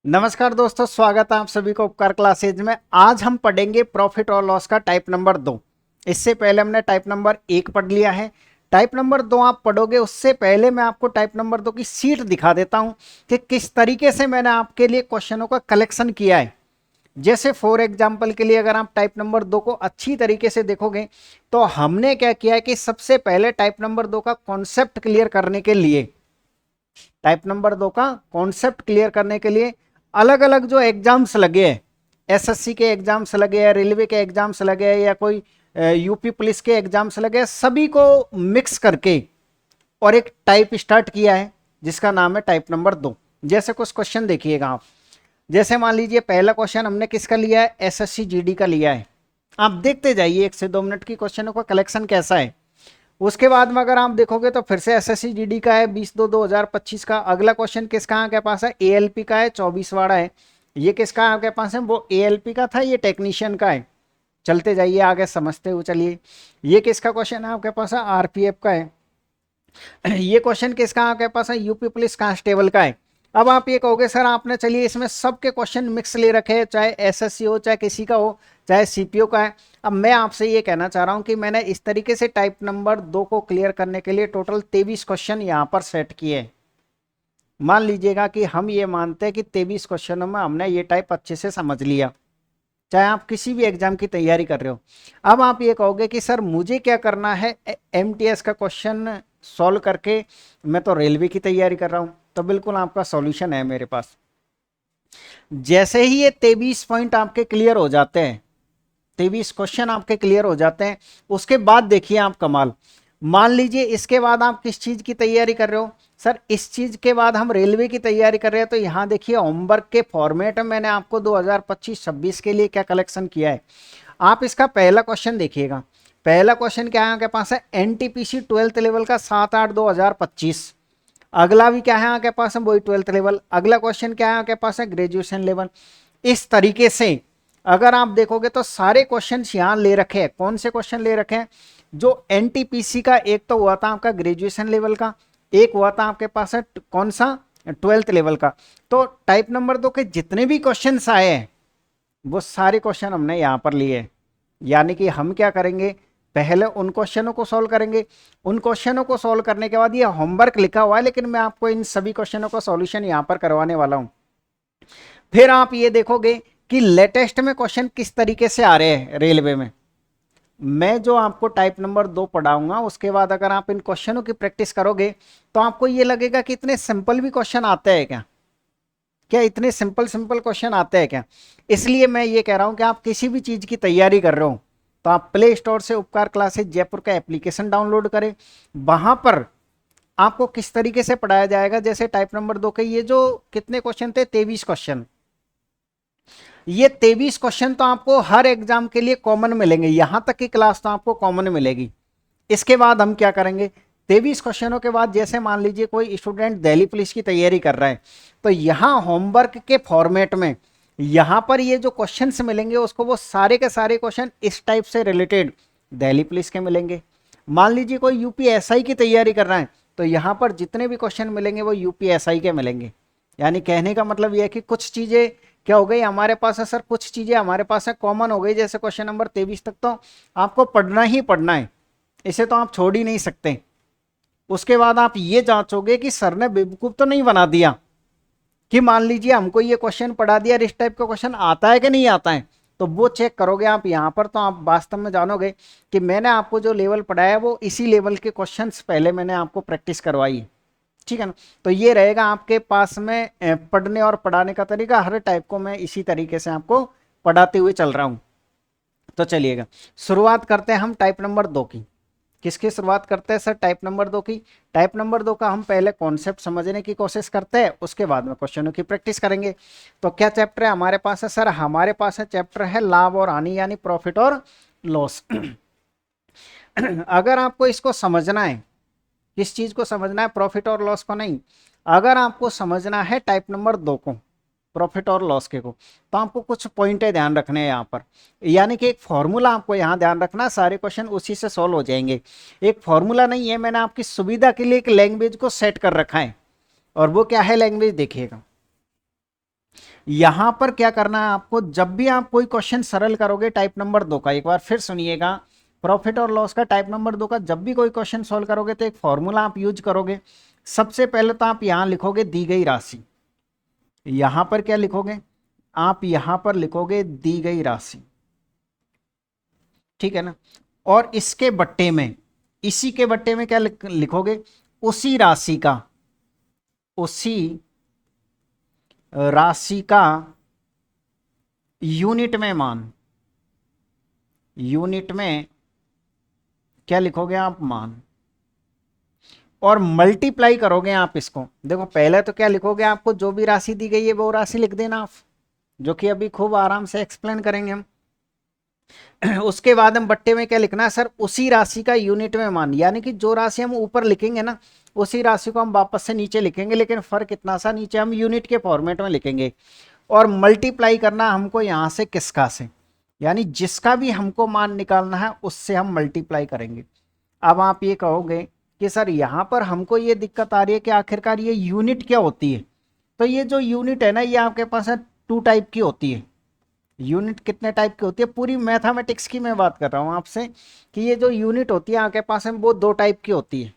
नमस्कार दोस्तों, स्वागत है आप सभी को उपकार क्लासेज में। आज हम पढ़ेंगे प्रॉफिट और लॉस का टाइप नंबर 2। इससे पहले हमने टाइप नंबर 1 पढ़ लिया है। टाइप नंबर 2 आप पढ़ोगे, उससे पहले मैं आपको टाइप नंबर 2 की सीट दिखा देता हूं कि किस तरीके से मैंने आपके लिए क्वेश्चनों का कलेक्शन किया है। जैसे फॉर एग्जाम्पल के लिए अगर आप टाइप नंबर 2 को अच्छी तरीके से देखोगे तो हमने क्या किया है कि सबसे पहले टाइप नंबर 2 का कॉन्सेप्ट क्लियर करने के लिए, टाइप नंबर 2 का कॉन्सेप्ट क्लियर करने के लिए अलग अलग जो एग्जाम्स लगे हैं, एसएससी के एग्जाम्स लगे हैं, रेलवे के एग्जाम्स लगे हैं, या कोई यूपी पुलिस के एग्जाम्स लगे हैं, सभी को मिक्स करके और एक टाइप स्टार्ट किया है जिसका नाम है टाइप नंबर 2। जैसे कुछ क्वेश्चन देखिएगा आप। जैसे मान लीजिए पहला क्वेश्चन हमने किसका लिया है, एसएससी जीडी का लिया है। आप देखते जाइए 1 से 2 मिनट की क्वेश्चनों का कलेक्शन कैसा है। उसके बाद में अगर आप देखोगे तो फिर से एसएससी जीडी का है 20/2/2025 का। अगला क्वेश्चन किसका आपके पास है, एएलपी का है, 24 वाड़ा है। ये किसका आपके पास है, वो एएलपी का था, ये टेक्नीशियन का है। चलते जाइए आगे समझते हुए चलिए। ये किसका क्वेश्चन है आपके पास है, आरपीएफ का है। ये क्वेश्चन किसका आपके पास है, यूपी पुलिस कांस्टेबल का है। अब आप ये कहोगे सर आपने, चलिए इसमें सबके क्वेश्चन मिक्स ले रखे हैं, चाहे एसएससी हो, चाहे किसी का हो, चाहे सीपीओ का है। अब मैं आपसे ये कहना चाह रहा हूं कि मैंने इस तरीके से टाइप नंबर 2 को क्लियर करने के लिए टोटल 23 क्वेश्चन यहां पर सेट किए। मान लीजिएगा कि हम ये मानते हैं कि 23 क्वेश्चनों में हमने ये टाइप अच्छे से समझ लिया, चाहे आप किसी भी एग्जाम की तैयारी कर रहे हो। अब आप ये कहोगे कि सर मुझे क्या करना है, एमटीएस का क्वेश्चन सॉल्व करके, मैं तो रेलवे की तैयारी कर रहा हूं। तो बिल्कुल आपका सॉल्यूशन है मेरे पास। जैसे ही ये 23 पॉइंट आपके क्लियर हो जाते हैं, 23 क्वेश्चन आपके क्लियर हो जाते हैं, उसके बाद देखिए आप कमाल। मान लीजिए इसके बाद आप किस चीज की तैयारी कर रहे हो, सर इस चीज के बाद हम रेलवे की तैयारी कर रहे हैं। तो यहां देखिए होमवर्क के फॉर्मेट में मैंने आपको 2025-26 के लिए क्या कलेक्शन किया है। आप इसका पहला क्वेश्चन देखिएगा। पहला क्वेश्चन क्या है आपके पास है, एनटीपीसी 12th लेवल का 7/8/2025। अगला भी क्या है आपके पास है, वही 12th लेवल। अगला क्वेश्चन क्या है आपके पास है, ग्रेजुएशन लेवल। इस तरीके से अगर आप देखोगे तो सारे क्वेश्चन यहां ले रखे हैं। कौन से क्वेश्चन ले रखे हैं, जो एनटीपीसी का एक तो हुआ था आपका ग्रेजुएशन लेवल का, एक हुआ था आपके पास है कौन सा, 12th लेवल का। तो टाइप नंबर 2 के जितने भी क्वेश्चन आए हैं वो सारे क्वेश्चन हमने यहां पर लिए। यानी कि हम क्या करेंगे, पहले उन क्वेश्चनों को सॉल्व करेंगे। उन क्वेश्चनों को सॉल्व करने के बाद, ये होमवर्क लिखा हुआ है लेकिन मैं आपको इन सभी क्वेश्चनों का सॉल्यूशन यहां पर करवाने वाला हूं। फिर आप ये देखोगे कि लेटेस्ट में क्वेश्चन किस तरीके से आ रहे हैं रेलवे में। मैं जो आपको टाइप नंबर 2 पढ़ाऊंगा उसके बाद अगर आप इन क्वेश्चनों की प्रैक्टिस करोगे तो आपको ये लगेगा कि इतने सिंपल भी क्वेश्चन आते हैं क्या, क्या इतने सिंपल सिंपल क्वेश्चन आते हैं क्या। इसलिए मैं ये कह रहा हूं कि आप किसी भी चीज की तैयारी कर रहे हो तो आप प्ले स्टोर से उपकार क्लासेज जयपुर का एप्लीकेशन डाउनलोड करें। वहां पर आपको किस तरीके से पढ़ाया जाएगा, जैसे टाइप नंबर 2 के ये जो कितने क्वेश्चन थे, 23 क्वेश्चन। ये 23 क्वेश्चन तो आपको हर एग्जाम के लिए कॉमन मिलेंगे, यहां तक की क्लास तो आपको कॉमन मिलेगी। इसके बाद हम क्या करेंगे, 23 क्वेश्चनों के बाद जैसे मान लीजिए कोई स्टूडेंट दिल्ली पुलिस की तैयारी कर रहा है, तो यहां होमवर्क के फॉर्मेट में यहां पर ये जो क्वेश्चंस मिलेंगे उसको वो सारे के सारे क्वेश्चन इस टाइप से रिलेटेड दिल्ली पुलिस के मिलेंगे। मान लीजिए कोई यूपीएसआई की तैयारी कर रहा है तो यहां पर जितने भी क्वेश्चन मिलेंगे वो यूपीएसआई के मिलेंगे। यानी कहने का मतलब यह है कि कुछ चीजें क्या हो गई हमारे पास है, सर कुछ चीजें हमारे पास है कॉमन हो गई। जैसे क्वेश्चन नंबर 23 तक तो आपको पढ़ना ही पढ़ना है, इसे तो आप छोड़ ही नहीं सकते। उसके बाद आप ये जांचोगे कि सर ने बेवकूफ तो नहीं बना दिया, कि मान लीजिए हमको ये क्वेश्चन पढ़ा दिया, इस टाइप का क्वेश्चन आता है कि नहीं आता है। तो वो चेक करोगे आप यहाँ पर तो आप वास्तव में जानोगे कि मैंने आपको जो लेवल पढ़ाया वो इसी लेवल के क्वेश्चंस पहले मैंने आपको प्रैक्टिस करवाई है। ठीक है ना। तो ये रहेगा आपके पास में पढ़ने और पढ़ाने का तरीका। हर टाइप को मैं इसी तरीके से आपको पढ़ाते हुए चल रहा हूं। तो चलिएगा शुरुआत करते हैं हम टाइप नंबर 2 की। किसकी शुरुआत करते हैं सर, टाइप नंबर 2 की। टाइप नंबर 2 का हम पहले कॉन्सेप्ट समझने की कोशिश करते हैं, उसके बाद में क्वेश्चनों की प्रैक्टिस करेंगे। तो क्या चैप्टर है हमारे पास है, सर हमारे पास है चैप्टर है लाभ और हानि, यानी प्रॉफिट और लॉस। अगर आपको इसको समझना है, किस चीज को समझना है, प्रॉफिट और लॉस को नहीं, अगर आपको समझना है टाइप नंबर 2 को, प्रॉफिट और लॉस के को, तो आपको कुछ पॉइंटें ध्यान रखने हैं यहाँ पर। यानी कि एक फॉर्मूला आपको यहाँ ध्यान रखना, सारे क्वेश्चन उसी से सॉल्व हो जाएंगे। एक फॉर्मूला नहीं है, मैंने आपकी सुविधा के लिए एक लैंग्वेज को सेट कर रखा है। और वो क्या है लैंग्वेज, देखिएगा। यहां पर क्या करना है आपको, जब भी आप कोई क्वेश्चन सरल करोगे टाइप नंबर 2 का, एक बार फिर सुनिएगा, प्रॉफिट और लॉस का टाइप नंबर 2 का जब भी कोई क्वेश्चन सॉल्व करोगे तो एक फॉर्मूला आप यूज करोगे। सबसे पहले तो आप यहां लिखोगे दी गई राशि। यहां पर क्या लिखोगे आप, यहां पर लिखोगे दी गई राशि, ठीक है ना। और इसके बट्टे में, इसी के बट्टे में क्या लिखोगे, उसी राशि का, उसी राशि का यूनिट में मान, यूनिट में क्या लिखोगे आप, मान। और मल्टीप्लाई करोगे आप इसको। देखो पहले तो क्या लिखोगे, आपको जो भी राशि दी गई है वो राशि लिख देना आप, जो कि अभी खूब आराम से एक्सप्लेन करेंगे हम। उसके बाद हम बट्टे में क्या लिखना है सर, उसी राशि का यूनिट में मान, यानी कि जो राशि हम ऊपर लिखेंगे ना उसी राशि को हम वापस से नीचे लिखेंगे, लेकिन फर्क इतना सा, नीचे हम यूनिट के फॉर्मेट में लिखेंगे। और मल्टीप्लाई करना हमको यहां से किसका से, यानी जिसका भी हमको मान निकालना है उससे हम मल्टीप्लाई करेंगे। अब आप ये कहोगे कि सर यहां पर हमको ये दिक्कत आ रही है कि आखिरकार ये यूनिट क्या होती है। तो ये जो यूनिट है ना, ये आपके पास है 2 टाइप की होती है। यूनिट कितने टाइप की होती है, पूरी मैथमेटिक्स की मैं बात कर रहा हूं आपसे, कि ये जो यूनिट होती है आपके पास है वो 2 टाइप की होती है।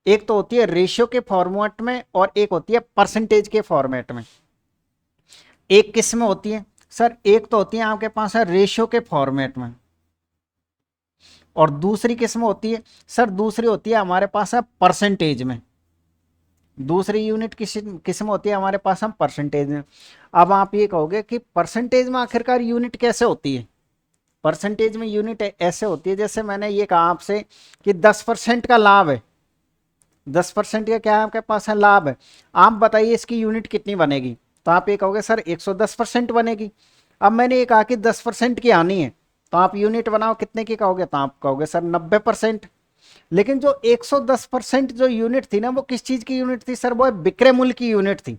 एक तो होती है रेशियो के फॉर्मेट में और एक होती है परसेंटेज के फॉर्मेट में। एक किस में होती है सर, एक तो होती है आपके पास है रेशियो के फॉर्मेट में, और दूसरी किस में होती है सर, दूसरी होती है हमारे पास है परसेंटेज में। दूसरी यूनिट किस में होती है हमारे पास, हम परसेंटेज में। अब आप ये कहोगे कि परसेंटेज में आखिरकार यूनिट कैसे होती है। परसेंटेज में यूनिट ऐसे होती है, जैसे मैंने ये कहा आपसे कि 10% का लाभ है, 10% का क्या है आपके पास है, लाभ है। आप बताइए इसकी यूनिट कितनी बनेगी, तो आप ये कहोगे सर 110% बनेगी। अब मैंने ये कहा कि 10% की आनी है, तो आप यूनिट बनाओ कितने की कहोगे, तो आप कहोगे सर 90%। लेकिन जो 110% जो यूनिट थी ना, वो किस चीज की यूनिट थी सर, वो विक्रय मूल्य की यूनिट थी।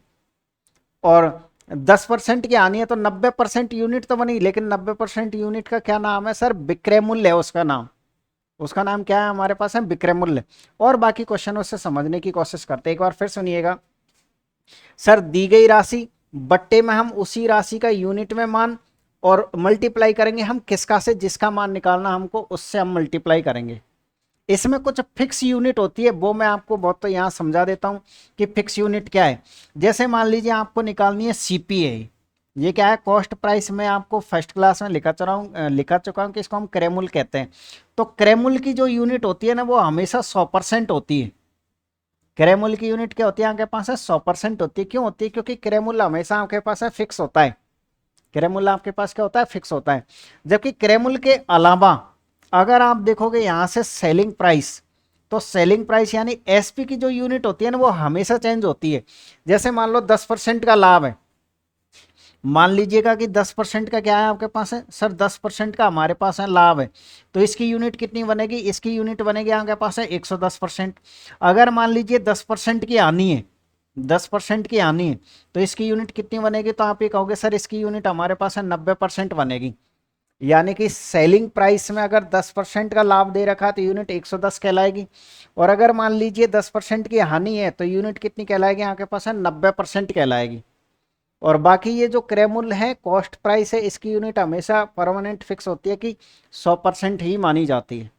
और 10% की आनी है तो 90% यूनिट तो बनी, लेकिन 90% यूनिट का क्या नाम है सर, विक्रय मूल्य है उसका नाम। उसका नाम क्या है हमारे पास है, विक्रय मूल्य। और बाकी क्वेश्चनों से समझने की कोशिश करते हैं, एक बार फिर सुनिएगा। सर दी गई राशि, बट्टे में हम उसी राशि का यूनिट में मान, और मल्टीप्लाई करेंगे हम किसका से, जिसका मान निकालना हमको उससे हम मल्टीप्लाई करेंगे। इसमें कुछ फिक्स यूनिट होती है, वो मैं आपको बहुत तो यहाँ समझा देता हूँ कि फिक्स यूनिट क्या है। जैसे मान लीजिए आपको निकालनी है सीपीए, ये क्या है, कॉस्ट प्राइस में आपको फर्स्ट क्लास में लिखा चुका हूँ कि इसको हम क्रयमूल्य कहते हैं। तो क्रयमूल्य की जो यूनिट होती है ना, वो हमेशा 100% होती है। क्रयमूल्य की यूनिट क्या होती है आपके पास है, 100% होती है। क्यों होती है, क्योंकि क्रयमूल्य हमेशा आपके पास है फिक्स होता है। क्रयमूल्य आपके पास क्या होता है, फिक्स होता है। जबकि क्रयमूल्य के अलावा अगर आप देखोगे यहां से सेलिंग प्राइस, तो सेलिंग प्राइस यानी एसपी की जो यूनिट होती है ना, वो हमेशा चेंज होती है। जैसे मान लो 10% का लाभ है, मान लीजिएगा कि 10% का क्या है आपके पास है सर, 10% का हमारे पास है लाभ है, तो इसकी यूनिट कितनी बनेगी, इसकी यूनिट बनेगी आपके पास है 110%। अगर मान लीजिए 10% की आनी है, 10% की आनी है, तो इसकी यूनिट कितनी बनेगी, तो आप ये कहोगे सर इसकी यूनिट हमारे पास है 90% बनेगी। यानी कि सेलिंग प्राइस में अगर 10% का लाभ दे रखा है तो यूनिट 110 कहलाएगी, और अगर मान लीजिए 10% की हानि है तो यूनिट कितनी कहलाएगी आपके पास है, 90% कहलाएगी। और बाकी ये जो क्रय मूल्य है, कॉस्ट प्राइस है, इसकी यूनिट हमेशा परमानेंट फिक्स होती है कि 100% ही मानी जाती है।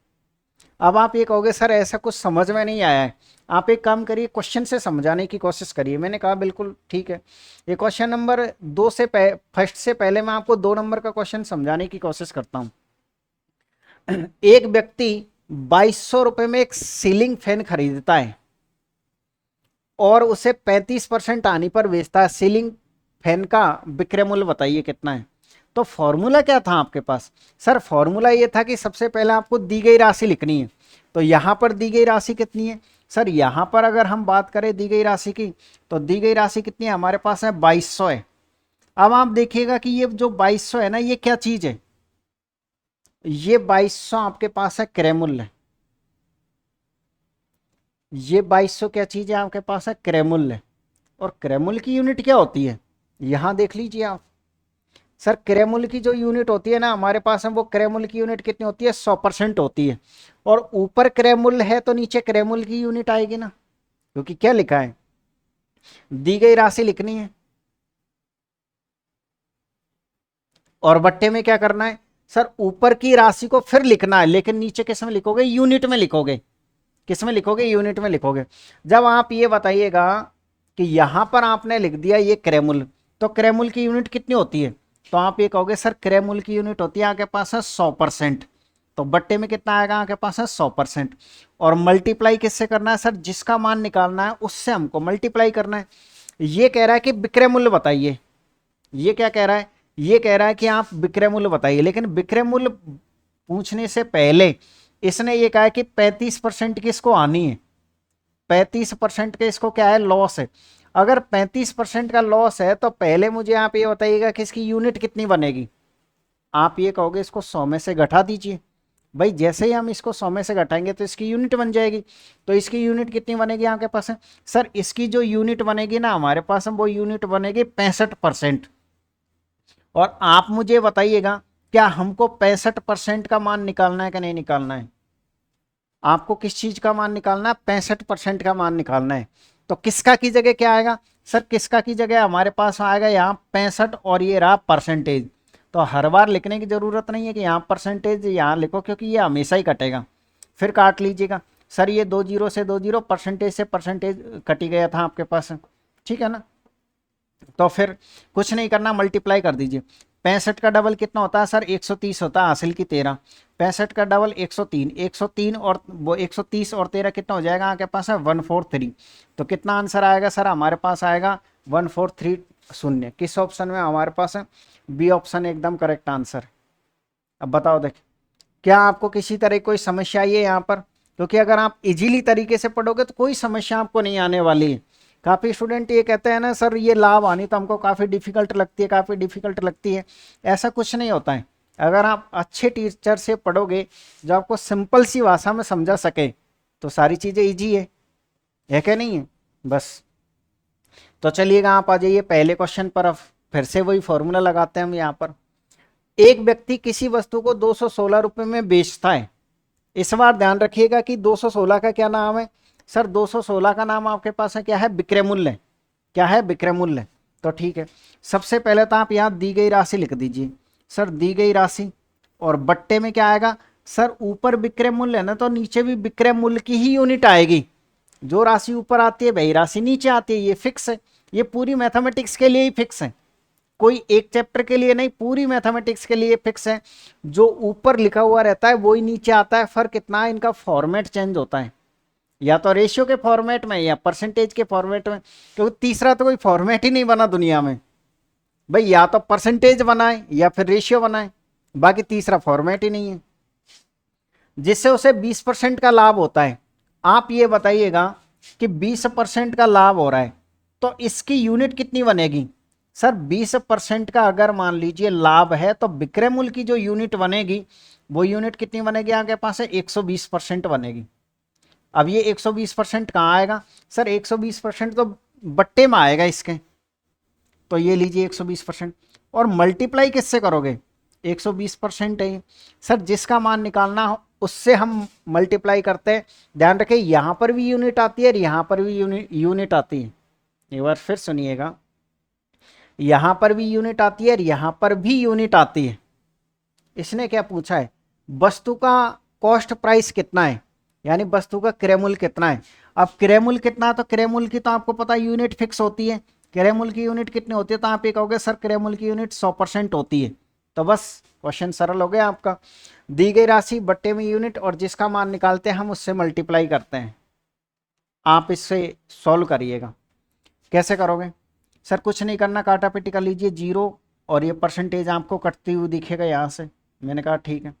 अब आप ये कहोगे सर ऐसा कुछ समझ में नहीं आया है, आप एक काम करिए क्वेश्चन से समझाने की कोशिश करिए। मैंने कहा बिल्कुल ठीक है। ये क्वेश्चन नंबर 2 से फर्स्ट से पहले मैं आपको 2 नंबर का क्वेश्चन समझाने की कोशिश करता हूं। एक व्यक्ति 2200 रुपए में एक सीलिंग फैन खरीदता है और उसे 35% आने पर बेचता है। सीलिंग फैन का विक्रय मूल्य बताइए कितना है। तो फॉर्मूला क्या था आपके पास सर, फॉर्मूला ये था कि सबसे पहले आपको दी गई राशि लिखनी है। तो यहां पर दी गई राशि कितनी है सर, यहां पर अगर हम बात करें दी गई राशि की, तो दी गई राशि कितनी है हमारे पास है, 2200 है। अब आप देखिएगा कि ये जो 2200 है ना, ये क्या चीज है, ये 2200 आपके पास है क्रय मूल्य। ये 2200 क्या चीज है आपके पास है, क्रय मूल्य। और क्रय मूल्य की यूनिट क्या होती है, यहां देख लीजिए आप। सर क्रय मूल्य की जो यूनिट होती है ना हमारे पास है, वो क्रय मूल्य की यूनिट कितनी होती है, 100% होती है। और ऊपर क्रय मूल्य है तो नीचे क्रय मूल्य की यूनिट आएगी ना, क्योंकि क्या लिखा है, दी गई राशि लिखनी है। और बट्टे में क्या करना है सर, ऊपर की राशि को फिर लिखना है, लेकिन नीचे किस में लिखोगे, यूनिट में लिखोगे। किस में लिखोगे, यूनिट में लिखोगे। जब आप ये बताइएगा कि यहां पर आपने लिख दिया ये क्रयमूल्य, तो क्रयमूल्य की यूनिट कितनी होती है, तो आप ये कहोगे सर क्रयमूल्य की यूनिट होती है आपके पास है 100%। तो बट्टे में कितना आएगा आपके पास है 100%। और मल्टीप्लाई किससे करना है सर, जिसका मान निकालना है उससे हमको मल्टीप्लाई करना है। ये कह रहा है कि विक्रय मूल्य बताइए, ये क्या कह रहा है, ये कह रहा है कि आप विक्रय मूल्य बताइए। लेकिन विक्रय मूल्य पूछने से पहले इसने ये कहा है कि 35% की इसको आनी है, 35% के इसको क्या है, लॉस है। अगर 35% का लॉस है तो पहले मुझे आप ये बताइएगा कि इसकी यूनिट कितनी बनेगी। आप ये कहोगे इसको 100 में से घटा दीजिए। भाई जैसे ही हम इसको 100 में से घटाएंगे तो इसकी यूनिट बन जाएगी। तो इसकी यूनिट कितनी बनेगी आपके पास है सर, इसकी जो यूनिट बनेगी ना हमारे पास, वो यूनिट बनेगी 65%। और आप मुझे बताइएगा क्या हमको 65% का मान निकालना है कि नहीं निकालना है। आपको किस चीज का मान निकालना है, 65% का मान निकालना है। तो किसका की जगह क्या आएगा सर, किसका की जगह हमारे पास आएगा यहाँ 65 और ये रहा परसेंटेज। तो हर बार लिखने की जरूरत नहीं है कि यहाँ परसेंटेज यहाँ लिखो, क्योंकि ये हमेशा ही कटेगा। फिर काट लीजिएगा सर, ये 2 जीरो से 2 जीरो, परसेंटेज से परसेंटेज कटी गया था आपके पास, ठीक है ना। तो फिर कुछ नहीं करना, मल्टीप्लाई कर दीजिए। 65 का डबल कितना होता है सर, 130 होता है, हासिल की 13। 65 का डबल 103, 103 और वो 130 और 13 कितना हो जाएगा आपके पास है 143। तो कितना आंसर आएगा सर, हमारे पास आएगा 1430। किस ऑप्शन में हमारे पास है, बी ऑप्शन एकदम करेक्ट आंसर। अब बताओ देख, क्या आपको किसी तरह कोई समस्या आई है यहाँ पर, क्योंकि अगर आप इजीली तरीके से पढ़ोगे तो कोई समस्या आपको नहीं आने वाली है। काफ़ी स्टूडेंट ये कहते हैं ना सर ये लाभ आनी तो हमको काफ़ी डिफिकल्ट लगती है, काफ़ी डिफिकल्ट लगती है। ऐसा कुछ नहीं होता है। अगर आप अच्छे टीचर से पढ़ोगे जो आपको सिंपल सी भाषा में समझा सके तो सारी चीज़ें ईजी है क्या नहीं है। बस तो चलिएगा आप आ जाइए पहले क्वेश्चन पर। अब फिर से वही फॉर्मूला लगाते हैं हम यहाँ पर। एक व्यक्ति किसी वस्तु को 216 रुपये में बेचता है। इस बार ध्यान रखिएगा कि 216 का क्या नाम है सर, 216 का नाम आपके पास है क्या है, विक्रय मूल्य। क्या है, विक्रय मूल्य। तो ठीक है, सबसे पहले तो आप यहाँ दी गई राशि लिख दीजिए सर, दी गई राशि। और बट्टे में क्या आएगा सर, ऊपर विक्रय मूल्य है ना, तो नीचे भी विक्रय मूल्य की ही यूनिट आएगी। जो राशि ऊपर आती है वही राशि नीचे आती है, ये फिक्स है। ये पूरी मैथमेटिक्स के लिए ही फिक्स है, कोई एक चैप्टर के लिए नहीं, पूरी मैथमेटिक्स के लिए फिक्स है। जो ऊपर लिखा हुआ रहता है वही नीचे आता है। फर्क कितना है, इनका फॉर्मेट चेंज होता है, या तो रेशियो के फॉर्मेट में या परसेंटेज के फॉर्मेट में। क्योंकि तीसरा तो कोई फॉर्मेट ही नहीं बना दुनिया में भाई, या तो परसेंटेज बनाए या फिर रेशियो बनाए, बाकी तीसरा फॉर्मेट ही नहीं है, जिससे उसे 20% का लाभ होता है। आप ये बताइएगा कि 20% का लाभ हो रहा है तो इसकी यूनिट कितनी बनेगी सर, 20% का अगर मान लीजिए लाभ है तो विक्रय मूल्य की जो यूनिट बनेगी वो यूनिट कितनी बनेगी आपके पास है, 120% बनेगी। अब ये 120% कहाँ आएगा सर, 120% तो बट्टे में आएगा इसके। तो ये लीजिए 120%। और मल्टीप्लाई किससे करोगे, 120% है सर, जिसका मान निकालना हो उससे हम मल्टीप्लाई करते हैं। ध्यान रखें यहाँ पर भी यूनिट आती है और यहाँ पर भी यूनिट आती है। एक बार फिर सुनिएगा, यहाँ पर भी यूनिट आती है और यहाँ पर भी यूनिट आती है। इसने क्या पूछा है, वस्तु का कॉस्ट प्राइस कितना है, यानी वस्तु का क्रय मूल्य कितना है। अब क्रय मूल्य कितना है, तो क्रय मूल्य की तो आपको पता है यूनिट फिक्स होती है। क्रय मूल्य की यूनिट कितनी होती है, तो आप ये कहोगे सर क्रय मूल्य की यूनिट 100% होती है। तो बस क्वेश्चन सरल हो गया आपका। दी गई राशि बट्टे में यूनिट और जिसका मान निकालते हैं हम उससे मल्टीप्लाई करते हैं। आप इससे सॉल्व करिएगा। कैसे करोगे सर, कुछ नहीं करना, काटा पीटी कर लीजिए 0 और ये परसेंटेज आपको कटती हुई दिखेगा यहाँ से। मैंने कहा ठीक है।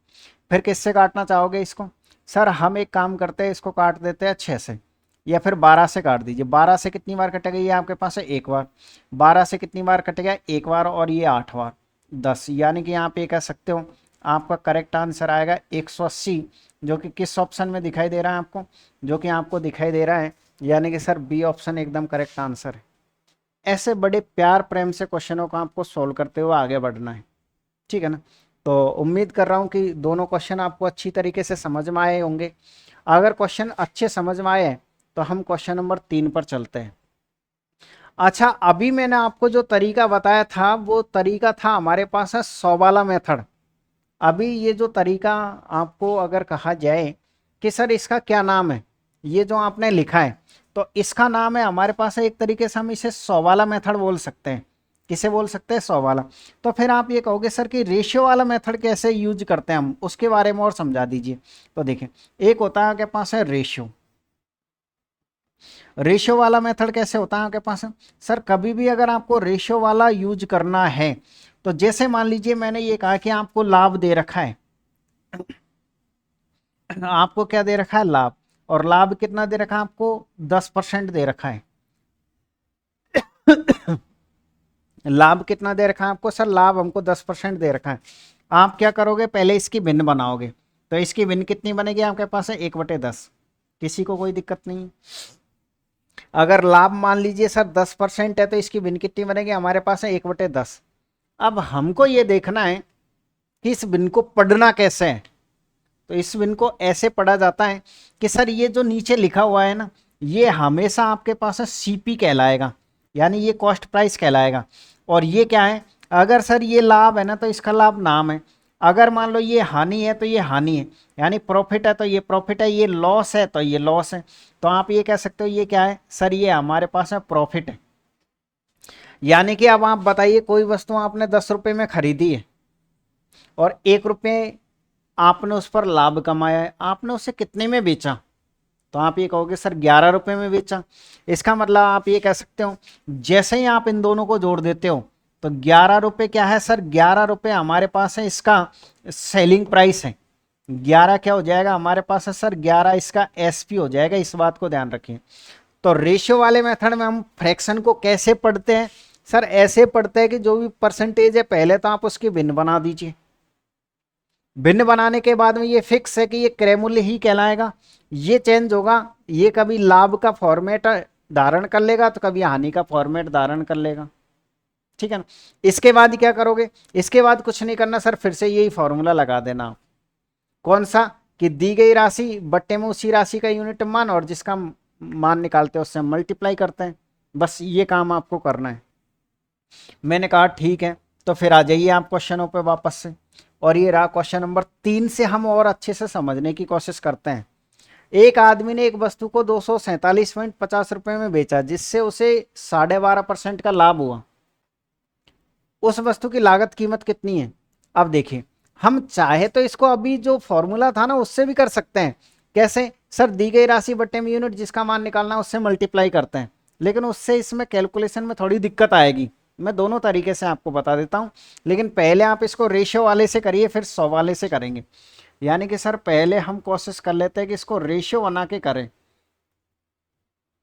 फिर किससे काटना चाहोगे इसको सर, हम एक काम करते हैं, इसको काट देते हैं 6 से, या फिर 12 से काट दीजिए। 12 से कितनी बार कटेगा, ये आपके पास है एक बार। 12 से कितनी बार कटेगा, एक बार, और ये 8 बार, 10। यानी कि यहाँ पे ये कह सकते हो आपका करेक्ट आंसर आएगा 180, जो कि किस ऑप्शन में दिखाई दे रहा है आपको, जो कि आपको दिखाई दे रहा है, यानी कि सर बी ऑप्शन एकदम करेक्ट आंसर है। ऐसे बड़े प्यार प्रेम से क्वेश्चनों को आपको सोल्व करते हुए आगे बढ़ना है, ठीक है ना। तो उम्मीद कर रहा हूँ कि दोनों क्वेश्चन आपको अच्छी तरीके से समझ में आए होंगे। अगर क्वेश्चन अच्छे समझ में आए हैं तो हम क्वेश्चन नंबर 3 पर चलते हैं। अच्छा, अभी मैंने आपको जो तरीका बताया था वो तरीका था हमारे पास है 100 वाला मेथड। अभी ये जो तरीका आपको अगर कहा जाए कि सर इसका क्या नाम है, ये जो आपने लिखा है तो इसका नाम है हमारे पास है, एक तरीके से हम इसे 100 वाला मेथड बोल सकते हैं। किसे बोल सकते हैं? 100 वाला। तो फिर आप ये कहोगे सर कि रेशियो वाला मेथड कैसे यूज करते हैं हम, उसके बारे में और समझा दीजिए। तो देखें, एक होता है आपके पास है रेशियो। रेशियो वाला मेथड कैसे होता है आपके पास? सर कभी भी अगर आपको रेशियो वाला यूज करना है तो जैसे मान लीजिए मैंने ये कहा कि आपको लाभ दे रखा है, आपको क्या दे रखा है? लाभ। और लाभ कितना दे रखा है आपको? 10% दे रखा है। लाभ कितना दे रखा है आपको? सर लाभ हमको 10% दे रखा है। आप क्या करोगे? पहले इसकी भिन्न बनाओगे। तो इसकी भिन्न कितनी बनेगी आपके पास? है 1/10। किसी को कोई दिक्कत नहीं? अगर लाभ मान लीजिए सर 10% है तो इसकी भिन्न कितनी बनेगी हमारे पास? है 1/10। अब हमको ये देखना है कि इस भिन्न को पढ़ना कैसे है। तो इस भिन्न को ऐसे पढ़ा जाता है कि सर ये जो नीचे लिखा हुआ है ना, ये हमेशा आपके पास है सीपी कहलाएगा, यानी ये कॉस्ट प्राइस कहलाएगा। और ये क्या है? अगर सर ये लाभ है ना तो इसका लाभ नाम है। अगर मान लो ये हानि है तो ये हानि है, यानी प्रॉफिट है तो ये प्रॉफिट है, ये लॉस है तो ये लॉस है। तो आप ये कह सकते हो ये क्या है? सर ये हमारे पास है प्रॉफिट है। यानी कि अब आप बताइए, कोई वस्तु आपने 10 रुपए में खरीदी है और 1 रुपये आपने उस पर लाभ कमाया है, आपने उसे कितने में बेचा? तो आप ये कहोगे सर 11 रुपये में बेचा। इसका मतलब आप ये कह सकते हो, जैसे ही आप इन दोनों को जोड़ देते हो तो 11 रुपये क्या है सर? 11 रुपये हमारे पास है इसका सेलिंग प्राइस है। 11 क्या हो जाएगा हमारे पास? है सर 11 इसका एसपी हो जाएगा। इस बात को ध्यान रखिए। तो रेशियो वाले मेथड में हम फ्रैक्शन को कैसे पढ़ते हैं? सर ऐसे पढ़ते हैं कि जो भी परसेंटेज है पहले तो आप उसकी भिन्न बना दीजिए। भिन्न बनाने के बाद में ये फिक्स है कि ये क्रय मूल्य ही कहलाएगा। ये चेंज होगा, ये कभी लाभ का फॉर्मेट धारण कर लेगा तो कभी हानि का फॉर्मेट धारण कर लेगा। ठीक है ना? इसके बाद क्या करोगे? इसके बाद कुछ नहीं करना सर, फिर से यही फॉर्मूला लगा देना। कौन सा? कि दी गई राशि बट्टे में उसी राशि का यूनिट मान, और जिसका मान निकालते हैं उससे हम मल्टीप्लाई करते हैं। बस ये काम आपको करना है। मैंने कहा ठीक है, तो फिर आ जाइए आप क्वेश्चनों पे वापस से। और ये रहा क्वेश्चन नंबर 3 से हम और अच्छे से समझने की कोशिश करते हैं। एक आदमी ने एक वस्तु को 247.50 रुपए में बेचा, जिससे उसे 12.5% का लाभ हुआ। उस वस्तु की लागत कीमत कितनी है? अब देखिए, हम चाहे तो इसको अभी जो फॉर्मूला था ना उससे भी कर सकते हैं। कैसे? सर दी गई राशि बट्टे में यूनिट जिसका मान निकालना है उससे मल्टीप्लाई करते हैं, लेकिन उससे इसमें कैलकुलेशन में थोड़ी दिक्कत आएगी। मैं दोनों तरीके से आपको बता देता हूं, लेकिन पहले आप इसको रेशियो वाले से करिए, फिर 100 वाले से करेंगे। यानी कि सर पहले हम कोशिश कर लेते हैं कि इसको रेशियो बना के करें,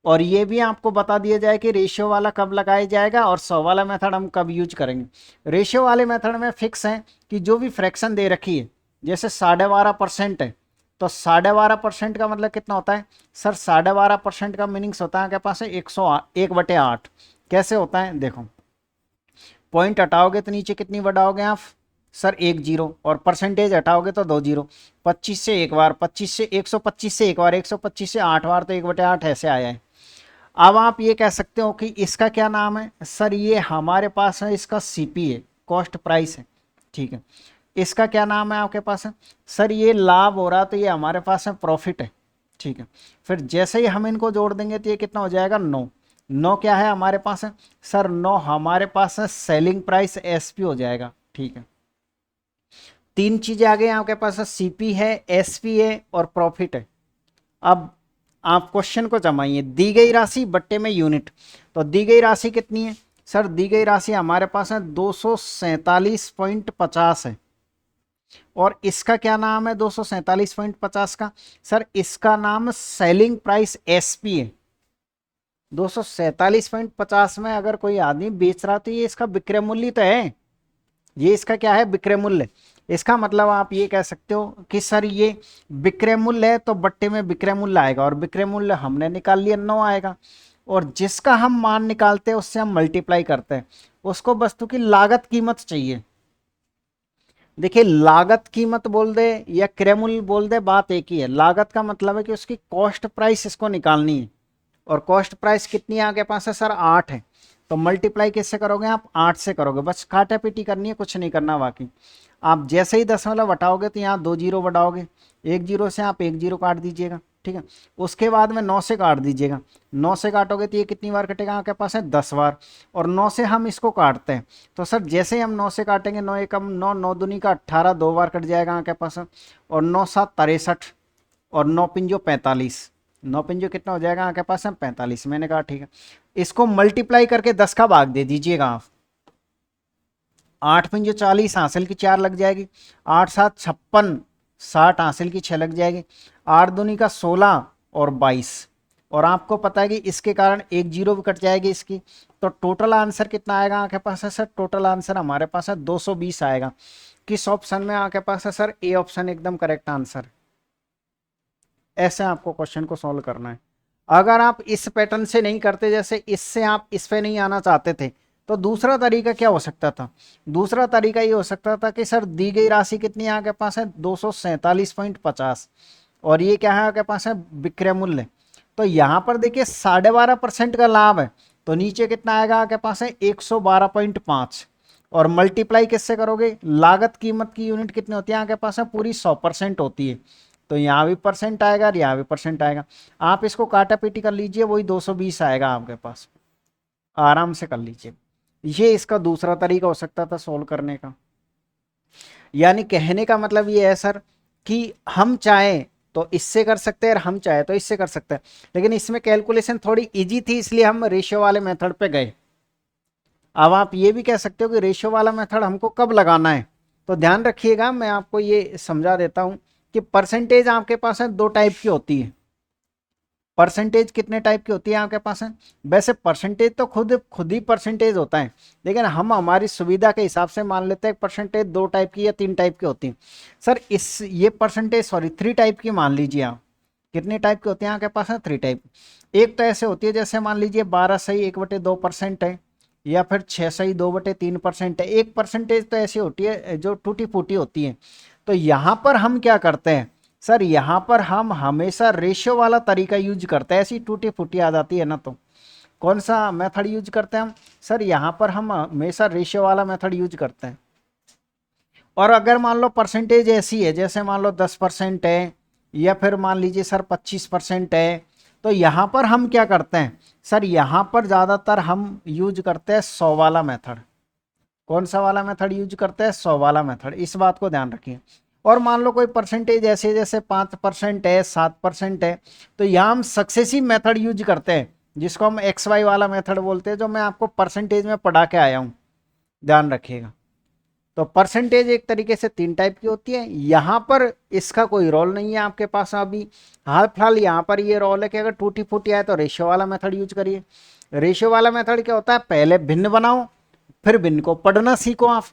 और ये भी आपको बता दिया जाए कि रेशियो वाला कब लगाया जाएगा और 100 वाला मेथड हम कब यूज करेंगे। रेशियो वाले मेथड में फिक्स है कि जो भी फ्रैक्शन दे रखी है, जैसे 12.5% है तो 12.5% का मतलब कितना होता है? सर 12.5% का मीनिंग्स होता है आपके पास है 101/8। कैसे होता है? देखो, पॉइंट हटाओगे तो नीचे कितनी बढ़ाओगे आप? सर 1 0, और परसेंटेज हटाओगे तो 2 0। 25 से एक बार, 25 से 125 से एक बार, 125 से 8 बार, तो 1/8 ऐसे आया है। अब आप ये कह सकते हो कि इसका क्या नाम है? सर ये हमारे पास है इसका सीपी है, कॉस्ट प्राइस है। ठीक है, इसका क्या नाम है आपके पास? है सर ये लाभ हो रहा तो ये हमारे पास है प्रॉफिट है। ठीक है, फिर जैसे ही हम इनको जोड़ देंगे तो ये कितना हो जाएगा? 9। 9 क्या है हमारे पास? है सर 9 हमारे पास है सेलिंग प्राइस एसपी हो जाएगा। ठीक है, तीन चीजें आ गई आपके पास, सीपी है, एसपी है और प्रॉफिट है। अब आप क्वेश्चन को जमाइए, दी गई राशि बट्टे में यूनिट। तो दी गई राशि कितनी है? सर दी गई राशि हमारे पास है 247.50 है। और इसका क्या नाम है 247.50 का? सर इसका नाम सेलिंग प्राइस एसपी है। 247.50 में अगर कोई आदमी बेच रहा तो ये इसका विक्रय मूल्य तो है। ये इसका क्या है? विक्रय मूल्य। इसका मतलब आप ये कह सकते हो कि सर ये विक्रय मूल्य है तो बट्टे में विक्रय मूल्य आएगा, और विक्रय मूल्य हमने निकाल लिया 9 आएगा, और जिसका हम मान निकालते हैं उससे हम मल्टीप्लाई करते हैं। उसको वस्तु की लागत कीमत चाहिए। देखिए, लागत कीमत बोल दे या क्रय मूल्य बोल दे, बात एक ही है। लागत का मतलब है कि उसकी कॉस्ट प्राइस इसको निकालनी है, और कॉस्ट प्राइस कितनी है आपके पास? है सर 8 है। तो मल्टीप्लाई किससे करोगे आप, 8 से करोगे, बस काटा पीटी करनी है, कुछ नहीं करना बाकी। आप जैसे ही दशमलव हटाओगे तो यहाँ 2 जीरो बढ़ाओगे, 1 जीरो से आप 1 जीरो काट दीजिएगा, ठीक है। उसके बाद में 9 से काट दीजिएगा, 9 से काटोगे तो ये कितनी बार कटेगा आपके पास है, 10 बार, और 9 से हम इसको काटते हैं। तो सर जैसे ही हम 9 से काटेंगे, 9 एकम 9, 9 दूनी का 18, 2 बार कट जाएगा आपके पास, और 9 7 63, और 9 पिंजो 45, 9 पिंजो कितना हो जाएगा आपके पास है 45। मैंने कहा ठीक है, इसको मल्टीप्लाई करके 10 का भाग दे दीजिएगा आप। 8 पिंजो 40, हासिल की 4 लग जाएगी, 8 7 56, 60, हासिल की 6 लग जाएगी, 8 दूनी का 16 और 22, और आपको पता है कि इसके कारण 1 जीरो भी कट जाएगी इसकी। तो टोटल आंसर कितना आएगा आपके पास है सर, टोटल आंसर हमारे पास है 220 आएगा। किस ऑप्शन में आपके पास है सर, ए ऑप्शन एकदम करेक्ट आंसर। ऐसे आपको क्वेश्चन को सॉल्व करना है। अगर आप इस पैटर्न से नहीं करते, जैसे इससे आप इस पे नहीं आना चाहते थे, तो दूसरा तरीका क्या हो सकता था, दूसरा तरीका ये हो सकता था कि सर दी गई राशि कितनी है आपके पास है 247.50, और ये क्या है आपके पास है विक्रय मूल्य। तो यहाँ पर देखिए 12.5% का लाभ है, तो नीचे कितना आएगा आपके पास है 112.5, और मल्टीप्लाई किससे करोगे, लागत कीमत की यूनिट कितनी होती है आपके पास है पूरी 100% होती है, तो यहाँ भी परसेंट आएगा और यहाँ भी परसेंट आएगा। आप इसको काटा पीटी कर लीजिए, वही 220 आएगा आपके पास, आराम से कर लीजिए। ये इसका दूसरा तरीका हो सकता था सोल्व करने का। यानी कहने का मतलब ये है सर कि हम चाहें तो इससे कर सकते हैं और हम चाहे तो इससे कर सकते हैं, लेकिन इसमें कैलकुलेशन थोड़ी इजी थी, इसलिए हम रेशियो वाले मेथड पे गए। अब आप ये भी कह सकते हो कि रेशियो वाला मेथड हमको कब लगाना है, तो ध्यान रखिएगा, मैं आपको ये समझा देता हूं कि परसेंटेज आपके पास है 2 टाइप की होती है। परसेंटेज कितने टाइप की होती है आपके पास है, वैसे परसेंटेज तो खुद ही परसेंटेज होता है, लेकिन हम हमारी सुविधा के हिसाब से मान लेते हैं परसेंटेज 2 टाइप की या 3 टाइप की होती है। सर ये परसेंटेज 3 टाइप की मान लीजिए आप। कितने टाइप के होते हैं आपके पास है 3 टाइप। एक तो ऐसे होती है जैसे मान लीजिए 12 सही 1/2% है, या फिर 6 सही 2/3% है। एक परसेंटेज तो ऐसी होती है जो टूटी फूटी होती है। तो यहाँ पर हम क्या करते हैं सर, यहाँ पर हम हमेशा रेशियो वाला तरीका यूज करते हैं। ऐसी टूटी फूटी आ जाती है ना, तो कौन सा मेथड यूज करते हैं हम सर, यहाँ पर हम हमेशा रेशियो वाला मेथड यूज करते हैं। और अगर मान लो परसेंटेज ऐसी है जैसे मान लो 10% है, या फिर मान लीजिए सर 25% है, तो यहाँ पर हम क्या करते हैं सर, यहाँ पर ज़्यादातर हम यूज करते हैं 100 वाला मेथड। कौन सा वाला मेथड यूज करते हैं, 100 वाला मेथड, इस बात को ध्यान रखिए। और मान लो कोई परसेंटेज ऐसे जैसे 5% है, 7% है, तो यहाँ हम सक्सेसिव मेथड यूज करते हैं, जिसको हम XY वाला मेथड बोलते हैं, जो मैं आपको परसेंटेज में पढ़ा के आया हूँ, ध्यान रखिएगा। तो परसेंटेज एक तरीके से 3 टाइप की होती है। यहाँ पर इसका कोई रोल नहीं है आपके पास अभी हाल फिलहाल, यहाँ पर ये रोल है कि अगर टूटी फूटी आए तो रेशियो वाला मेथड यूज करिए। रेशियो वाला मेथड क्या होता है, पहले भिन्न बनाओ, फिर भिन्न को पढ़ना सीखो आप।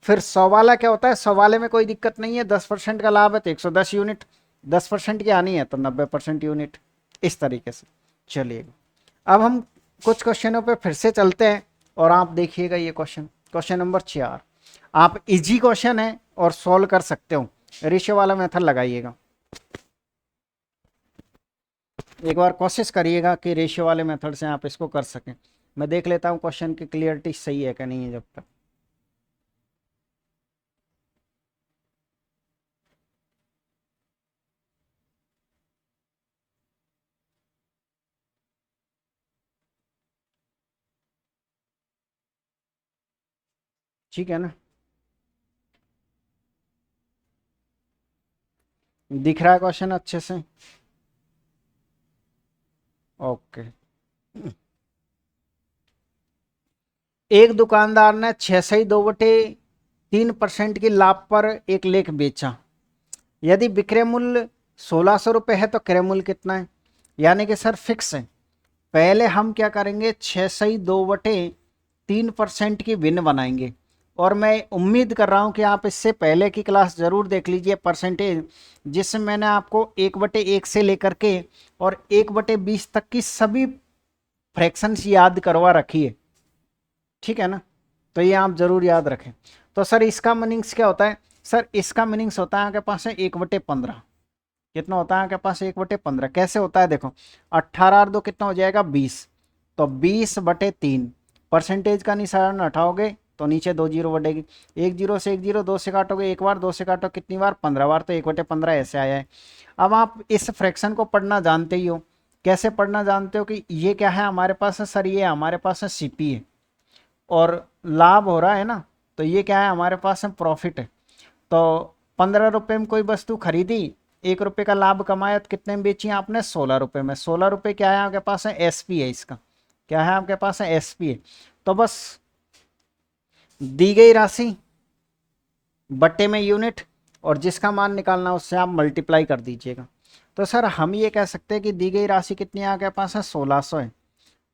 फिर 100 वाला क्या होता है, 100 वाले में कोई दिक्कत नहीं है, 10% का लाभ है तो 110 यूनिट, 10% की आनी है तो 90% यूनिट, इस तरीके से चलिएगा। अब हम कुछ क्वेश्चनों पे फिर से चलते हैं, और आप देखिएगा ये क्वेश्चन नंबर 4। आप इजी क्वेश्चन है और सॉल्व कर सकते हो, रेशियो वाला मेथड लगाइएगा। एक बार कोशिश करिएगा कि रेशियो वाले मेथड से आप इसको कर सकें। मैं देख लेता हूँ क्वेश्चन की क्लियरिटी सही है कि नहीं है जब तक। ठीक है ना, दिख रहा है क्वेश्चन अच्छे से, ओके। एक दुकानदार ने 6.2/3% की लाभ पर एक लेख बेचा। यदि विक्रय मूल्य 1600 रुपये है तो क्रय मूल्य कितना है, यानी कि सर फिक्स है। पहले हम क्या करेंगे, 6/2/3% की भिन्न बनाएंगे, और मैं उम्मीद कर रहा हूं कि आप इससे पहले की क्लास जरूर देख लीजिए परसेंटेज, जिसमें मैंने आपको 1/1 से लेकर के और 1/20 तक की सभी फ्रैक्शंस याद करवा रखी है, ठीक है ना। तो ये आप जरूर याद रखें। तो सर इसका मीनिंग्स क्या होता है, सर इसका मीनिंग्स होता है आपके पास है 1/15। कितना होता है आपके पास 1/15, कैसे होता है देखो, 18 और 2 कितना हो जाएगा 20, तो 20/3, परसेंटेज का निशान हटाओगे तो नीचे 2 जीरो बढ़ेगी, 1 जीरो से 1 जीरो, 2 से काटोगे एक बार, 2 से काटो कितनी बार, 15 बार, तो 1/15 ऐसे आया है। अब आप इस फ्रैक्शन को पढ़ना जानते ही हो। कैसे पढ़ना जानते हो कि ये क्या है हमारे पास है सर, ये हमारे पास है सीपी है और लाभ हो रहा है ना, तो ये क्या है हमारे पास है प्रॉफिट है। तो 15 रुपये में कोई वस्तु खरीदी, 1 रुपये का लाभ कमाया, तो कितने में बेची आपने, 16 रुपये में। 16 रुपये क्या है आपके पास है, एसपी है इसका, क्या है आपके पास है, एसपी है। तो बस दी गई राशि बट्टे में यूनिट और जिसका मान निकालना उससे आप मल्टीप्लाई कर दीजिएगा। तो सर हम ये कह सकते हैं कि दी गई राशि कितनी आपके पास है, 1600 है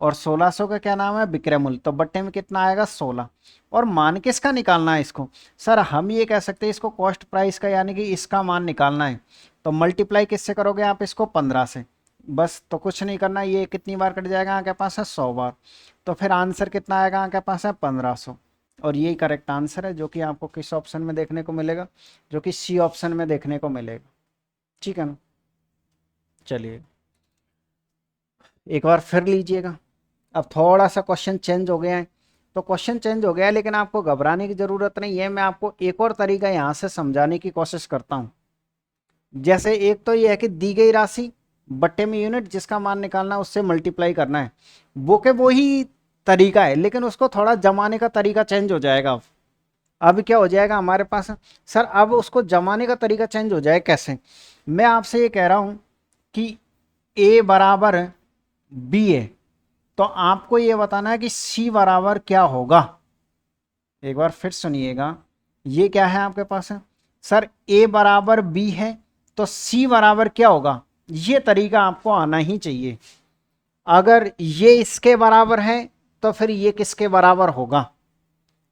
और 1600 का क्या नाम है, विक्रय मूल्य, तो बट्टे में कितना आएगा, 16। और मान किसका निकालना है इसको, सर हम ये कह सकते हैं इसको कॉस्ट प्राइस का यानी कि इसका मान निकालना है। तो मल्टीप्लाई किससे करोगे आप इसको, 15 से। बस तो कुछ नहीं करना, ये कितनी बार कट जाएगा आपके पास है, 100 बार। तो फिर आंसर कितना आएगा आपके पास है, 1500। और यही करेक्ट आंसर है जो कि आपको किस ऑप्शन में देखने को मिलेगा, जो कि सी ऑप्शन में देखने को मिलेगा। ठीक है ना, चलिए एक बार फिर लीजिएगा। अब थोड़ा सा क्वेश्चन चेंज हो गया है, तो क्वेश्चन चेंज हो गया है लेकिन आपको घबराने की ज़रूरत नहीं है। मैं आपको एक और तरीका यहाँ से समझाने की कोशिश करता हूँ। जैसे एक तो ये है कि दी गई राशि बट्टे में यूनिट जिसका मान निकालना है उससे मल्टीप्लाई करना है, वो के वही तरीका है लेकिन उसको थोड़ा जमाने का तरीका चेंज हो जाएगा। अब क्या हो जाएगा हमारे पास, सर अब उसको जमाने का तरीका चेंज हो जाए कैसे, मैं आपसे ये कह रहा हूँ कि ए बराबर बी है, तो आपको ये बताना है कि सी बराबर क्या होगा। एक बार फिर सुनिएगा, ये क्या है आपके पास है, सर ए बराबर बी है तो सी बराबर क्या होगा, ये तरीका आपको आना ही चाहिए। अगर ये इसके बराबर है तो फिर ये किसके बराबर होगा।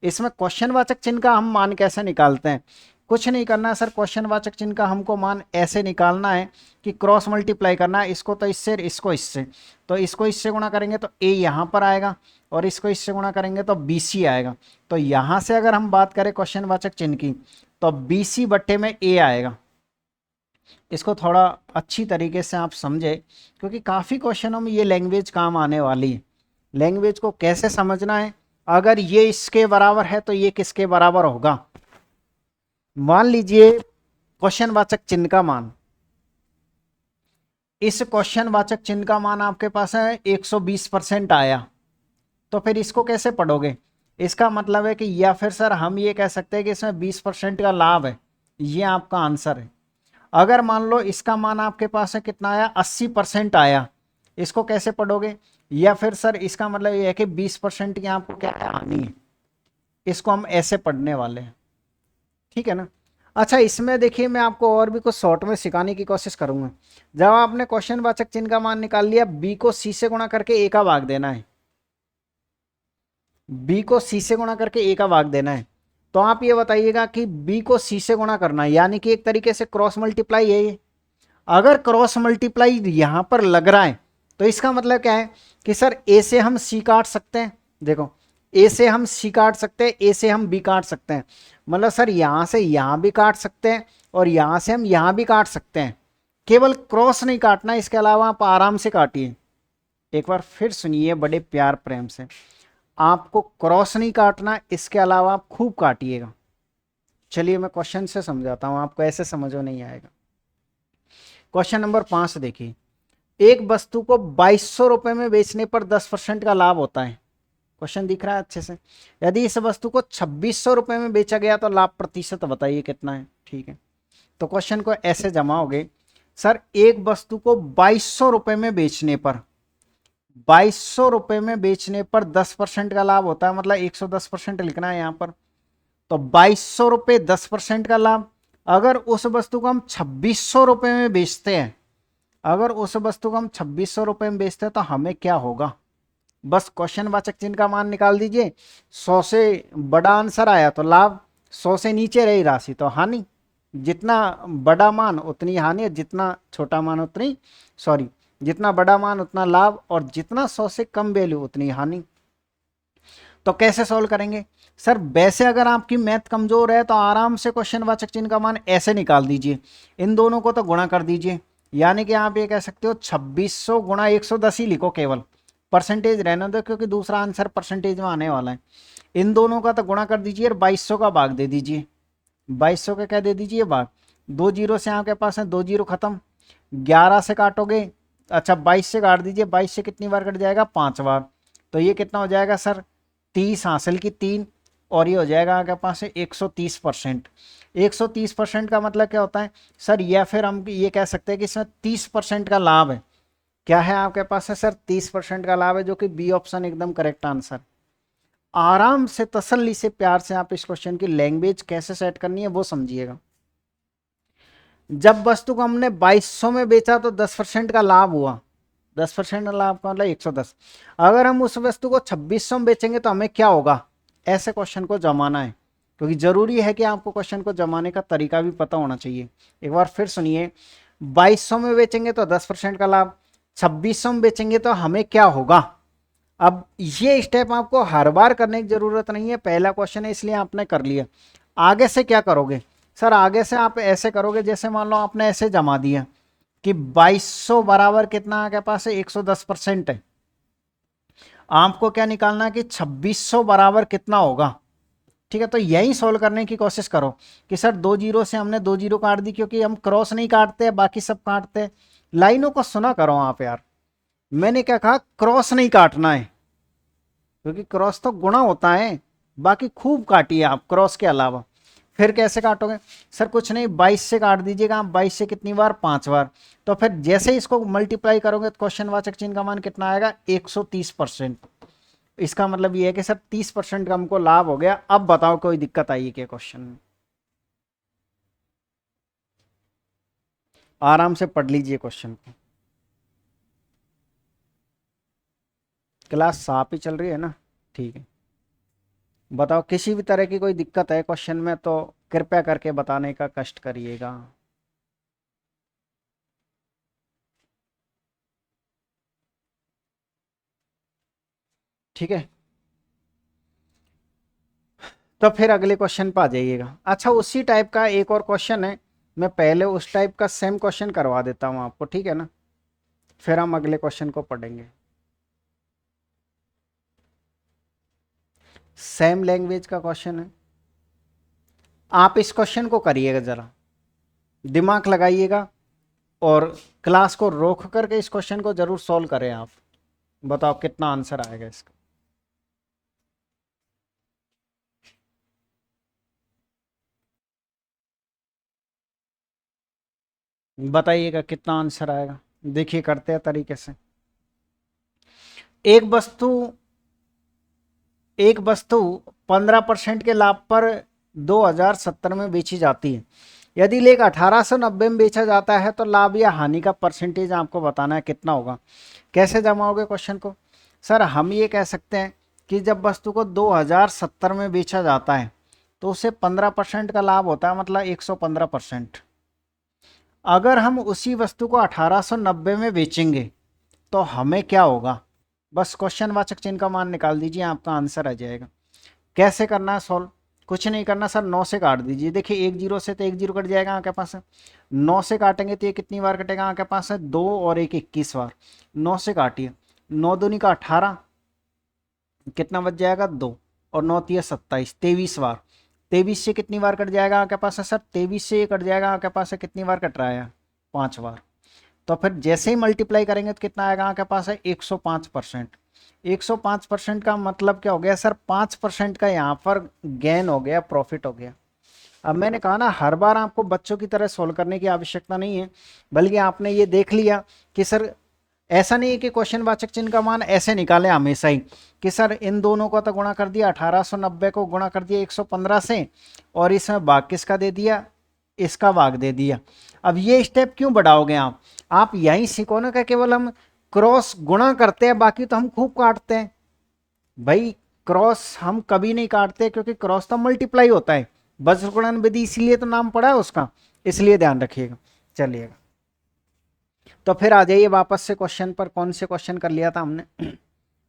इसमें क्वेश्चन वाचक चिन्ह का हम मान कैसे निकालते हैं, कुछ नहीं करना है सर, क्वेश्चन वाचक चिन्ह का हमको मान ऐसे निकालना है कि क्रॉस मल्टीप्लाई करना है, इसको तो इससे, इसको इससे, तो इसको इससे गुणा करेंगे तो ए यहाँ पर आएगा और इसको इससे गुणा करेंगे तो बी सी आएगा। तो यहाँ से अगर हम बात करें क्वेश्चन वाचक चिन्ह की तो बी सी बट्टे में ए आएगा। इसको थोड़ा अच्छी तरीके से आप समझे क्योंकि काफ़ी क्वेश्चनों में ये लैंग्वेज काम आने वाली है। लैंग्वेज को कैसे समझना है, अगर ये इसके बराबर है तो ये किसके बराबर होगा। मान लीजिए क्वेश्चन वाचक चिन्ह का मान, इस क्वेश्चन वाचक चिन्ह का मान आपके पास है 120% आया, तो फिर इसको कैसे पढ़ोगे, इसका मतलब है कि या फिर सर हम ये कह सकते हैं कि इसमें 20% का लाभ है, ये आपका आंसर है। अगर मान लो इसका मान आपके पास है कितना आया, 80% आया, इसको कैसे पढ़ोगे, या फिर सर इसका मतलब ये है कि 20% की आपको क्या आनी है, इसको हम ऐसे पढ़ने वाले हैं। ठीक है ना। अच्छा इसमें देखिए मैं आपको और भी कुछ शॉर्ट में सिखाने की कोशिश करूंगा। जब आपने क्वेश्चन वाचक चिन्ह का मान निकाल लिया, बी को सी से गुणा करके ए का भाग देना है, बी को सी से गुणा करके ए का भाग देना है। तो आप ये बताइएगा कि बी को सी से गुणा करना है यानी कि एक तरीके से क्रॉस मल्टीप्लाई है ये। अगर क्रॉस मल्टीप्लाई यहां पर लग रहा है तो इसका मतलब क्या है कि सर ए से हम सी काट सकते हैं, देखो ए से हम सी काट सकते हैं, ए से हम बी काट सकते हैं, मतलब सर यहां से यहां भी काट सकते हैं और यहां से हम यहां भी काट सकते हैं, केवल क्रॉस नहीं काटना, इसके अलावा आप आराम से काटिए। एक बार फिर सुनिए बड़े प्यार प्रेम से, आपको क्रॉस नहीं काटना, इसके अलावा आप खूब काटिएगा। चलिए मैं क्वेश्चन से समझाता हूं, आपको ऐसे समझ में नहीं आएगा। क्वेश्चन नंबर 5 देखिए, एक वस्तु को 2200 रुपए में बेचने पर 10% का लाभ होता है। क्वेश्चन दिख रहा है अच्छे से। यदि इस वस्तु को 2600 रुपए में बेचा गया तो लाभ प्रतिशत बताइए कितना है। ठीक है, तो क्वेश्चन को ऐसे जमाओगे, सर एक वस्तु को 2200 रुपए में बेचने पर, 2200 रुपए में बेचने पर 10% का लाभ होता है, मतलब 110% लिखना है यहां पर। तो 2200 रुपए 10% का लाभ, अगर उस वस्तु को हम 2600 रुपए में बेचते हैं, अगर उस वस्तु को हम 2600 रुपए में बेचते हैं तो हमें क्या होगा। बस क्वेश्चन वाचक चिन्ह का मान निकाल दीजिए, 100 से बड़ा आंसर आया तो लाभ, 100 से नीचे रही राशि तो हानि, जितना बड़ा मान उतनी हानि, जितना छोटा मान उतनी जितना बड़ा मान उतना लाभ और जितना 100 से कम वैल्यू उतनी हानि। तो कैसे सॉल्व करेंगे सर, वैसे अगर आपकी मैथ कमजोर है तो आराम से क्वेश्चन वाचक चिन्ह का मान ऐसे निकाल दीजिए, इन दोनों को तो गुणा कर दीजिए, यानी कि आप ये कह सकते हो 2600 गुणा 110 ही लिखो केवल, परसेंटेज रहने दो क्योंकि दूसरा आंसर परसेंटेज में आने वाला है। इन दोनों का तो गुणा कर दीजिए और 2200 का भाग दे दीजिए। 2200 का क्या दे दीजिए भाग, 2 जीरो से आपके पास है 2 जीरो खत्म, 11 से काटोगे, अच्छा 22 से काट दीजिए, 22 से कितनी बार कट जाएगा 5 बार, तो ये कितना हो जाएगा सर 30 हासिल की 3, और ये हो जाएगा आपके पास 130%। 130% का मतलब क्या होता है सर, या फिर हम ये कह सकते हैं कि इसमें 30% का लाभ है। क्या है आपके पास है सर 30% का लाभ है, जो कि बी ऑप्शन एकदम करेक्ट आंसर। आराम से तसल्ली से प्यार से आप इस क्वेश्चन की लैंग्वेज कैसे सेट करनी है वो समझिएगा। जब वस्तु को हमने 2200 में बेचा तो 10% का लाभ हुआ, 10% का लाभ का मतलब 110। अगर हम उस वस्तु को 2600 में बेचेंगे तो हमें क्या होगा, ऐसे क्वेश्चन को जमाना है, क्योंकि जरूरी है कि आपको क्वेश्चन को जमाने का तरीका भी पता होना चाहिए। एक बार फिर सुनिए, 2200 में बेचेंगे तो 10% का लाभ, 2600 में बेचेंगे तो हमें क्या होगा। अब ये स्टेप आपको हर बार करने की जरूरत नहीं है, पहला क्वेश्चन है इसलिए आपने कर लिया। आगे से क्या करोगे सर, आगे से आप ऐसे करोगे जैसे मान लो आपने ऐसे जमा दिया कि 2200 बराबर कितना आपके पास है 110% है, आपको क्या निकालना है कि 2600 बराबर कितना होगा। ठीक है, तो यही सोल्व करने की कोशिश करो कि सर 2 जीरो से हमने 2 जीरो काट दी, क्योंकि हम क्रॉस नहीं काटते बाकी सब काटते हैं। लाइनों को सुना करो आप यार, मैंने क्या कहा, क्रॉस नहीं काटना है, क्योंकि क्रॉस तो गुणा होता है, बाकी खूब काटिए आप क्रॉस के अलावा। फिर कैसे काटोगे सर, कुछ नहीं 22 से काट दीजिएगा आप, 22 से कितनी बार 5 बार, तो फिर जैसे ही इसको मल्टीप्लाई करोगे तो क्वेश्चन वाचक चिन्ह का मान कितना आएगा 130%। इसका मतलब ये है कि सर 30% का हमको लाभ हो गया। अब बताओ कोई दिक्कत आई है क्या क्वेश्चन में, आराम से पढ़ लीजिए क्वेश्चन को, क्लास साफ ही चल रही है ना, ठीक है। बताओ किसी भी तरह की कोई दिक्कत है क्वेश्चन में तो कृपया करके बताने का कष्ट करिएगा। ठीक है, तो फिर अगले क्वेश्चन पर आ जाइएगा। अच्छा उसी टाइप का एक और क्वेश्चन है, मैं पहले उस टाइप का सेम क्वेश्चन करवा देता हूं आपको, ठीक है ना, फिर हम अगले क्वेश्चन को पढ़ेंगे। सेम लैंग्वेज का क्वेश्चन है, आप इस क्वेश्चन को करिएगा, जरा दिमाग लगाइएगा और क्लास को रोक करके इस क्वेश्चन को जरूर सॉल्व करें आप। बताओ कितना आंसर आएगा इसका, बताइएगा कितना आंसर आएगा। देखिए करते हैं तरीके से। एक वस्तु एक वस्तु 15% के लाभ पर 2070 में बेची जाती है। यदि लेख 1890 में बेचा जाता है तो लाभ या हानि का परसेंटेज आपको बताना है कितना होगा। कैसे जमाओगे क्वेश्चन को सर, हम ये कह सकते हैं कि जब वस्तु को 2070 में बेचा जाता है तो उसे 15% का लाभ होता है, मतलब 115%। अगर हम उसी वस्तु को 1890 में बेचेंगे तो हमें क्या होगा, बस क्वेश्चन वाचक चिन्ह का मान निकाल दीजिए, आपका आंसर आ जाएगा। कैसे करना है सॉल्व, कुछ नहीं करना सर, 9 से काट दीजिए। देखिए 1 जीरो से तो 1 जीरो कट जाएगा आपके पास है, 9 से काटेंगे तो ये कितनी बार कटेगा आपके पास है 2 और 1 21 बार। 9 से काटिए, 9 दूनी का 18, कितना बच जाएगा 2, और 9 तिया 27, 23 बार। 23 से कितनी बार कट जाएगा आपके पास है सर, 23 से ये कट जाएगा आपके पास है, कितनी बार कट रहा है 5 बार। तो फिर जैसे ही मल्टीप्लाई करेंगे तो कितना आएगा आपके पास है 105%। 105% का मतलब क्या हो गया सर, 5% का यहाँ पर गेन हो गया, प्रॉफिट हो गया। अब मैंने कहा ना, हर बार आपको बच्चों की तरह सोल्व करने की आवश्यकता नहीं है, बल्कि आपने ये देख लिया कि सर ऐसा नहीं है कि क्वेश्चन वाचक चिन्ह का मान ऐसे निकाले हमेशा ही कि सर इन दोनों को तो गुणा कर दिया, 1890 को गुणा कर दिया 115 से, और इसमें भाग किसका दे दिया, इसका भाग दे दिया। अब ये स्टेप क्यों बढ़ाओगे आप यही सीखो ना कि केवल हम क्रॉस गुणा करते हैं, बाकी तो हम खूब काटते हैं। भाई क्रॉस हम कभी नहीं काटते, क्योंकि क्रॉस तो मल्टीप्लाई होता है, वज्र गुणन विधि इसीलिए तो नाम पड़ा है उसका, इसलिए ध्यान रखिएगा। चलिएगा, तो फिर आ जाइए वापस से क्वेश्चन पर। कौन से क्वेश्चन कर लिया था हमने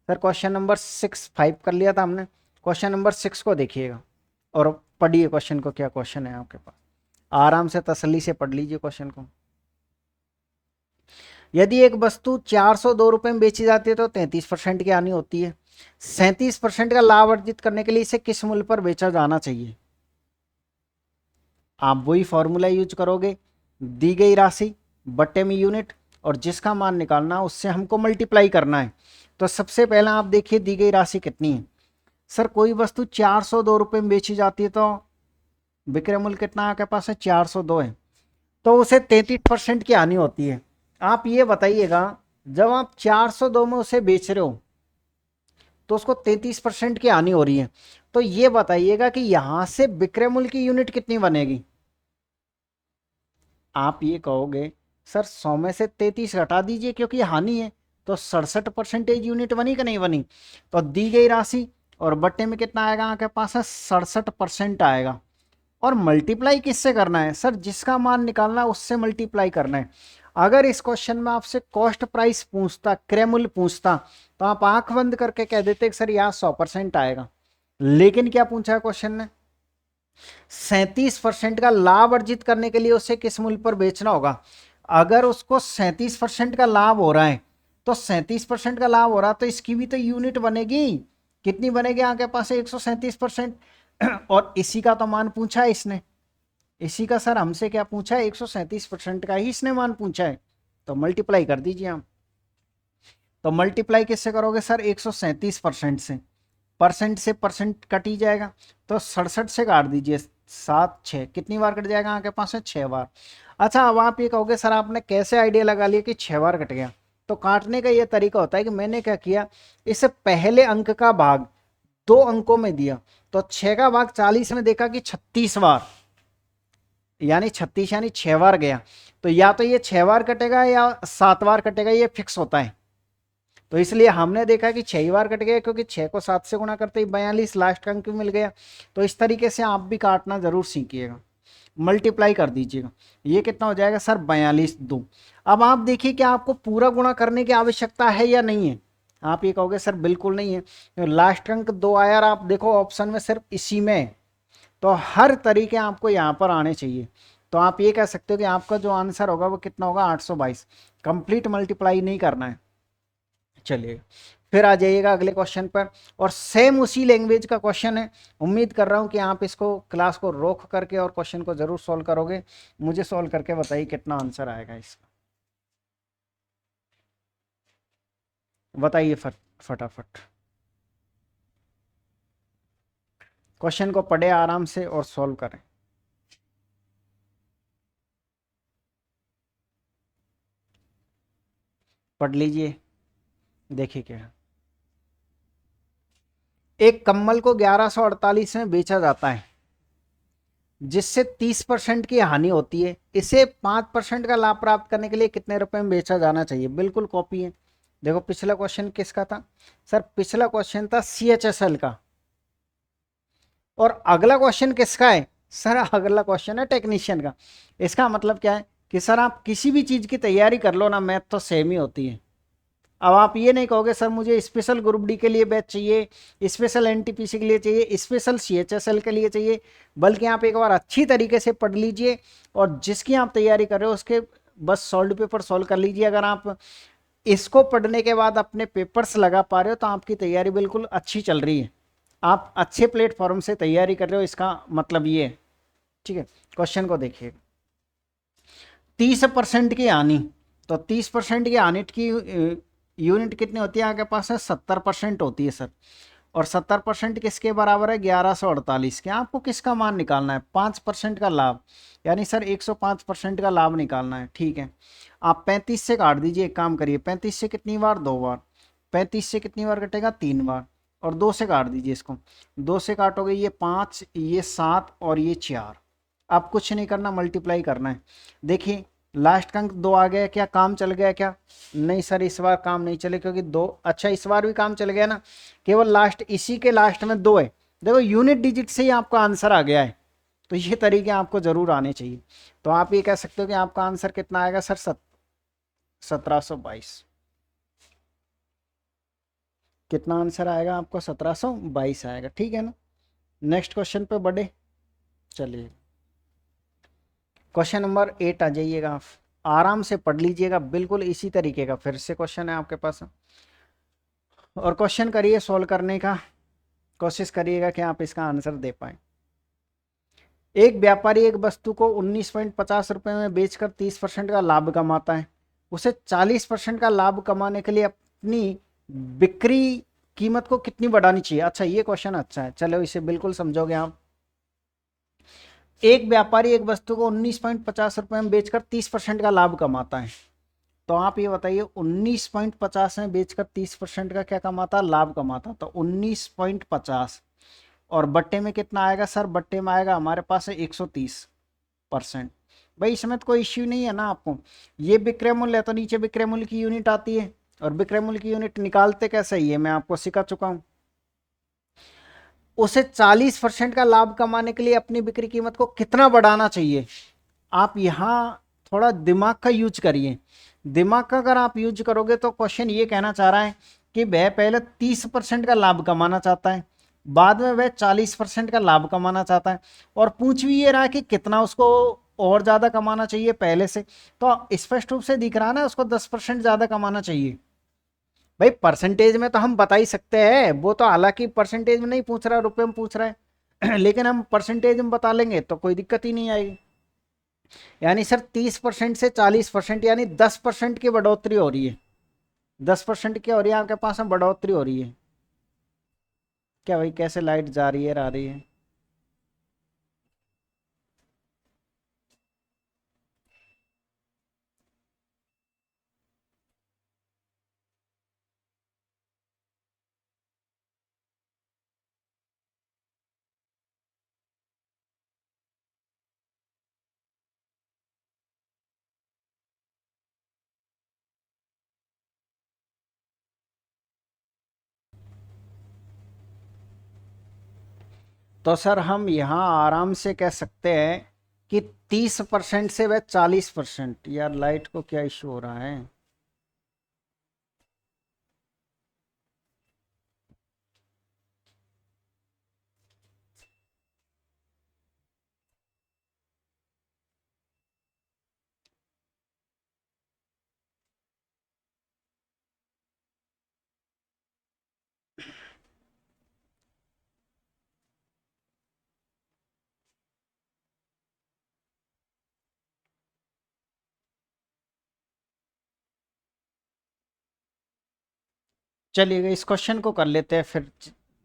सर, क्वेश्चन नंबर 6 कर लिया था हमने। क्वेश्चन नंबर 6 को देखिएगा और पढ़िए क्वेश्चन को, क्या क्वेश्चन है आपके पास, आराम से तसल्ली से पढ़ लीजिए क्वेश्चन को। यदि एक वस्तु 402 रुपए में बेची जाती है तो 33% की हानि होती है। 37% का लाभ अर्जित करने के लिए इसे किस मूल्य पर बेचा जाना चाहिए? आप वही फॉर्मूला यूज करोगे, दी गई राशि बट्टे में यूनिट और जिसका मान निकालना उससे हमको मल्टीप्लाई करना है। तो सबसे पहले आप देखिए दी गई राशि कितनी है। सर कोई वस्तु 402 रुपए में बेची जाती है तो विक्रय मूल्य कितना आपके पास है? 402 है, तो उसे 33% की हानि होती है। आप ये बताइएगा, जब आप 402 में उसे बेच रहे हो तो उसको 33% की हानि हो रही है, तो ये बताइएगा कि यहां से विक्रय मूल्य की यूनिट कितनी बनेगी? आप ये कहोगे सर 100 में से 33 घटा दीजिए क्योंकि हानि है, तो 67% यूनिट बनी कि नहीं बनी? तो दी गई राशि और बट्टे में कितना आएगा आपके पास है? 67% आएगा। और मल्टीप्लाई किससे करना है? सर जिसका मान निकालना है उससे मल्टीप्लाई करना है। अगर इस क्वेश्चन में आपसे कॉस्ट प्राइस पूछता, क्रय मूल्य पूछता, तो आप आंख बंद करके कह देते कि सर यहाँ 100% आएगा। लेकिन क्या पूछा है क्वेश्चन ने? 37% का लाभ अर्जित करने के लिए उसे किस मूल्य पर बेचना होगा। अगर उसको 37% का लाभ हो रहा है, तो 37% का लाभ हो रहा तो इसकी भी तो यूनिट बनेगी। कितनी बनेगी आपके पास? 137%। और इसी का तो मान पूछा है इसने। इसी का सर हमसे क्या पूछा है? 137% का ही इसने मान पूछा है। तो मल्टीप्लाई कर दीजिए आप। तो मल्टीप्लाई किससे करोगे सर? 137% से। परसेंट से परसेंट कट ही जाएगा, तो 67 से काट दीजिए। 7 6 कितनी बार कट जाएगा आपके पास? है 6 बार। अच्छा अब आप ये कहोगे सर आपने कैसे आइडिया लगा लिया कि 6 बार कट गया? तो काटने का ये तरीका होता है कि मैंने क्या किया, इस पहले अंक का भाग 2 अंकों में दिया, तो 6 का भाग 40 में देखा कि 36 बार, यानी 36 यानी 6 बार गया। तो या तो ये 6 बार कटेगा या 7 बार कटेगा, ये फिक्स होता है। तो इसलिए हमने देखा कि 6 बार कट गया, क्योंकि 6 को 7 से गुणा करते ही 42 लास्ट का अंक मिल गया। तो इस तरीके से आप भी काटना जरूर सीखिएगा। मल्टीप्लाई कर दीजिएगा, ये कितना हो जाएगा सर? 42 2। अब आप देखिए कि आपको पूरा गुणा करने की आवश्यकता है या नहीं है? आप ये कहोगे सर बिल्कुल नहीं है, तो लास्ट अंक 2 आया और आप देखो ऑप्शन में सिर्फ इसी में, तो हर तरीके आपको यहाँ पर आने चाहिए। तो आप ये कह सकते हो कि आपका जो आंसर होगा वो कितना होगा? 822। कंप्लीट मल्टीप्लाई नहीं करना है। चलिए फिर आ जाइएगा अगले क्वेश्चन पर, और सेम उसी लैंग्वेज का क्वेश्चन है। उम्मीद कर रहा हूं कि आप इसको क्लास को रोक करके और क्वेश्चन को जरूर सॉल्व करोगे। मुझे सॉल्व करके बताइए कितना आंसर आएगा इसका, बताइए फटाफट। क्वेश्चन को पढ़े आराम से और सॉल्व करें। पढ़ लीजिए, देखिए क्या है। एक कम्बल को 1148 में बेचा जाता है, जिससे 30% की हानि होती है। इसे 5% का लाभ प्राप्त करने के लिए कितने रुपए में बेचा जाना चाहिए? बिल्कुल कॉपी है। देखो पिछला क्वेश्चन किसका था सर? पिछला क्वेश्चन था CHSL का, और अगला क्वेश्चन किसका है सर? अगला क्वेश्चन है टेक्नीशियन का। इसका मतलब क्या है कि सर आप किसी भी चीज की तैयारी कर लो ना, मैथ तो सेम ही होती है। अब आप ये नहीं कहोगे सर मुझे स्पेशल ग्रुप डी के लिए बैच चाहिए, स्पेशल NTPC के लिए चाहिए, स्पेशल CHSL के लिए चाहिए, बल्कि आप एक बार अच्छी तरीके से पढ़ लीजिए और जिसकी आप तैयारी कर रहे हो उसके बस सॉल्व पेपर सॉल्व कर लीजिए। अगर आप इसको पढ़ने के बाद अपने पेपर्स लगा पा रहे हो तो आपकी तैयारी बिल्कुल अच्छी चल रही है, आप अच्छे प्लेटफॉर्म से तैयारी कर रहे हो, इसका मतलब ये है। ठीक है, क्वेश्चन को देखिए। 30% की हानि, तो 30% की हानि की यूनिट कितनी होती है आपके पास? है 70% होती है सर। और 70% किसके बराबर है? 1148 के। आपको किसका मान निकालना है? 5% का लाभ, यानी सर 105% का लाभ निकालना है। ठीक है, आप 35 से काट दीजिए। एक काम करिए, 35 से कितनी बार? 2 बार। 35 से कितनी बार कटेगा? 3 बार। और 2 से काट दीजिए इसको। 2 से काटोगे ये 5, ये 7 और ये 4। अब कुछ नहीं करना, मल्टीप्लाई करना है। देखिए लास्ट का अंक 2 आ गया, क्या काम चल गया क्या? नहीं सर इस बार काम नहीं चले, क्योंकि 2, अच्छा इस बार भी काम चल गया ना, केवल लास्ट, इसी के लास्ट में 2 है। देखो यूनिट डिजिट से ही आपका आंसर आ गया है, तो ये तरीके आपको जरूर आने चाहिए। तो आप ये कह सकते हो कि आपका आंसर कितना आएगा सर? 1722। कितना आंसर आएगा आपको? 1722 आएगा। ठीक है ना? नेक्स्ट क्वेश्चन पे बढ़े। चलिए क्वेश्चन नंबर 8 आ जाइएगा आप। आराम से पढ़ लीजिएगा, बिल्कुल इसी तरीके का फिर से क्वेश्चन है आपके पास। और क्वेश्चन करिए, सॉल्व करने का कोशिश करिएगा कि आप इसका आंसर दे पाए। एक व्यापारी एक वस्तु को 19.50 रुपए में बेचकर 30% का लाभ कमाता है। उसे 40% का लाभ कमाने के लिए अपनी बिक्री कीमत को कितनी बढ़ानी चाहिए। अच्छा, ये क्वेश्चन अच्छा है, चलो इसे बिल्कुल समझोगे आप। एक व्यापारी एक वस्तु को 19.50 रुपए में बेचकर 30% का लाभ कमाता है। तो आप ये बताइए, 19.50 में बेचकर 30% का क्या कमाता, लाभ कमाता। तो 19.50 और बट्टे में कितना आएगा सर, बट्टे में आएगा हमारे पास है 130%। भाई इसमें तो कोई इश्यू नहीं है ना आपको। ये विक्रय मूल्य है तो नीचे विक्रय मूल्य की यूनिट आती है, और विक्रय मूल्य की यूनिट निकालते कैसे ही है मैं आपको सिखा चुका हूं। उसे 40% का लाभ कमाने के लिए अपनी बिक्री कीमत को कितना बढ़ाना चाहिए। आप यहां थोड़ा दिमाग का यूज करिए। दिमाग का अगर आप यूज करोगे तो क्वेश्चन ये कहना चाह रहा है कि वह पहले 30% का लाभ कमाना चाहता है, बाद में वह 40% का लाभ कमाना चाहता है, और पूछ भी ये रहा है कि कितना उसको और ज्यादा कमाना चाहिए पहले से। तो स्पष्ट रूप से दिख रहा है ना, उसको 10% ज्यादा कमाना चाहिए। भाई परसेंटेज में तो हम बता ही सकते हैं, वो तो हालांकि परसेंटेज में नहीं पूछ रहा, रुपए में पूछ रहा है लेकिन हम परसेंटेज में बता लेंगे तो कोई दिक्कत ही नहीं आएगी। यानी सर 30% से 40%, यानी 10% की बढ़ोतरी हो रही है। 10% की हो रही है आपके पास में बढ़ोतरी हो रही है। क्या भाई, कैसे लाइट जा रही है आ रही है। तो सर हम यहाँ आराम से कह सकते हैं कि 30% से वह 40%। यार लाइट को क्या इशू हो रहा है। चलिए इस क्वेश्चन को कर लेते हैं, फिर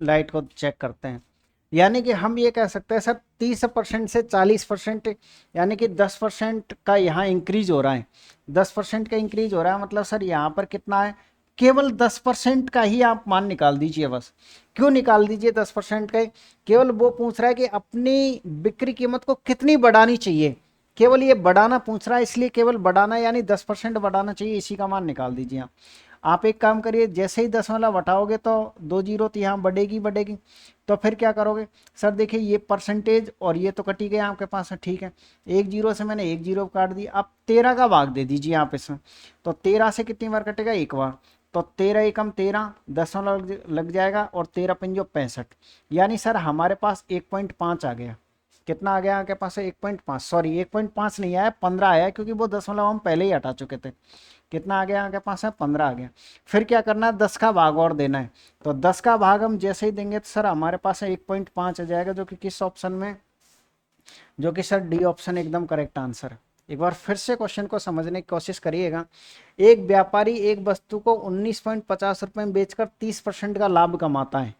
लाइट को चेक करते हैं। यानी कि हम ये कह सकते हैं सर 30% से 40%, यानी कि 10% का यहाँ इंक्रीज हो रहा है। 10% का इंक्रीज हो रहा है मतलब सर यहाँ पर कितना है, केवल 10% का ही आप मान निकाल दीजिए बस। क्यों निकाल दीजिए 10% का, केवल वो पूछ रहा है कि अपनी बिक्री कीमत को कितनी बढ़ानी चाहिए। केवल ये बढ़ाना पूछ रहा है, इसलिए केवल बढ़ाना यानी 10% बढ़ाना चाहिए, इसी का मान निकाल दीजिए आप एक काम करिए, जैसे ही दशमलव हटाओगे तो 2 जीरो तो यहाँ बढ़ेगी बढ़ेगी। तो फिर क्या करोगे सर, देखिए ये परसेंटेज और ये तो कटी गया आपके पास है, ठीक है। एक जीरो से मैंने एक जीरो काट दी, अब 13 का भाग दे दीजिए आप इसमें। तो 13 से कितनी बार कटेगा, एक बार। तो 13 एकम 13, दशमलव लग जाएगा, और 13 पंजो 65। यानी सर हमारे पास 1.5 आ गया। कितना आ गया आपके पास है, 1.5, सॉरी 1.5 नहीं आया, 15 आया, क्योंकि वो दशमलव हम पहले ही हटा चुके थे। कितना आ गया आपके पास है, 15 आ गया। फिर क्या करना है, 10 का भाग और देना है। तो 10 का भाग हम जैसे ही देंगे तो सर हमारे पास है 1.5 आ जाएगा, जो कि किस ऑप्शन में, जो कि सर डी ऑप्शन एकदम करेक्ट आंसर है। एक बार फिर से क्वेश्चन को समझने की कोशिश करिएगा। एक व्यापारी एक वस्तु को 19.50 रुपए में बेचकर 30% का लाभ कमाता है।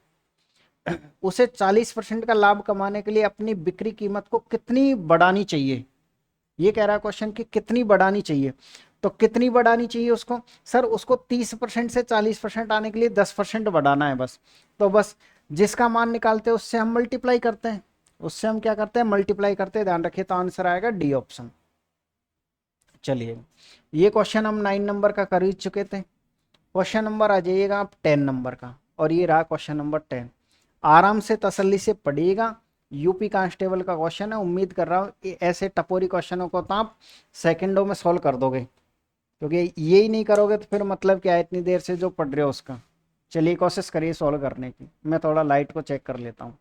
उसे 40% का लाभ कमाने के लिए अपनी बिक्री कीमत को कितनी बढ़ानी चाहिए। ये कह रहा है क्वेश्चन कि कितनी बढ़ानी चाहिए। तो कितनी बढ़ानी चाहिए उसको, सर उसको 30% से 40% आने के लिए 10% बढ़ाना है बस। तो बस जिसका मान निकालते हैं उससे हम मल्टीप्लाई करते हैं, उससे हम क्या करते हैं, मल्टीप्लाई करते हैं। ध्यान रखिए, तो आंसर आएगा डी ऑप्शन। चलिए ये क्वेश्चन हम 9 नंबर का कर ही चुके थे। क्वेश्चन नंबर आ जाइएगा आप 10 नंबर का, और ये रहा क्वेश्चन नंबर 10। आराम से तसल्ली से पढ़िएगा, यूपी कांस्टेबल का क्वेश्चन है। उम्मीद कर रहा हूँ ऐसे टपोरी क्वेश्चनों को तो आप सेकंडों में सॉल्व कर दोगे, क्योंकि यही नहीं करोगे तो फिर मतलब क्या है इतनी देर से जो पढ़ रहे हो उसका। चलिए कोशिश करिए सॉल्व करने की, मैं थोड़ा लाइट को चेक कर लेता हूँ।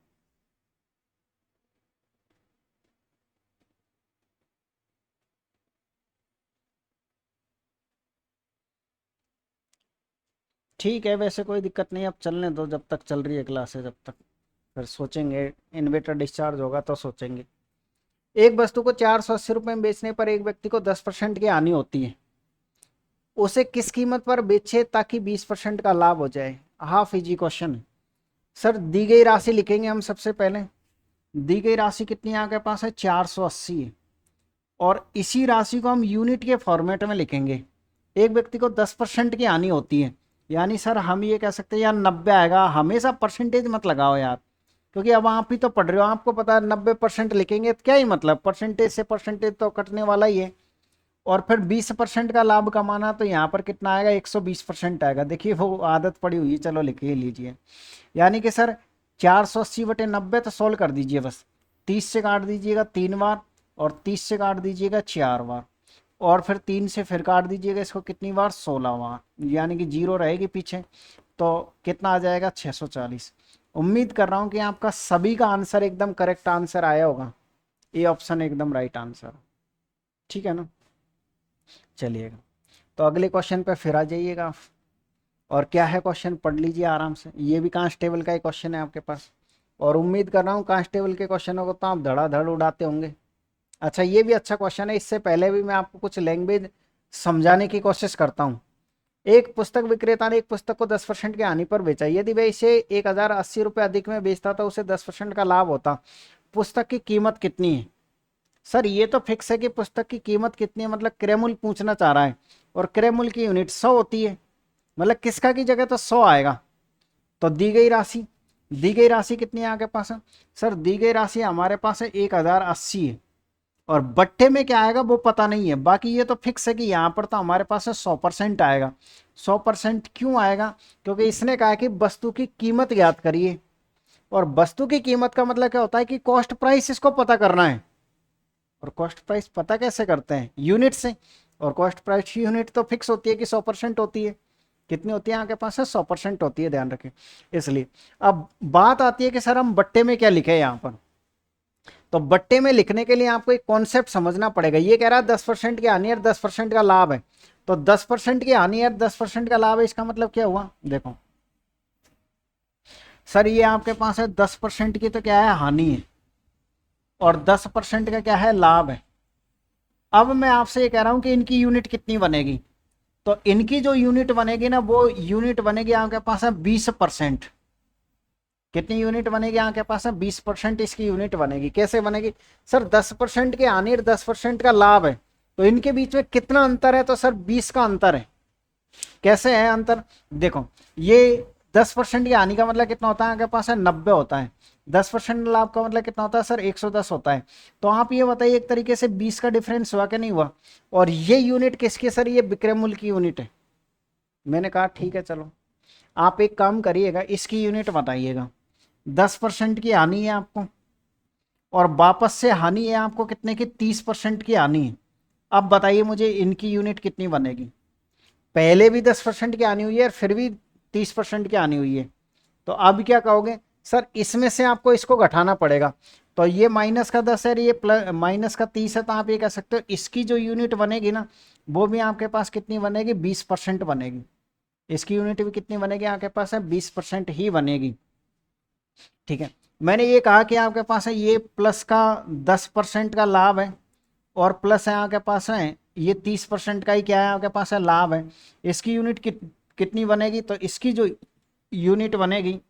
ठीक है, वैसे कोई दिक्कत नहीं, अब चलने दो जब तक चल रही है क्लासेस, जब तक फिर सोचेंगे, इन्वेटर डिस्चार्ज होगा तो सोचेंगे। एक वस्तु को 480 रुपये में बेचने पर एक व्यक्ति को 10% की हानि होती है, उसे किस कीमत पर बेचे ताकि 20% का लाभ हो जाए। हाफ इजी क्वेश्चन है सर। दी गई राशि लिखेंगे हम सबसे पहले। दी गई राशि कितनी है आपके पास है, 480 है, और इसी राशि को हम यूनिट के फॉर्मेट में लिखेंगे। एक व्यक्ति को 10% की हानि होती है, यानी सर हम ये कह सकते हैं यार 90 आएगा, हमेशा परसेंटेज मत लगाओ यार, क्योंकि अब आप ही तो पढ़ रहे हो, आपको पता है 90% लिखेंगे तो क्या ही मतलब, परसेंटेज से परसेंटेज तो कटने वाला ही है। और फिर 20% का लाभ कमाना, तो यहाँ पर कितना आएगा, 120% आएगा। देखिए वो आदत पड़ी हुई है, चलो लिख ही लीजिए। यानी कि सर 480/90 तो सोल्व कर दीजिए बस। 30 से काट दीजिएगा 3 बार, और 30 से काट दीजिएगा 4 बार, और फिर 3 से फिर काट दीजिएगा इसको कितनी बार, 16 बार, यानी कि 0 रहेगी पीछे, तो कितना आ जाएगा, 640। उम्मीद कर रहा हूँ कि आपका सभी का आंसर एकदम करेक्ट आंसर आया होगा। ये ऑप्शन एकदम राइट आंसर, ठीक है ना। चलिएगा, तो अगले क्वेश्चन पे फिर आ जाइएगा आप। और क्या है क्वेश्चन, पढ़ लीजिए आराम से, ये भी कांस्टेबल का ही क्वेश्चन है आपके पास, और उम्मीद कर रहा हूँ कांस्टेबल के क्वेश्चनों को तो आप धड़ाधड़ उड़ाते होंगे। अच्छा, ये भी अच्छा क्वेश्चन है, इससे पहले भी मैं आपको कुछ लैंग्वेज समझाने की कोशिश करता हूँ। एक पुस्तक विक्रेता ने एक पुस्तक को 10% की हानि पर बेचा, यदि वह इसे 1080 रुपये अधिक में बेचता तो उसे 10% का लाभ होता। पुस्तक की कीमत कितनी है। सर ये तो फिक्स है कि पुस्तक की कीमत कितनी है, मतलब क्रय पूछना चाह रहा है, और क्रय की यूनिट 100 होती है, मतलब किसका की जगह तो 100 आएगा। तो दी गई राशि कितनी है आपके पास है, सर दी गई राशि हमारे पास है 1080 है, और बट्टे में क्या आएगा वो पता नहीं है। बाकी ये तो फिक्स है कि यहाँ पर तो हमारे पास है 100% आएगा। 100% क्यों आएगा, क्योंकि इसने कहा कि वस्तु की कीमत ज्ञात करिए, और वस्तु की कीमत का मतलब क्या होता है कि कॉस्ट प्राइस इसको पता करना है। और कॉस्ट प्राइस पता कैसे करते हैं, यूनिट से, और कॉस्ट प्राइस की यूनिट तो फिक्स होती है कि 100% होती है। कितनी होती है आपके पास है, 100% होती है, ध्यान रखें। इसलिए अब बात आती है कि सर हम बट्टे में क्या लिखे यहाँ पर। तो बट्टे में लिखने के लिए आपको एक कॉन्सेप्ट समझना पड़ेगा। ये कह रहा है 10% की हानि और 10% का लाभ है, तो 10% की हानि और 10% का लाभ है, इसका मतलब क्या हुआ, देखो सर ये आपके पास है 10% की तो क्या है, हानि है, और 10% का क्या है, लाभ है। अब मैं आपसे ये कह रहा हूं कि इनकी यूनिट कितनी बनेगी, तो इनकी जो यूनिट बनेगी ना, वो यूनिट बनेगी आपके पास है 20%। कितनी यूनिट बनेगी आपके पास है, 20% इसकी यूनिट बनेगी। कैसे बनेगी, सर 10% की हानि और 10% का लाभ है, तो इनके बीच में कितना अंतर है, तो सर 20 का अंतर है। कैसे है अंतर, देखो ये 10% की हानि का मतलब कितना होता है आपके पास है, 90 होता है। 10% लाभ का मतलब कितना होता है सर, 110 होता है। तो आप ये बताइए, एक तरीके से 20 का डिफरेंस हुआ कि नहीं हुआ। और ये यूनिट किसकी, सर ये विक्रय मूल्य की यूनिट है। मैंने कहा ठीक है, चलो आप एक काम करिएगा, इसकी यूनिट बताइएगा। 10% की हानि है आपको, और वापस से हानि है आपको कितने की, 30% की हानि है। अब बताइए मुझे इनकी यूनिट कितनी बनेगी। पहले भी 10% की हानि हुई है और फिर भी 30% की हानि हुई है, तो अब क्या कहोगे, सर इसमें से आपको इसको घटाना पड़ेगा। तो ये -10 है, ये प्लस -30 है, तो आप ये कह सकते हो इसकी जो यूनिट बनेगी ना, वो भी आपके पास कितनी बनेगी, 20% बनेगी। इसकी यूनिट भी कितनी बनेगी आपके पास है, 20% ही बनेगी। ठीक है, मैंने ये कहा कि आपके पास है ये प्लस का 10% का लाभ है, और प्लस है आपके पास है ये 30% का ही क्या है आपके पास है, लाभ है। इसकी यूनिट कितनी बनेगी, तो इसकी जो यूनिट बनेगी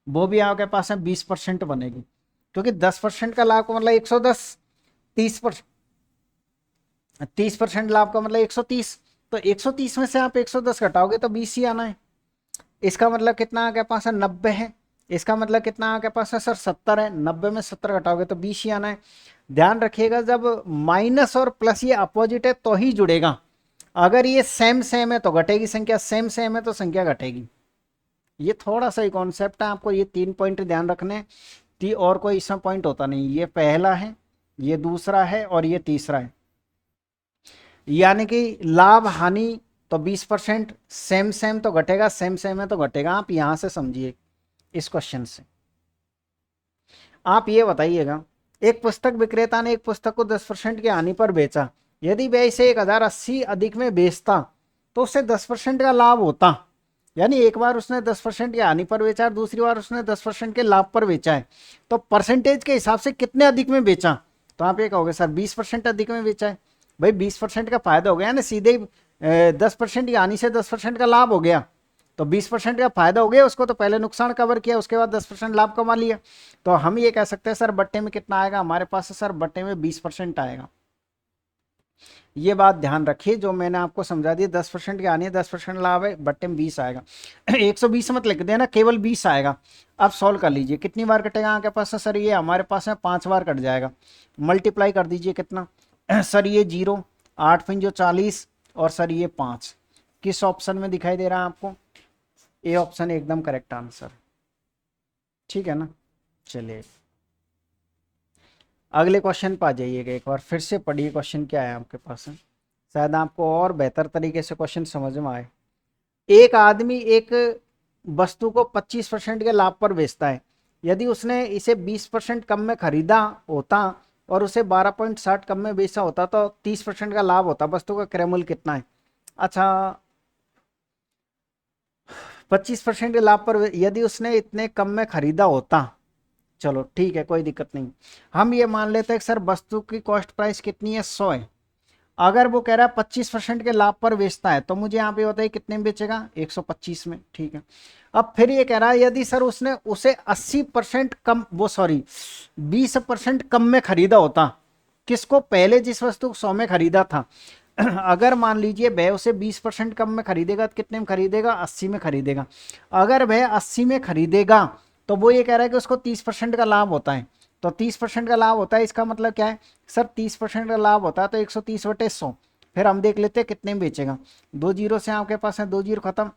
वो भी आपके पास है 20% बनेगी, क्योंकि 10% का लाभ का मतलब 110, 30% लाभ का मतलब 130, तो 130 में से आप 110 घटाओगे तो 20 ही आना है। इसका मतलब कितना आपके पास है, 90 है। इसका मतलब कितना आपके पास है सर, 70 है। 90 में 70 घटाओगे तो 20 ही आना है। ध्यान रखिएगा, जब माइनस और प्लस ये अपोजिट है तो ही जुड़ेगा। अगर ये सेम सेम है तो घटेगी संख्या, सेम सेम है तो संख्या घटेगी। ये थोड़ा सा ही कॉन्सेप्ट है, आपको ये 3 पॉइंट ध्यान रखने हैं, और कोई इसमें पॉइंट होता नहीं। ये पहला है, ये दूसरा है, और ये तीसरा है। यानी कि लाभ हानि तो 20%, सेम सेम तो घटेगा, सेम सेम है तो घटेगा। आप यहां से समझिए इस क्वेश्चन से। आप ये बताइएगा, एक पुस्तक विक्रेता ने एक पुस्तक को 10% की हानि पर बेचा, यदि वह इसे 1080 अधिक में बेचता तो उससे 10% का लाभ होता, यानी एक बार उसने 10% के हानि पर बेचा, दूसरी बार उसने 10% के लाभ पर बेचा है, तो परसेंटेज के हिसाब से कितने अधिक में बेचा? तो आप ये कहोगे सर 20% अधिक में बेचा है। भाई 20% का फायदा हो गया ना, सीधे ही 10% की हानि से 10% का लाभ हो गया, तो 20% का फायदा हो गया उसको, तो पहले नुकसान कवर किया, उसके बाद 10% लाभ कमा लिया। तो हम ये कह सकते हैं सर बट्टे में कितना आएगा हमारे पास? सर बट्टे में 20% आएगा। ये बात ध्यान रखिए, जो मैंने आपको समझा दी 10% की आनी है, 10% लाभ है, बट्टे में 20 आएगा। 120 मत लिख देना, केवल 20 आएगा। अब सॉल्व कर लीजिए, कितनी बार कटेगा आपके पास है? सर ये हमारे पास है 5 बार कट जाएगा। मल्टीप्लाई कर दीजिए कितना? सर ये 0, 8×40 और सर ये 5। किस ऑप्शन में दिखाई दे रहा है आपको? ए ऑप्शन एकदम करेक्ट आंसर। ठीक है ना? चलिए अगले क्वेश्चन पर आ जाइएगा, एक बार फिर से पढ़िए क्वेश्चन क्या है आपके पास है, शायद आपको और बेहतर तरीके से क्वेश्चन समझ में आए। एक आदमी एक वस्तु को 25% के लाभ पर बेचता है। यदि उसने इसे 20% कम में खरीदा होता और उसे 12.60 कम में बेचा होता तो 30% का लाभ होता। वस्तु का क्रय मूल्य कितना है? अच्छा, 25% के लाभ पर यदि उसने इतने कम में खरीदा होता, चलो ठीक है कोई दिक्कत नहीं। हम ये मान लेते हैं कि सर वस्तु की कॉस्ट प्राइस कितनी है? 100 है। अगर वो कह रहा है 25% के लाभ पर बेचता है, तो मुझे यहाँ पे बताइए कितने में बेचेगा? 125 में। ठीक है, अब फिर ये कह रहा है यदि सर उसने उसे 80% कम, वो सॉरी 20% कम में खरीदा होता। किसको? पहले जिस वस्तु को 100 में खरीदा था, अगर मान लीजिए वह उसे 20% कम में खरीदेगा तो कितने में खरीदेगा? 80 में खरीदेगा। अगर वह 80 में खरीदेगा तो वो ये कह रहा है कि उसको 30% का लाभ होता है। तो 30% का लाभ होता है, इसका मतलब क्या है सर? 30% का लाभ होता है तो 130/100। फिर हम देख लेते हैं कितने में बेचेगा। 2 जीरो से आपके पास है, 2 जीरो खत्म,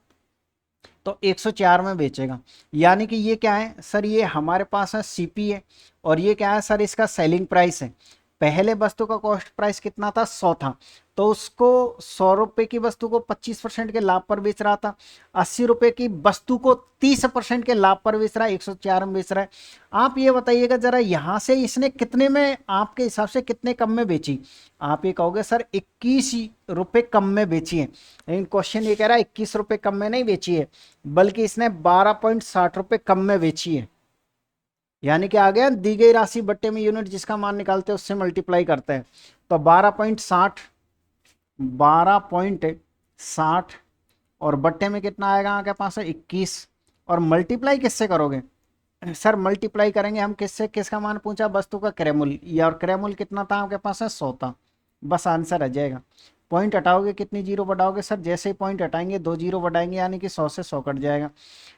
तो 104 में बेचेगा। यानी कि ये क्या है सर? ये हमारे पास है सीपी है, और ये क्या है सर? इसका सेलिंग प्राइस है। पहले वस्तु का कॉस्ट प्राइस कितना था? 100 था, तो उसको 100 रुपए की वस्तु को 25% के लाभ पर बेच रहा था। 80 रुपए की वस्तु को 30% के लाभ पर बेच रहा है, 104 में बेच रहा है। आप ये बताइएगा जरा, यहां से इसने कितने में, आपके हिसाब से कितने कम में बेची? आप ये कहोगे सर 21 रुपए कम में बेची है। लेकिन क्वेश्चन ये कह रहा है 21 रुपए कम में नहीं बेची है, बल्कि इसने 12.60 रुपए कम में बेची है। यानी कि आ गया दी गई राशि बट्टे में यूनिट जिसका मान निकालते हैं उससे मल्टीप्लाई करते हैं, तो 12.60, 12.60 और बट्टे में कितना आएगा आपके पास है? 21। और मल्टीप्लाई किससे करोगे? सर मल्टीप्लाई करेंगे हम किससे? किसका मान पूछा? वस्तु का क्रय मूल्य, और क्रय मूल्य कितना था आपके पास है? 100 था। बस आंसर आ जाएगा। पॉइंट हटाओगे, कितनी जीरो बढ़ाओगे? सर जैसे ही पॉइंट हटाएंगे 2 जीरो बढ़ाएंगे, यानी कि 100 से 100 कट जाएगा।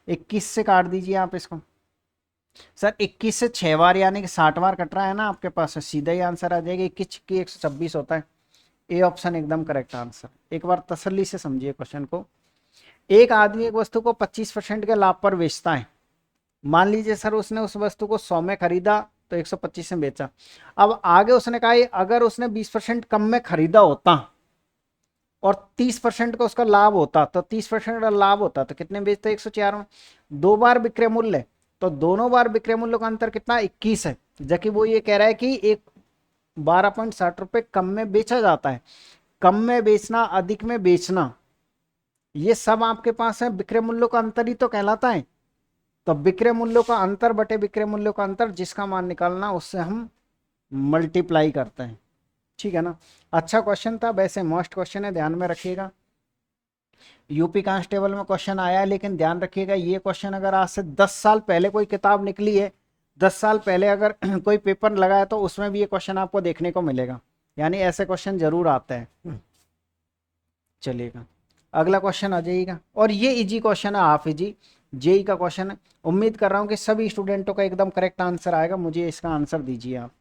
21 से काट दीजिए आप इसको। सर 21 से 6 बार यानी कि 60 बार कट रहा है ना आपके पास है, सीधा ही आंसर आ जाएगा। 21 की 126 होता है। ए ऑप्शन एकदम करेक्ट आंसर। एक बार तसल्ली से समझिए क्वेश्चन को। एक आदमी एक वस्तु को 25% के लाभ पर बेचता है। मान लीजिए सर उसने उस वस्तु को 100 में खरीदा तो 125 में बेचा। अब आगे उसने कहा अगर उसने 20% कम में खरीदा होता और 30% का उसका लाभ होता, तो 30% का लाभ होता तो कितने में बेचते? 104 में। 2 बार विक्रय मूल्य, तो दोनों बार विक्रय मूल्य का अंतर कितना? 21 है। जबकि वो ये कह रहा है कि एक 12.60 रुपए कम में बेचा जाता है। कम में बेचना, अधिक में बेचना, ये सब आपके पास है विक्रय मूल्यों का अंतर ही तो कहलाता है। तो विक्रय मूल्यों का अंतर बटे विक्रय मूल्यों का अंतर, जिसका मान निकालना उससे हम मल्टीप्लाई करते हैं। ठीक है ना? अच्छा क्वेश्चन था, वैसे मोस्ट क्वेश्चन है, ध्यान में रखिएगा। यूपी कांस्टेबल में क्वेश्चन आया है, लेकिन ध्यान रखिएगा ये क्वेश्चन अगर आज से 10 साल पहले कोई किताब निकली है, 10 साल पहले अगर कोई पेपर लगा है, तो उसमें भी ये क्वेश्चन आपको देखने को मिलेगा। यानी ऐसे क्वेश्चन जरूर आते हैं। चलिएगा अगला क्वेश्चन आ जाइएगा, और ये इजी क्वेश्चन है, हाफ इजी जेई का क्वेश्चन है। उम्मीद कर रहा हूँ कि सभी स्टूडेंटों का एकदम करेक्ट आंसर आएगा। मुझे इसका आंसर दीजिए आप।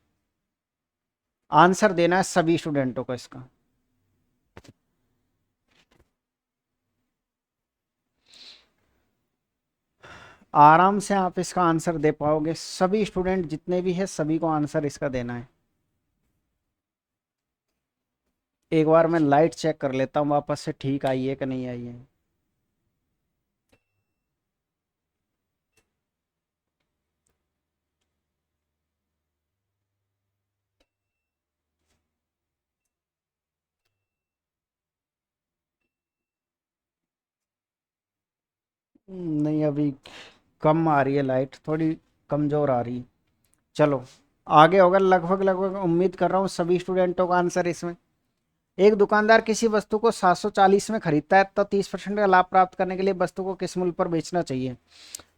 आंसर देना है सभी स्टूडेंटों को इसका। आराम से आप इसका आंसर दे पाओगे। सभी स्टूडेंट जितने भी हैं सभी को आंसर इसका देना है। एक बार मैं लाइट चेक कर लेता हूँ वापस से, ठीक आई है कि नहीं आई है। नहीं, अभी कम आ रही है लाइट, थोड़ी कमज़ोर आ रही है। चलो आगे होगा, लगभग लगभग उम्मीद कर रहा हूँ सभी स्टूडेंटों का आंसर इसमें। एक दुकानदार किसी वस्तु को 740 में खरीदता है तो 30% का लाभ प्राप्त करने के लिए वस्तु को किस मूल्य पर बेचना चाहिए।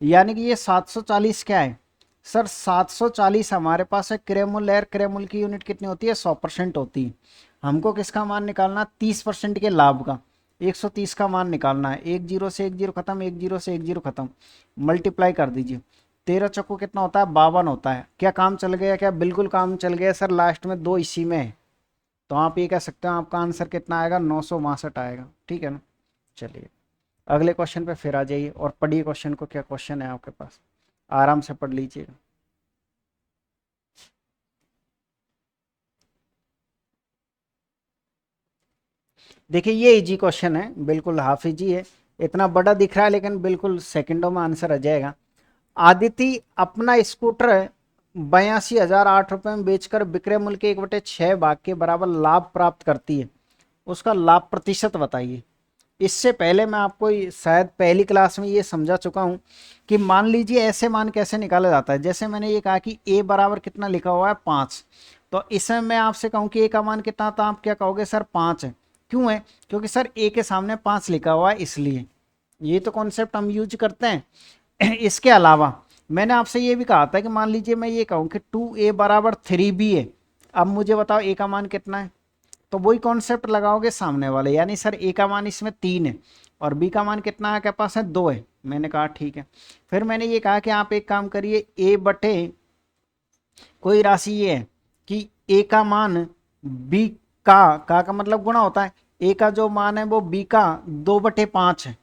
यानी कि ये 740 क्या है सर, 740 हमारे पास है क्रय मूल्य है। क्रय मूल्य की यूनिट कितनी होती है, 100% होती है। हमको किसका मान निकालना, 30% के लाभ का, 130 का मान निकालना है। एक जीरो से एक जीरो खत्म, एक जीरो से एक जीरो खत्म, मल्टीप्लाई कर दीजिए। 13 चक्को कितना होता है, 52 होता है। क्या काम चल गया, क्या बिल्कुल काम चल गया सर, लास्ट में दो इसी में है। तो आप ये कह सकते हो आपका आंसर कितना आएगा, 962 आएगा। ठीक है ना। चलिए अगले क्वेश्चन पे फिर आ जाइए और पढ़िए क्वेश्चन को, क्या क्वेश्चन है आपके पास, आराम से पढ़ लीजिएगा। देखिए ये इजी क्वेश्चन है, बिल्कुल हाफ इजी है। इतना बड़ा दिख रहा है लेकिन बिल्कुल सेकंडों में आंसर आ जाएगा। आदिति अपना स्कूटर 82,008 रुपये में बेचकर विक्रय मूल्य के 1/6 भाग के बराबर लाभ प्राप्त करती है। उसका लाभ प्रतिशत बताइए। इससे पहले मैं आपको शायद पहली क्लास में ये समझा चुका हूँ कि मान लीजिए ऐसे मान कैसे निकाला जाता है। जैसे मैंने ये कहा कि a बराबर कितना लिखा हुआ है, 5। तो इसमें मैं आपसे कहूँ कि a का मान कितना, था आप क्या कहोगे सर, 5 है। क्यों है, क्योंकि सर a के सामने 5 लिखा हुआ है इसलिए। ये तो कॉन्सेप्ट हम यूज करते हैं। इसके अलावा मैंने आपसे ये भी कहा था कि मान लीजिए मैं ये कहूँ कि 2a बराबर 3b है। अब मुझे बताओ a का मान कितना है, तो वही कॉन्सेप्ट लगाओगे सामने वाले, यानी सर ए का मान इसमें 3 है और बी का मान कितना है आपके पास है, 2 है। मैंने कहा ठीक है। फिर मैंने ये कहा कि आप एक काम करिए, ए बटे कोई राशि ये है कि ए का मान बी का मतलब गुणा होता है। ए का जो मान है वो बी का 2/5 है।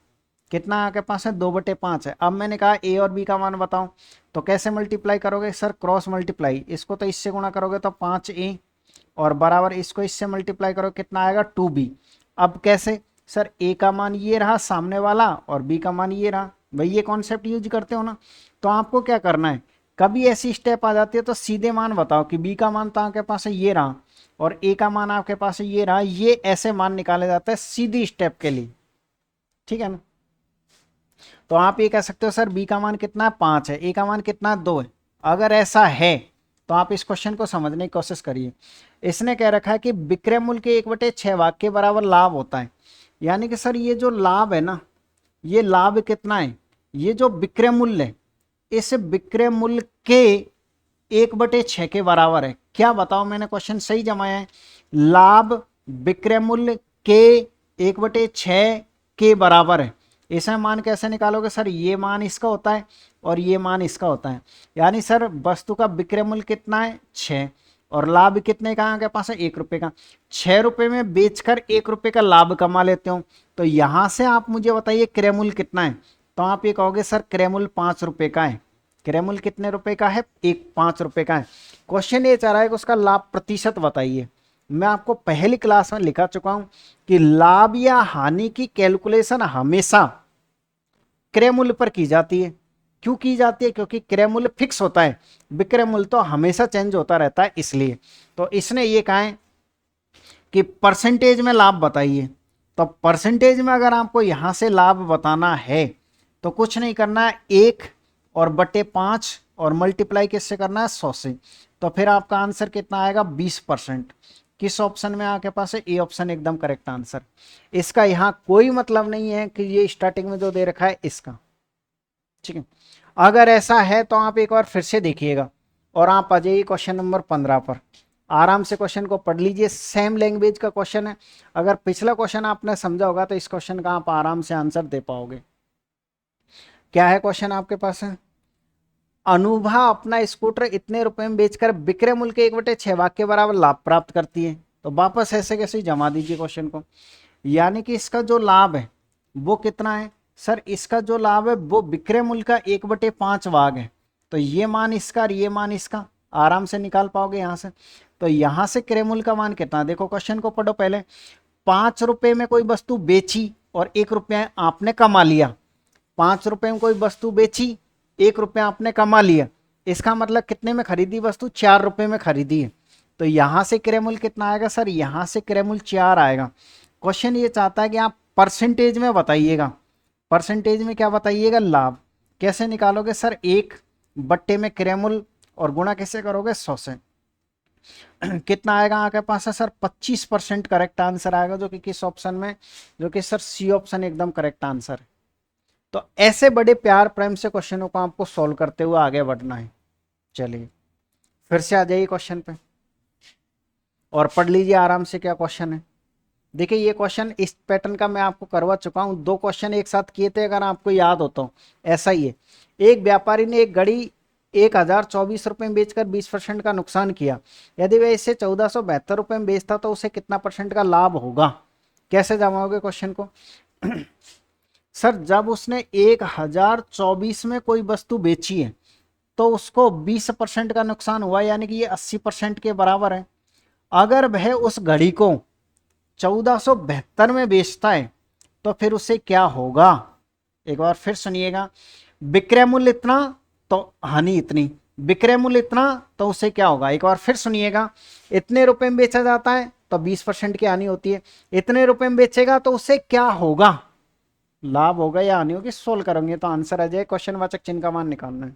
कितना आपके पास है, 2/5 है। अब मैंने कहा ए और बी का मान बताओ, तो कैसे मल्टीप्लाई करोगे सर, क्रॉस मल्टीप्लाई। इसको तो इससे गुणा करोगे तो 5a और बराबर इसको इससे मल्टीप्लाई करो, कितना आएगा, 2b। अब कैसे सर, a का मान ये रहा सामने वाला और b का मान ये रहा, भाई ये कॉन्सेप्ट यूज करते हो ना। तो आपको क्या करना है, कभी ऐसी स्टेप आ जाती है तो सीधे मान बताओ कि b का मान तो आपके पास है ये रहा और a का मान आपके पास है ये रहा। ये ऐसे मान निकाले जाते हैं सीधी स्टेप के लिए। ठीक है ना। तो आप ये कह सकते हो सर बी का मान कितना है, 5 है, ए का मान कितना है, 2 है। अगर ऐसा है तो आप इस क्वेश्चन को समझने की कोशिश करिए। इसने कह रखा है कि विक्रय मूल्य के 1/6 भाग के बराबर लाभ होता है। यानी कि सर ये जो लाभ है ना, ये लाभ कितना है, ये जो विक्रय मूल्य है, इस विक्रय मूल्य के 1/6 के बराबर है। क्या बताओ, मैंने क्वेश्चन सही जमाया है। लाभ विक्रय मूल्य के 1/6 के बराबर है। इसमें मान कैसे निकालोगे सर, ये मान इसका होता है और ये मान इसका होता है। यानी सर वस्तु का विक्रय मूल्य कितना है, 6, और लाभ कितने का आपके पास है, 1 रुपये का। 6 रुपये में बेचकर 1 रुपये का लाभ कमा लेते हो। तो यहां से आप मुझे बताइए क्रय मूल्य कितना है। तो आप ये कहोगे सर क्रय मूल्य 5 रुपये का है। क्रय मूल्य कितने रुपए का है, 5 रुपए का है। क्वेश्चन ये चाह रहा है कि उसका लाभ प्रतिशत बताइए। मैं आपको पहली क्लास में लिखा चुका हूं कि लाभ या हानि की कैलकुलेशन हमेशा क्रय मूल्य पर की जाती है। क्यों की जाती है, क्योंकि क्रय मूल्य फिक्स होता है, विक्रय मूल्य तो हमेशा चेंज होता रहता है इसलिए। तो इसने ये कहा है कि परसेंटेज में लाभ बताइए। तो परसेंटेज में अगर आपको यहां से लाभ बताना है तो कुछ नहीं करना है, 1 और बटे 5 और मल्टीप्लाई किससे करना है, 100 से। तो फिर आपका आंसर कितना आएगा, 20%। किस ऑप्शन में आपके पास है, ए ऑप्शन एकदम करेक्ट आंसर। इसका यहां कोई मतलब नहीं है कि ये स्टार्टिंग में जो दे रखा है इसका। ठीक है, अगर ऐसा है तो आप एक बार फिर से देखिएगा और आप आ जाइए क्वेश्चन नंबर 15 पर। आराम से क्वेश्चन को पढ़ लीजिए, सेम लैंग्वेज का क्वेश्चन है। अगर पिछला क्वेश्चन आपने समझा होगा तो इस क्वेश्चन का आप आराम से आंसर दे पाओगे। क्या है क्वेश्चन आपके पास है, अनुभा अपना स्कूटर इतने रुपए में बेचकर विक्रय मूल्य के 1/6 भाग के बराबर लाभ प्राप्त करती है। तो वापस ऐसे कैसे जमा दीजिए क्वेश्चन को। यानी कि इसका जो लाभ है वो कितना है सर, इसका जो लाभ है वो विक्रय मूल्य का 1/5 भाग है। तो ये मान इसका और ये मान इसका आराम से निकाल पाओगे यहां से। तो यहां से क्रय मूल्य का मान कितना, देखो क्वेश्चन को पढ़ो पहले। 5 रुपए में कोई वस्तु बेची और 1 रुपया आपने कमा लिया। 5 रुपए में कोई वस्तु बेची, 1 रुपया आपने कमा लिया। इसका मतलब कितने में खरीदी वस्तु, 4 रुपए में खरीदी है। तो यहां से क्रय मूल्य कितना आएगा सर, यहां से क्रय मूल्य 4 आएगा। क्वेश्चन ये चाहता है कि आप परसेंटेज में बताइएगा परसेंटेज में क्या बताइएगा, लाभ। कैसे निकालोगे सर, 1 बट्टे में क्रय मूल्य और गुणा कैसे करोगे, 100 से। कितना आएगा आपके पास है सर, 25% करेक्ट आंसर आएगा, जो कि किस ऑप्शन में, जो कि सर सी ऑप्शन एकदम करेक्ट आंसर है। तो ऐसे बड़े प्यार प्रेम से क्वेश्चनों को आपको सॉल्व करते हुए आगे बढ़ना है। चलिए फिर से आ जाइए क्वेश्चन पे और पढ़ लीजिए आराम से क्या क्वेश्चन है। देखिए ये क्वेश्चन इस पैटर्न का मैं आपको करवा चुका हूं, 2 क्वेश्चन एक साथ किए थे, अगर आपको याद हो तो। ऐसा ही है, एक व्यापारी ने एक घड़ी 1024 रुपए में बेचकर 20% का नुकसान किया। यदि वह इसे 1472 रुपए में बेचता तो उसे कितना परसेंट का लाभ होगा। कैसे जमाओगे क्वेश्चन को। सर जब उसने 1024 में कोई वस्तु बेची है तो उसको 20% का नुकसान हुआ, यानी कि ये 80% के बराबर है। अगर वह उस घड़ी को 1472 में बेचता है तो फिर उसे क्या होगा। एक बार फिर सुनिएगा, विक्रय मूल्य इतना तो हानि इतनी, विक्रय मूल्य इतना तो उसे क्या होगा। एक बार फिर सुनिएगा, इतने रुपए में बेचा जाता है तो 20% की हानि होती है, इतने रुपए में बेचेगा तो उसे क्या होगा, लाभ होगा या हानि होगी। सोल्व करेंगे तो आंसर आ जाए, क्वेश्चन वाचक चिन्ह का मान निकालना है।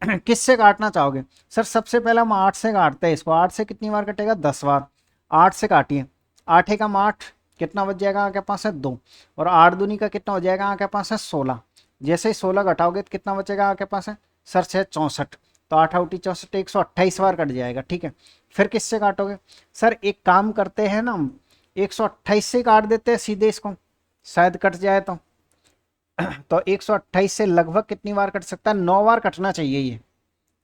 किससे काटना चाहोगे सर, सबसे पहले हम 8 से काटते हैं इसको। 8 से कितनी बार कटेगा, 10 बार। 8 से काटिए, 8 एकम 8, कितना बच जाएगा आपके पास है 2, और 8 दूनी का कितना हो जाएगा आपके पास है 16। जैसे ही 16 घटाओगे तो कितना बचेगा आपके पास है सर 64, तो 8 आउटी 64, 128 बार कट जाएगा। ठीक है, फिर किससे काटोगे सर, एक काम करते हैं ना, हम 128 से काट देते हैं सीधे इसको, शायद कट जाए तो 128 से लगभग कितनी बार कट सकता है, 9 बार कटना चाहिए। ये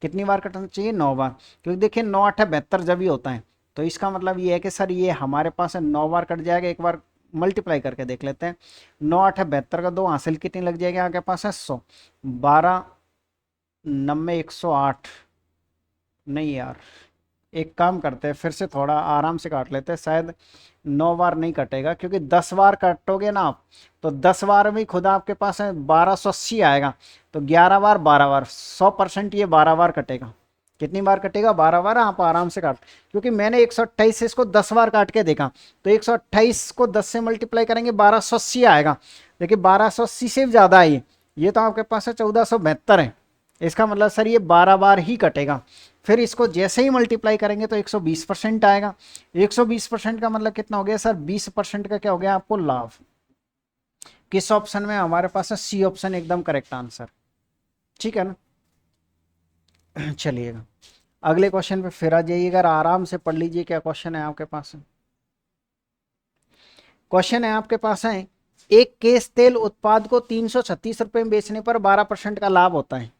कितनी बार कटना चाहिए, 9 बार, क्योंकि देखिए 9 8 72 जब ही होता है। तो इसका मतलब ये है कि सर ये हमारे पास है 9 बार कट जाएगा। एक बार मल्टीप्लाई करके देख लेते हैं, 9 8 72 का 2 हासिल कितनी लग जाएगी आपके पास है 100, 12 90 108। नहीं यार, एक काम करते हैं, फिर से थोड़ा आराम से काट लेते हैं, शायद 9 बार नहीं कटेगा, क्योंकि 10 बार काटोगे ना आप तो 10 बार में खुद आपके पास है 1280 आएगा, तो 11 बार 12 बार 100% ये 12 बार कटेगा। कितनी बार कटेगा, 12 बार। आप आराम से काट, क्योंकि मैंने 128 से इसको 10 बार काट के देखा, तो 128 को 10 से मल्टीप्लाई करेंगे 1280 आएगा। देखिए 1280 से ज़्यादा है ये तो आपके पास है 1472 है। इसका मतलब सर ये 12 बार ही कटेगा। फिर इसको जैसे ही मल्टीप्लाई करेंगे तो 120% आएगा। 120% का मतलब कितना हो गया सर, 20% का क्या हो गया आपको लाभ। किस ऑप्शन में, हमारे पास है सी ऑप्शन एकदम करेक्ट आंसर। ठीक है ना। चलिएगा अगले क्वेश्चन पे फिर आ जाइएगा, आराम से पढ़ लीजिए क्या क्वेश्चन है आपके पास। क्वेश्चन है आपके पास है, एक केस तेल उत्पाद को 336 रुपए में बेचने पर 12% का लाभ होता है।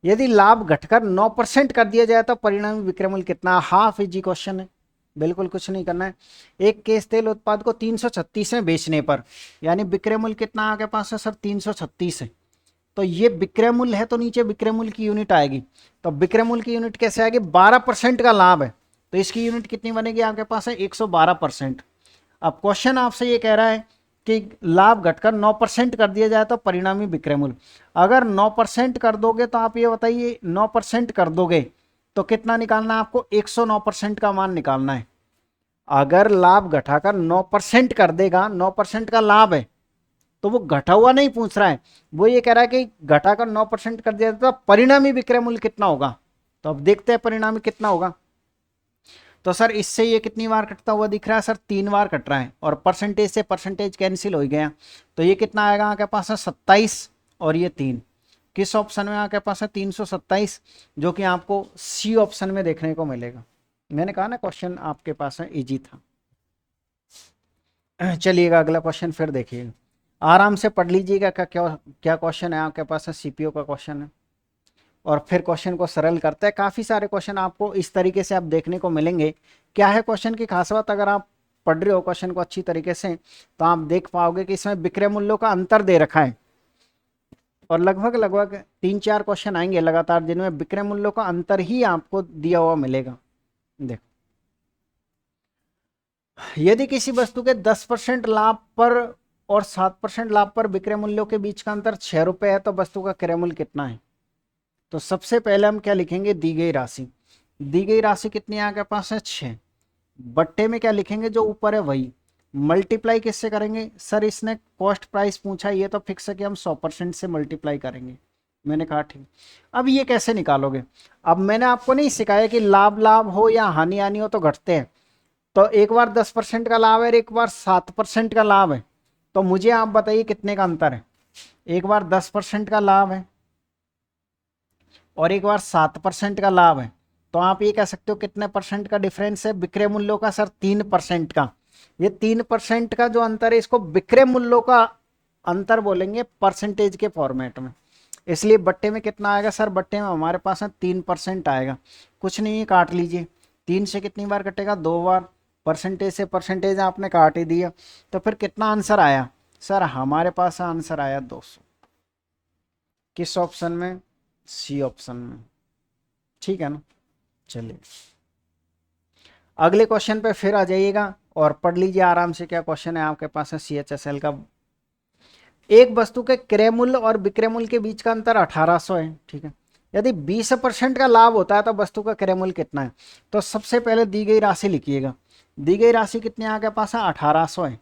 यदि लाभ घटकर 9% कर दिया जाए तो परिणामी विक्रय मूल्य कितना। हाफ इजी क्वेश्चन है, बिल्कुल कुछ नहीं करना है। एक केस तेल उत्पाद को 336 में बेचने पर, यानी विक्रय मूल्य कितना आपके पास है सर 336 है। तो ये विक्रय मूल्य है तो नीचे विक्रय मूल्य की यूनिट आएगी। तो विक्रय मूल्य की यूनिट कैसे आएगी, 12% का लाभ है तो इसकी यूनिट कितनी बनेगी आपके पास है 112%। अब क्वेश्चन आपसे ये कह रहा है कि लाभ घटकर 9% कर दिया जाए तो परिणामी विक्रय मूल्य। अगर 9% कर दोगे तो आप ये बताइए, 9% कर दोगे तो कितना निकालना है आपको, 109% का मान निकालना है। अगर लाभ घटाकर 9% कर देगा, 9% का लाभ है तो वो घटा हुआ नहीं पूछ रहा है, वो ये कह रहा है कि घटाकर 9% कर दिया तो परिणामी विक्रय मूल्य कितना होगा। तो अब देखते हैं परिणामी कितना होगा। तो सर इससे ये कितनी बार कटता हुआ दिख रहा है सर, 3 बार कट रहा है, और परसेंटेज से परसेंटेज कैंसिल हो गया, तो ये कितना आएगा आपके पास है 27 और ये 3। किस ऑप्शन में आपके पास है 327, जो कि आपको सी ऑप्शन में देखने को मिलेगा। मैंने कहा ना क्वेश्चन आपके पास है इजी था। चलिएगा अगला क्वेश्चन फिर देखिएगा, आराम से पढ़ लीजिएगा क्या क्या क्वेश्चन है आपके पास है, सीपीओ का क्वेश्चन है। और फिर क्वेश्चन को सरल करते हैं। काफ़ी सारे क्वेश्चन आपको इस तरीके से आप देखने को मिलेंगे। क्या है क्वेश्चन की खास बात, अगर आप पढ़ रहे हो क्वेश्चन को अच्छी तरीके से तो आप देख पाओगे कि इसमें विक्रय मूल्यों का अंतर दे रखा है, और लगभग 3-4 क्वेश्चन आएंगे लगातार जिनमें विक्रय मूल्यों का अंतर ही आपको दिया हुआ मिलेगा। देखो, यदि किसी वस्तु के 10% लाभ पर और 7% लाभ पर विक्रय मूल्यों के बीच का अंतर 6 रुपये है तो वस्तु का क्रय मूल्य कितना है। तो सबसे पहले हम क्या लिखेंगे, दी गई राशि। दी गई राशि कितनी है आपके पास है 6, बट्टे में क्या लिखेंगे, जो ऊपर है वही। मल्टीप्लाई किससे करेंगे सर, इसने कॉस्ट प्राइस पूछा, ये तो फिक्स है कि हम 100% से मल्टीप्लाई करेंगे। मैंने कहा ठीक। अब ये कैसे निकालोगे, अब मैंने आपको नहीं सिखाया कि लाभ लाभ हो या हानि हानि हो तो घटते हैं। तो एक बार 10% का लाभ है और एक बार 7% का लाभ है, तो मुझे आप बताइए कितने का अंतर है। एक बार 10% का लाभ है और एक बार 7% का लाभ है, तो आप ये कह सकते हो कितने परसेंट का डिफरेंस है विक्रय मूल्यों का सर, 3% का। ये 3% का जो अंतर है इसको विक्रय मूल्यों का अंतर बोलेंगे परसेंटेज के फॉर्मेट में। इसलिए बट्टे में कितना आएगा सर, बट्टे में हमारे पास है 3% आएगा। कुछ नहीं है, काट लीजिए। 3 से कितनी बार कटेगा, 2 बार। परसेंटेज से परसेंटेज आपने काट ही दिया, तो फिर कितना आंसर आया सर, हमारे पास आंसर आया 200। किस ऑप्शन में, सी ऑप्शन में। ठीक है ना, चलिए अगले क्वेश्चन पे फिर आ जाइएगा और पढ़ लीजिए आराम से। क्या क्वेश्चन है आपके पास है CHSL का। एक वस्तु के क्रय मूल्य और विक्रय मूल्य के बीच का अंतर 1800 है, ठीक है। यदि 20% का लाभ होता है तो वस्तु का क्रय मूल्य कितना है। तो सबसे पहले दी गई राशि लिखिएगा। दी गई राशि कितनी आपके पास है, 1800 है।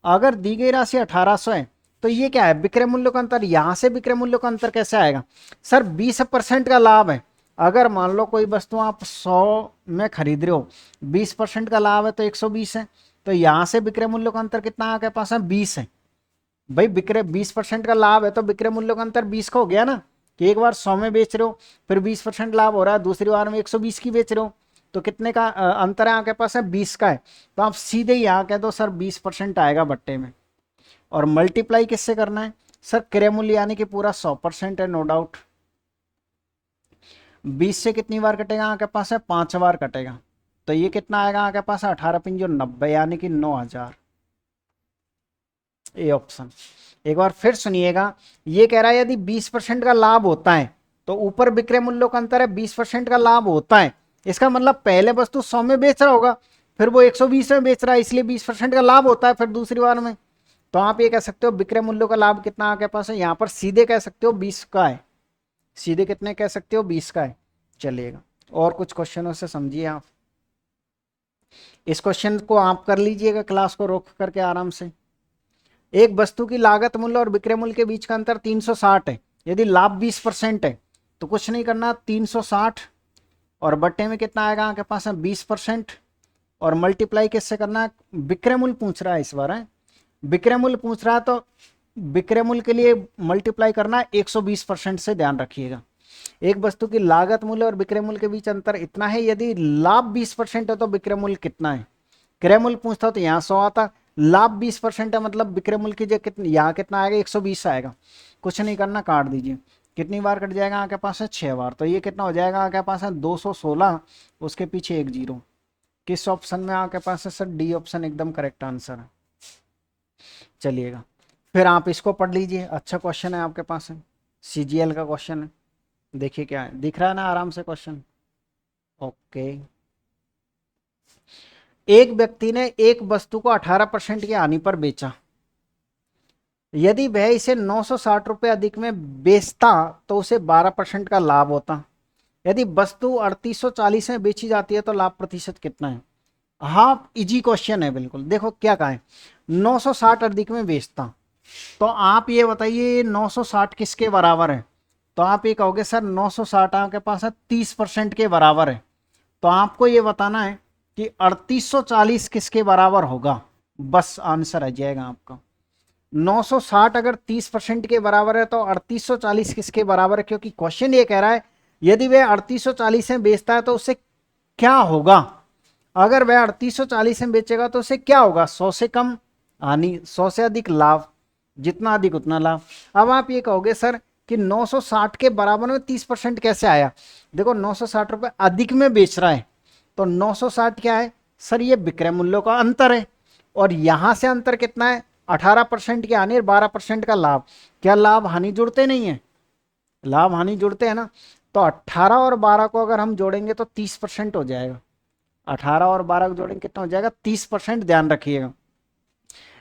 अगर दी गई राशि 1800 है तो ये क्या है, विक्रय मूल्य का अंतर। यहां से विक्रय मूल्य का अंतर कैसे आएगा सर, 20% का लाभ है। अगर मान लो कोई वस्तु आप 100 में खरीद रहे हो, 20% का लाभ है तो 120 है, तो यहां से विक्रय मूल्य का अंतर कितना आपके पास है, 20 है। भाई विक्रय 20% का लाभ है तो विक्रय मूल्य का अंतर 20 का हो गया ना, कि एक बार 100 में बेच रहे हो, फिर 20% लाभ हो रहा है, दूसरी बार में 120 की बेच रहे हो, तो कितने का अंतर है आपके पास है, 20 का है। तो आप सीधे यहाँ कह दो सर 20% आएगा बट्टे में। और मल्टीप्लाई किससे करना है सर, क्रय मूल्य यानी कि पूरा 100% है, नो डाउट। 20 से कितनी बार कटेगा आपके पास है, 5 बार कटेगा। तो ये कितना आएगा आपके पास, 18 पिंजो 90 यानी कि 9000। A option. एक बार फिर सुनिएगा, ये कह रहा है यदि 20% का लाभ होता है तो ऊपर विक्रय मूल्यों का अंतर है, 20% का लाभ होता है, इसका मतलब पहले वस्तु 100 में बेच रहा होगा, फिर वो 120 में बेच रहा है, इसलिए 20% का लाभ होता है फिर दूसरी बार में। तो आप ये कह सकते हो विक्रय मूल्यों का लाभ कितना आपके पास है, यहां पर सीधे कह सकते हो 20 का है। सीधे कितने कह सकते हो, 20 का है। चलिएगा और कुछ क्वेश्चनों से समझिए आप। इस क्वेश्चन को आप कर लीजिएगा क्लास को रोक करके आराम से। एक वस्तु की लागत मूल्य और विक्रय मूल्य के बीच का अंतर 360 है। यदि लाभ 20% है तो कुछ नहीं करना, 360 और बट्टे में कितना आएगा आपके पास है 20%, और मल्टीप्लाई किससे करना है, विक्रय मूल्य पूछ रहा है इस बार है, विक्रय मूल्य पूछ रहा है तो विक्रय मूल्य के लिए मल्टीप्लाई करना है 120% से, ध्यान रखिएगा। एक वस्तु की लागत मूल्य और विक्रय मूल्य के बीच अंतर इतना है, यदि लाभ 20% है तो विक्रय मूल्य कितना है। क्रय मूल्य पूछता तो यहाँ 100 आता, लाभ 20% है मतलब विक्रय मूल्य की जगह कितनी, यहाँ कितना आएगा 120 आएगा। कुछ नहीं करना, काट दीजिए। कितनी बार कट जाएगा आपके पास है, 6 बार। तो ये कितना हो जाएगा आपके पास है 216, उसके पीछे 1 जीरो। किस ऑप्शन में आपके पास है सर, डी ऑप्शन एकदम करेक्ट आंसर है। चलिएगा फिर आप इसको पढ़ लीजिए, अच्छा क्वेश्चन है आपके पास है, CGL का क्वेश्चन है। देखिए क्या है, दिख रहा है ना आराम से क्वेश्चन। ओके। एक व्यक्ति ने एक वस्तु को 18% की हानि पर बेचा। यदि वह इसे 960 रुपये अधिक में बेचता तो उसे 12% का लाभ होता। यदि वस्तु 3840 में बेची जाती है तो लाभ प्रतिशत कितना है। हाँ इजी क्वेश्चन है बिल्कुल। देखो क्या कहा है, 960 अधिक में बेचता, तो आप ये बताइए 960 किसके बराबर है। तो आप ये कहोगे सर 960 आपके पास है 30% के बराबर है। तो आपको ये बताना है कि 3840 किसके बराबर होगा, बस आंसर आ जाएगा आपका। 960 अगर 30% के बराबर है तो 3840 किसके बराबर है, क्योंकि क्वेश्चन ये कह रहा है यदि वह 3840 में बेचता है तो उससे क्या होगा। अगर वह 3840 में बेचेगा तो उससे क्या होगा, 100 से कम हानि, 100 से अधिक लाभ, जितना अधिक उतना लाभ। अब आप ये कहोगे सर कि 960 के बराबर में 30% कैसे आया। देखो 960 रुपये अधिक में बेच रहा है, तो 960 क्या है सर, ये विक्रय मूल्यों का अंतर है, और यहां से अंतर कितना है 18% की हानि और 12% का लाभ। क्या लाभ हानि जुड़ते नहीं है, लाभ हानि जुड़ते हैं ना। तो 18 और 12 को अगर हम जोड़ेंगे तो 30% हो जाएगा। 18 और 12 को जोड़ेंगे कितना हो जाएगा, 30%, ध्यान रखिएगा।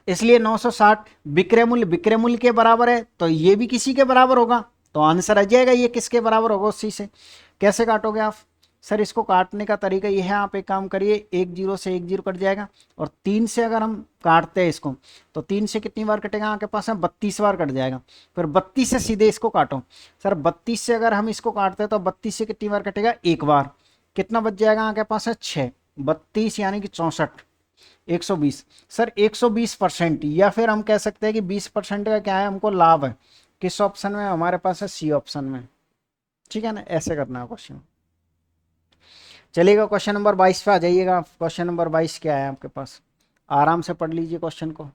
इसलिए 960 विक्रय मूल्य के बराबर है, तो ये भी किसी के बराबर होगा, तो आंसर आ जाएगा ये किसके बराबर होगा, उसी से। कैसे काटोगे आप, सर इसको काटने का तरीका ये है, आप एक काम करिए, एक जीरो से एक जीरो कट जाएगा, और 3 से अगर हम काटते हैं इसको तो 3 से कितनी बार कटेगा आपके पास में, 32 बार कट जाएगा। फिर 32 से सीधे इसको काटो। सर 32 से अगर हम इसको काटते हैं तो 32 से कितनी बार कटेगा, एक बार। कितना बच जाएगा आपके पास है, 6। 32 यानी कि 64, 120। सर 120%, या फिर हम कह सकते हैं कि 20% का क्या है, हमको लाभ है। किस ऑप्शन में, हमारे पास है सी ऑप्शन में। ठीक है ना, ऐसे करना है क्वेश्चन। चलिएगा क्वेश्चन नंबर 22 पे आ जाइएगा। क्वेश्चन नंबर 22 क्या है आपके पास, आराम से पढ़ लीजिए क्वेश्चन को।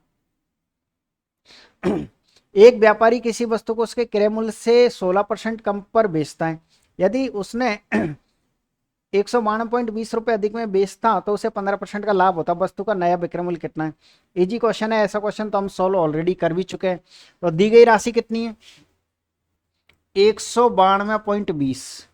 एक व्यापारी किसी वस्तु को उसके क्रय मूल्य से 16% कम पर बेचता है। यदि उसने 192.20 रुपये अधिक में बेचता तो उसे 15% का लाभ होता। वस्तु का नया विक्रय मूल्य कितना है। इजी क्वेश्चन है, ऐसा क्वेश्चन तो हम सॉल्व ऑलरेडी कर भी चुके हैं। तो दी गई राशि कितनी है, 192.20,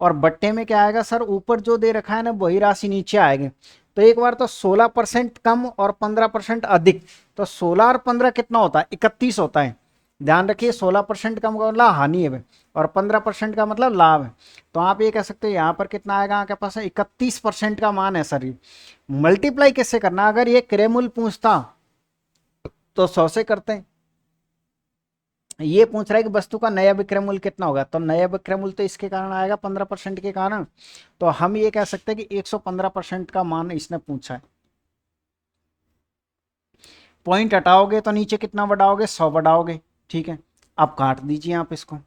और बट्टे में क्या आएगा सर, ऊपर जो दे रखा है ना वही राशि नीचे आएगी। तो एक बार तो 16% कम और 15% अधिक, तो 16 और 15 कितना होता है, 31 होता है। ध्यान रखिए 16% कम का मतलब हानि है और 15% का मतलब लाभ है। तो आप ये कह सकते हो यहाँ पर कितना आएगा आपके पास, 31% का मान है सर। ये मल्टीप्लाई किससे करना, अगर ये क्रय मूल्य पूछता तो 100 से करते हैं। ये पूछ रहा है कि वस्तु का नया विक्रय मूल्य कितना होगा, तो नया विक्रय मूल्य तो इसके कारण आएगा 15% के कारण। तो हम ये कह सकते हैं कि 115% का मान इसने पूछा है। पॉइंट हटाओगे तो नीचे कितना बढ़ाओगे, 100 बढ़ाओगे। ठीक है, अब काट दीजिए आप इसको।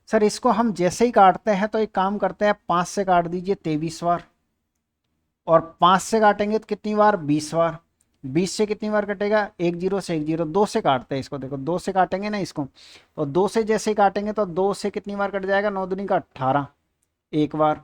सर इसको हम जैसे ही काटते हैं तो एक काम करते हैं, 5 से काट दीजिए 23 बार, और 5 से काटेंगे तो कितनी बार, 20 बार। 20 से कितनी बार कटेगा, एक जीरो से एक जीरो, 2 से काटते हैं इसको। देखो 2 से काटेंगे ना इसको, तो 2 से जैसे ही काटेंगे तो 2 से कितनी बार कट जाएगा, 9 दूनी का 18, एक बार,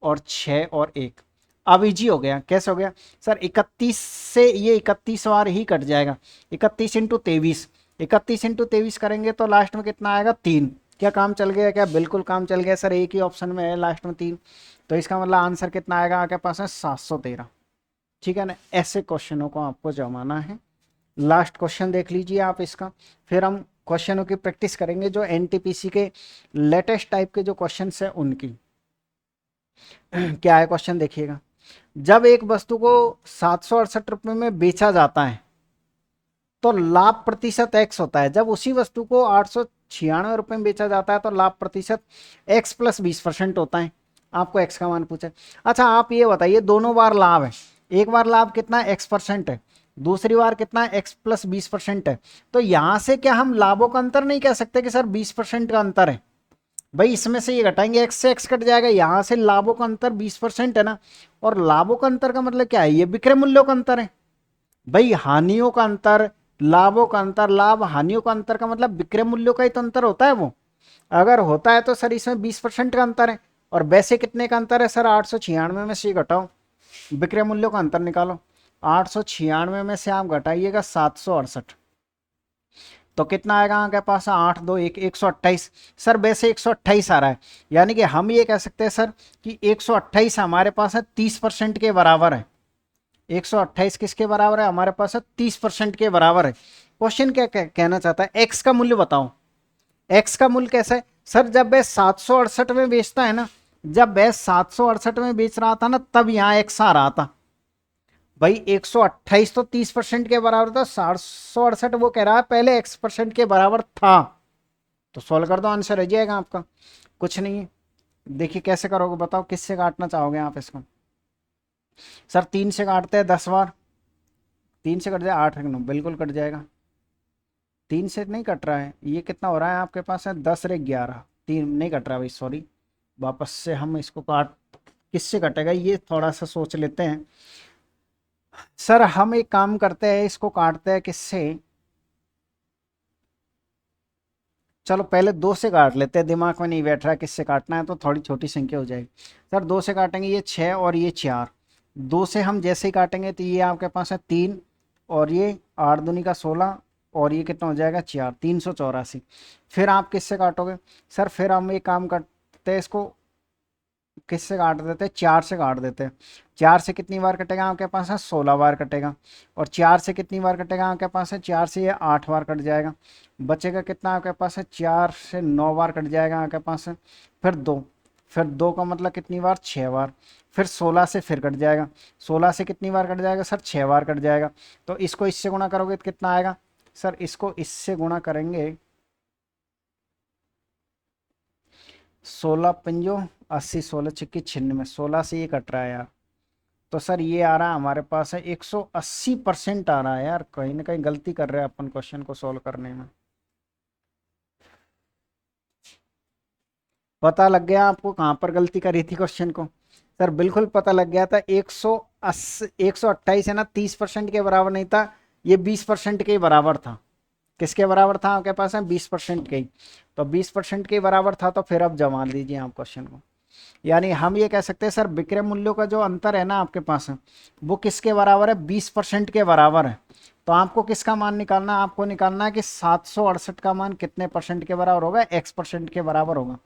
और 6 और 1। अब इजी हो गया। कैसे हो गया सर, 31 से ये 31 बार ही कट जाएगा। 31 इंटू 23, 31 इंटू 23 करेंगे तो लास्ट में कितना आएगा, 3। क्या काम चल गया, क्या बिल्कुल काम चल गया सर, एक ही ऑप्शन में है लास्ट में 3। तो इसका मतलब आंसर कितना आएगा आपके पास है, 713। ठीक है ना, ऐसे क्वेश्चनों को आपको जमाना है। लास्ट क्वेश्चन देख लीजिए आप इसका, फिर हम क्वेश्चनों की प्रैक्टिस करेंगे जो एनटीपीसी के लेटेस्ट टाइप के जो क्वेश्चन है उनकी। क्या है क्वेश्चन, देखिएगा। जब एक वस्तु को 768 रुपये में बेचा जाता है तो लाभ प्रतिशत x होता है। जब उसी वस्तु को 896 रुपये में बेचा जाता है तो लाभ प्रतिशत x प्लस 20% होता है। आपको x का मान पूछा। अच्छा आप ये बताइए, दोनों बार लाभ है, एक बार लाभ कितना है, x% है, दूसरी बार कितना है, x प्लस 20% है। तो यहां से क्या हम लाभों का अंतर नहीं कह सकते कि सर 20% का अंतर है। भाई इसमें से ये घटाएंगे, x से x कट जाएगा, यहां से लाभों का अंतर 20% है ना। और लाभों का अंतर का मतलब क्या है, ये विक्रय मूल्यों का अंतर है। भाई हानियों का अंतर, लाभों का अंतर, लाभ हानियों का अंतर का मतलब विक्रय मूल्यों का ही तो अंतर होता है वो। अगर होता है तो सर इसमें 20% का अंतर है। और वैसे कितने का अंतर है सर, 896 में से घटाओ, विक्रय मूल्यों का अंतर निकालो। 896 में से आप घटाइएगा 768, तो कितना आएगा आपके पास, 8 2 1, 128। सर वैसे 128 आ रहा है, यानी कि हम ये कह सकते हैं सर कि 128 हमारे पास है 30% के बराबर है। 128 किसके बराबर है, हमारे पास है 30% के बराबर है। क्वेश्चन क्या कहना चाहता है, एक्स का मूल्य बताओ। एक्स का मूल्य कैसा है सर, जब वह 768 में बेचता है ना, जब वह 768 में बेच रहा था ना, तब यहाँ एक्स आ रहा था। भाई 128 तो 30% के बराबर था, 768 वो कह रहा है पहले x% के बराबर था। तो सॉल्व कर दो, आंसर रह जाएगा आपका, कुछ नहीं है। देखिए कैसे करोगे बताओ, किससे काटना चाहोगे आप इसको। सर 3 से काटते हैं 10 बार, 3 से कट जाए 8 9, बिल्कुल कट जाएगा। 3 से नहीं कट रहा है, ये कितना हो रहा है आपके पास है, 10 रे 11, 3 नहीं कट रहा भाई, सॉरी। वापस से हम इसको काट, किससे कटेगा ये थोड़ा सा सोच लेते हैं। सर हम एक काम करते हैं, इसको काटते हैं किससे, चलो पहले 2 से काट लेते हैं, दिमाग में नहीं बैठ रहा किससे काटना है तो थोड़ी छोटी संख्या हो जाएगी। सर 2 से काटेंगे, ये 6 और ये 4। 2 से हम जैसे ही काटेंगे तो ये आपके पास है 3, और ये 8 दूनी का 16, और ये कितना हो जाएगा 4, 384। फिर आप किससे काटोगे सर, फिर हम एक काम करते हैं, इसको किससे काट देते हैं, 4 से काट देते हैं। 4 से कितनी बार कटेगा आपके पास है, 16 बार कटेगा। और 4 से कितनी बार कटेगा आपके पास है, 4 से ये 8 बार कट जाएगा। बचेगा कितना आपके पास है, 4 से 9 बार कट जाएगा आपके पास है। फिर 2, फिर 2 का मतलब कितनी बार, 6 बार, फिर 16 से फिर कट जाएगा, 16 से कितनी बार कट जाएगा सर, 6 बार कट जाएगा। तो इसको इससे गुणा करोगे तो कितना आएगा सर, इसको इससे गुणा करेंगे, 16 पंजो 80, 16 छिक्की 96, 16 से ये कट रहा है यार। तो सर ये आ रहा है हमारे पास है 180% आ रहा है यार, कहीं ना कहीं गलती कर रहे हैं अपन क्वेश्चन को सोल्व करने में। पता लग गया आपको कहाँ पर गलती करी थी क्वेश्चन को? सर बिल्कुल पता लग गया था, 180 128 है ना, 30% के बराबर नहीं था, ये 20% के बराबर था। किसके बराबर था आपके पास है, 20% के ही। तो 20% के बराबर था, तो फिर अब जमा दीजिए आप क्वेश्चन को। यानी हम ये कह सकते हैं सर विक्रय मूल्यों का जो अंतर है ना आपके पास है, वो किसके बराबर है, 20% के बराबर है। तो आपको किसका मान निकालना है, आपको निकालना है कि 768 का मान कितने परसेंट के बराबर होगा, x% के बराबर होगा।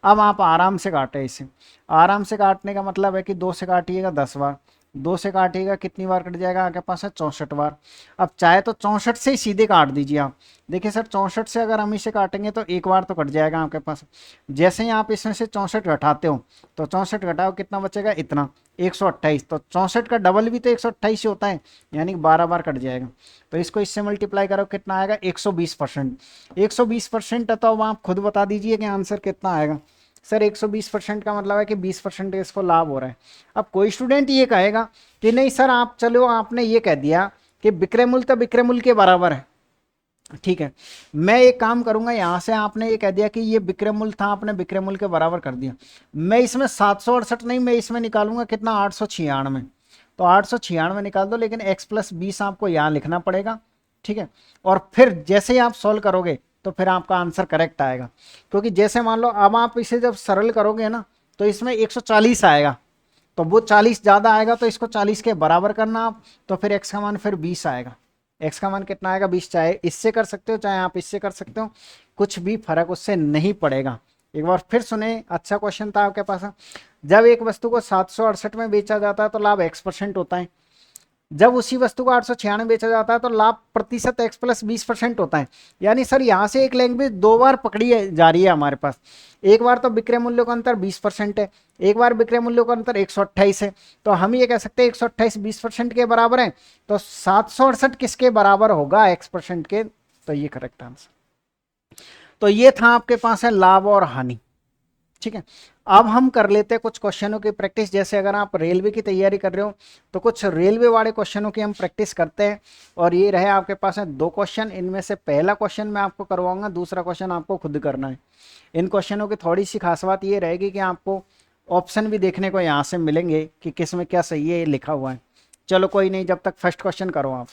अब आप आराम से काटें इसे, आराम से काटने का मतलब है कि 2 से काटिएगा 10 बार, 2 से काटिएगा कितनी बार कट जाएगा आपके पास है, 64 बार। अब चाहे तो 64 से ही सीधे काट दीजिए आप। देखिए सर 64 से अगर हम इसे काटेंगे तो एक बार तो कट जाएगा आपके पास। जैसे ही आप इसमें से 64 घटाते हो, तो 64 घटाओ कितना बचेगा, इतना 128। तो 64 का डबल भी तो 128 ही होता है, यानी 12 बार कट जाएगा। तो इसको इससे मल्टीप्लाई करो कितना आएगा, 120%। 120% है, तो अब आप खुद बता दीजिए कि आंसर कितना आएगा। सर 120% का मतलब है कि 20% इसको लाभ हो रहा है। अब कोई स्टूडेंट ये कहेगा कि नहीं सर आप, चलो आपने ये कह दिया कि विक्रय मूल्य तो विक्रय मूल्य के बराबर है, ठीक है, मैं एक काम करूंगा, यहां से आपने ये कह दिया कि ये विक्रय मूल्य था, आपने विक्रय मूल्य के बराबर कर दिया, मैं इसमें 768 नहीं, मैं इसमें निकालूंगा कितना, 896। तो 896 निकाल दो, लेकिन x+20 आपको यहां लिखना पड़ेगा, ठीक है। और फिर जैसे ही आप सॉल्व करोगे तो फिर आपका आंसर करेक्ट आएगा, क्योंकि जैसे मान लो अब आप इसे जब सरल करोगे ना, तो इसमें 140 आएगा, तो वो 40 ज़्यादा आएगा, तो इसको 40 के बराबर करना आप, तो फिर x का मान फिर 20 आएगा। x का मान कितना आएगा, 20। चाहे इससे कर सकते हो, चाहे आप इससे कर सकते हो, कुछ भी फर्क उससे नहीं पड़ेगा। एक बार फिर सुने, अच्छा क्वेश्चन था आपके पास। जब एक वस्तु को 768 में बेचा जाता है तो लाभ x% होता है, जब उसी वस्तु को 896 बेचा जाता है तो लाभ प्रतिशत x+20% होता है। यानी सर यहाँ से एक लैंग्वेज दो बार पकड़ी जा रही है हमारे पास। एक बार तो विक्रय मूल्यों का अंतर 20% है, एक बार विक्रय मूल्यों का अंतर 128 है। तो हम ये कह सकते हैं 128 20% के बराबर है, तो 768 किसके बराबर होगा, x% के। तो ये करेक्ट आंसर। तो ये था आपके पास है लाभ और हानि, ठीक है। अब हम कर लेते हैं कुछ क्वेश्चनों की प्रैक्टिस। जैसे अगर आप रेलवे की तैयारी कर रहे हो तो कुछ रेलवे वाले क्वेश्चनों की हम प्रैक्टिस करते हैं। और ये रहे आपके पास है 2 क्वेश्चन, इनमें से पहला क्वेश्चन मैं आपको करवाऊंगा, दूसरा क्वेश्चन आपको खुद करना है। इन क्वेश्चनों की थोड़ी सी खास बात ये रहेगी कि आपको ऑप्शन भी देखने को यहाँ से मिलेंगे कि किस में क्या सही है, ये लिखा हुआ है। चलो कोई नहीं, जब तक फर्स्ट क्वेश्चन करो आप।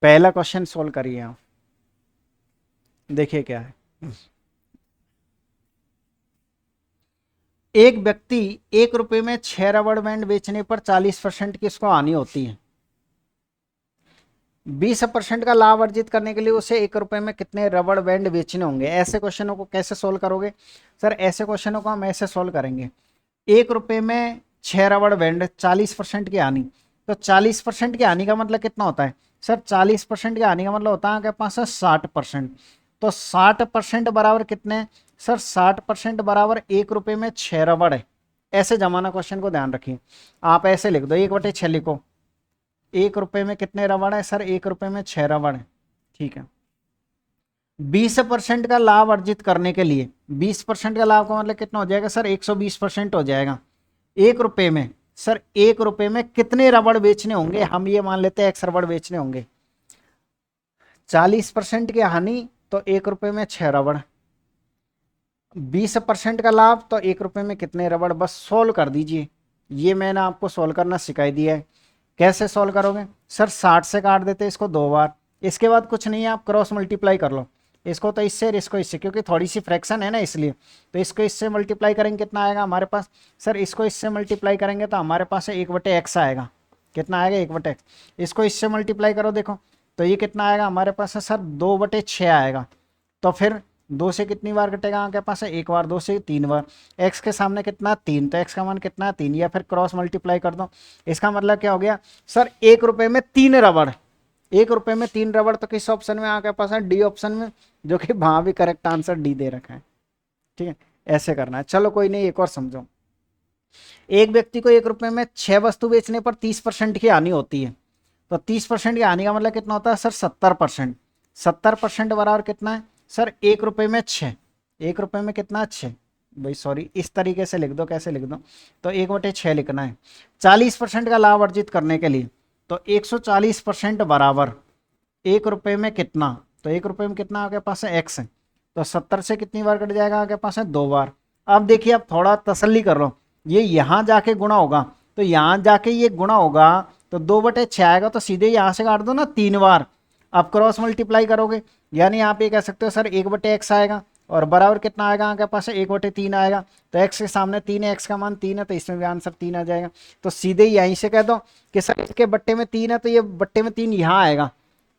पहला क्वेश्चन सोल्व करिए आप, देखिए क्या है। एक व्यक्ति 1 रुपए में 6 रबड़ बैंड बेचने पर 40% की उसको हानि होती है। 20% का लाभ अर्जित करने के लिए उसे 1 रुपए में कितने रबड़ बैंड बेचने होंगे। ऐसे क्वेश्चनों को कैसे सोल्व करोगे सर, ऐसे क्वेश्चनों को हम ऐसे सोल्व करेंगे, 1 रुपए में 6 रबड़ बैंड, 40% की हानि। तो 40% की हानि का मतलब कितना होता है सर, 40% की हानि का मतलब होता है आपके पास है 60%। तो 60% बराबर कितने सर, 60% बराबर 1 रुपए में 6 रबड़ है। ऐसे जमाना क्वेश्चन को ध्यान रखिए, आप ऐसे लिख दो, 1/6 लिखो। 1 रुपए में कितने रबड़ है सर, 1 रुपए में 6 रबड़ है, ठीक है। 20% का लाभ अर्जित करने के लिए, 20% का लाभ का मतलब कितना हो जाएगा सर, 120% हो जाएगा। 1 रुपए में सर, 1 रुपए में कितने रबड़ बेचने होंगे, हम ये मान लेते हैं x रबड़ बेचने होंगे। 40% की हानि, तो 1 रुपए में 6 रबड़। 20% का लाभ, तो 1 रुपए में कितने रबड़। बस सोल्व कर दीजिए, ये मैंने आपको सोल्व करना सिखाई दिया है। कैसे सोल्व करोगे सर, 60 से काट देते इसको 2 बार, इसके बाद कुछ नहीं है, आप क्रॉस मल्टीप्लाई कर लो, इसको तो इससे और इसको इससे, क्योंकि थोड़ी सी फ्रैक्शन है ना इसलिए। तो इसको इससे मल्टीप्लाई करेंगे कितना आएगा हमारे पास सर, इसको इससे मल्टीप्लाई करेंगे तो हमारे पास 1/x आएगा। कितना आएगा, 1/x। इसको इससे मल्टीप्लाई करो, देखो तो ये कितना आएगा हमारे पास है सर, 2/6 आएगा। तो फिर 2 से कितनी बार कटेगा आपके पास है, 1 बार, 2 से 3 बार। x के सामने कितना, 3, तो x का मान कितना है, 3। या फिर क्रॉस मल्टीप्लाई कर दो, इसका मतलब क्या हो गया सर, 1 रुपए में 3 रबड़, ₹1 में 3 रबड़, तो किस ऑप्शन में आपके पास है? डी ऑप्शन में, जो कि वहां भी करेक्ट आंसर डी दे रखा है। ठीक है, ऐसे करना है। चलो कोई नहीं, एक और समझो। एक व्यक्ति को ₹1 में 6 वस्तु बेचने पर 30% की हानि होती है। तो 30% की हानि का मतलब कितना होता है सर? 70%। 70% बराबर कितना है सर? ₹1 में 6। ₹1 में कितना? 6। भाई सॉरी, इस तरीके से लिख दो, कैसे लिख दो? तो 1/6 लिखना है। 40% का लाभ अर्जित करने के लिए, तो 140% बराबर ₹1 में कितना? तो ₹1 में कितना आपके पास है? x है। तो 70 से कितनी बार कट जाएगा आपके पास है? 2 बार। अब देखिए, अब थोड़ा तसल्ली कर लो, ये यहाँ जाके गुणा होगा, तो यहाँ जाके ये गुणा होगा, तो 2/6 आएगा, तो सीधे यहाँ से काट दो ना 3 बार। अब क्रॉस मल्टीप्लाई करोगे, यानी आप ये कह सकते हो सर 1/x आएगा, और बराबर कितना आएगा आपके पास? 1/3 आएगा। तो x के सामने 3 है, x का मान 3 है, तो इसमें भी आंसर 3 आ जाएगा। तो सीधे यहीं से कह दो कि सर इसके बट्टे में 3 है, तो ये बट्टे में 3 यहाँ आएगा,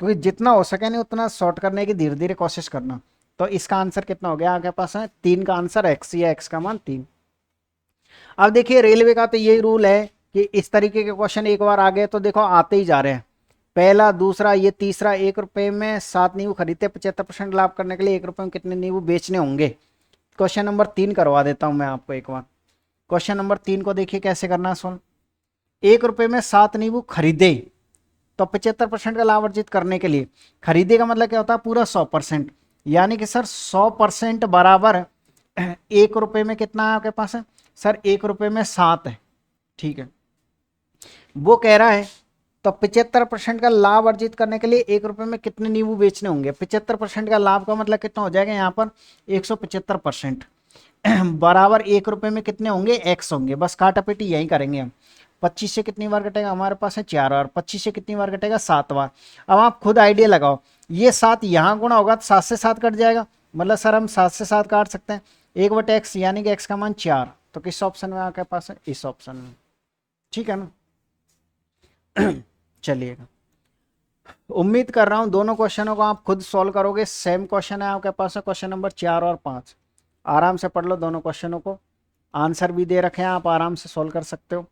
क्योंकि जितना हो सके नहीं उतना शॉर्ट करने की धीरे धीरे कोशिश करना। तो इसका आंसर कितना हो गया आपके पास है? 3 का आंसर x, या x का मान 3। अब देखिए, रेलवे का तो यही रूल है कि इस तरीके के क्वेश्चन एक बार आ गए तो देखो आते ही जा रहे हैं। पहला, दूसरा, ये तीसरा। ₹1 में 7 नींबू खरीदते, 75% लाभ करने के लिए ₹1 में कितने नींबू बेचने होंगे? क्वेश्चन नंबर 3 करवा देता हूं मैं आपको एक बार। क्वेश्चन नंबर 3 को देखिए कैसे करना है। ₹1 में 7 नींबू खरीदे, तो 75% का लाभ अर्जित करने के लिए, खरीदे का मतलब क्या होता है? पूरा 100%। यानी कि सर 100% बराबर ₹1 में कितना है आपके पास है? सर ₹1 में 7 है। ठीक है, वो कह रहा है तो 75% का लाभ अर्जित करने के लिए ₹1 में कितने नींबू बेचने होंगे? 75% का लाभ का मतलब कितना हो जाएगा यहाँ पर? 175% बराबर ₹1 में कितने होंगे? x होंगे। बस काटापीटी यही करेंगे हम। 25 से कितनी बार कटेगा? हमारे पास है 4 बार। 25 से कितनी बार कटेगा? 7 बार। अब आप खुद आइडिया लगाओ, ये 7 यहाँ गुणा होगा तो 7 से 7 कट जाएगा, मतलब सर हम 7 से 7 काट सकते हैं। 1/x, यानी कि x का मान 4। तो किस ऑप्शन में आपके पास है? इस ऑप्शन में। ठीक है ना? चलिएगा, उम्मीद कर रहा हूं दोनों क्वेश्चनों को आप खुद सॉल्व करोगे। सेम क्वेश्चन है आपके पास है, क्वेश्चन नंबर 4 और 5। आराम से पढ़ लो दोनों क्वेश्चनों को, आंसर भी दे रखे हैं, आप आराम से सॉल्व कर सकते हो।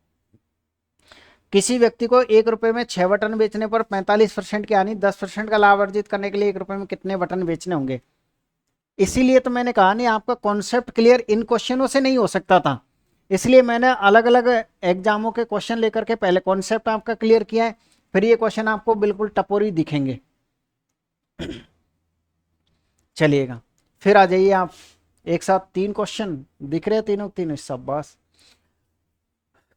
किसी व्यक्ति को ₹1 में 6 बटन बेचने पर 45% की हानि, 10% का लाभ अर्जित करने के लिए ₹1 में कितने बटन बेचने होंगे? इसीलिए तो मैंने कहा नहीं, आपका कॉन्सेप्ट क्लियर इन क्वेश्चनों से नहीं हो सकता था, इसलिए मैंने अलग अलग एग्जामों के क्वेश्चन लेकर के पहले कॉन्सेप्ट आपका क्लियर किया है, फिर ये क्वेश्चन आपको बिल्कुल टपोरी दिखेंगे। चलिएगा, फिर आ जाइए आप। एक साथ 3 क्वेश्चन दिख रहे हैं, तीनों तीनों सब बस।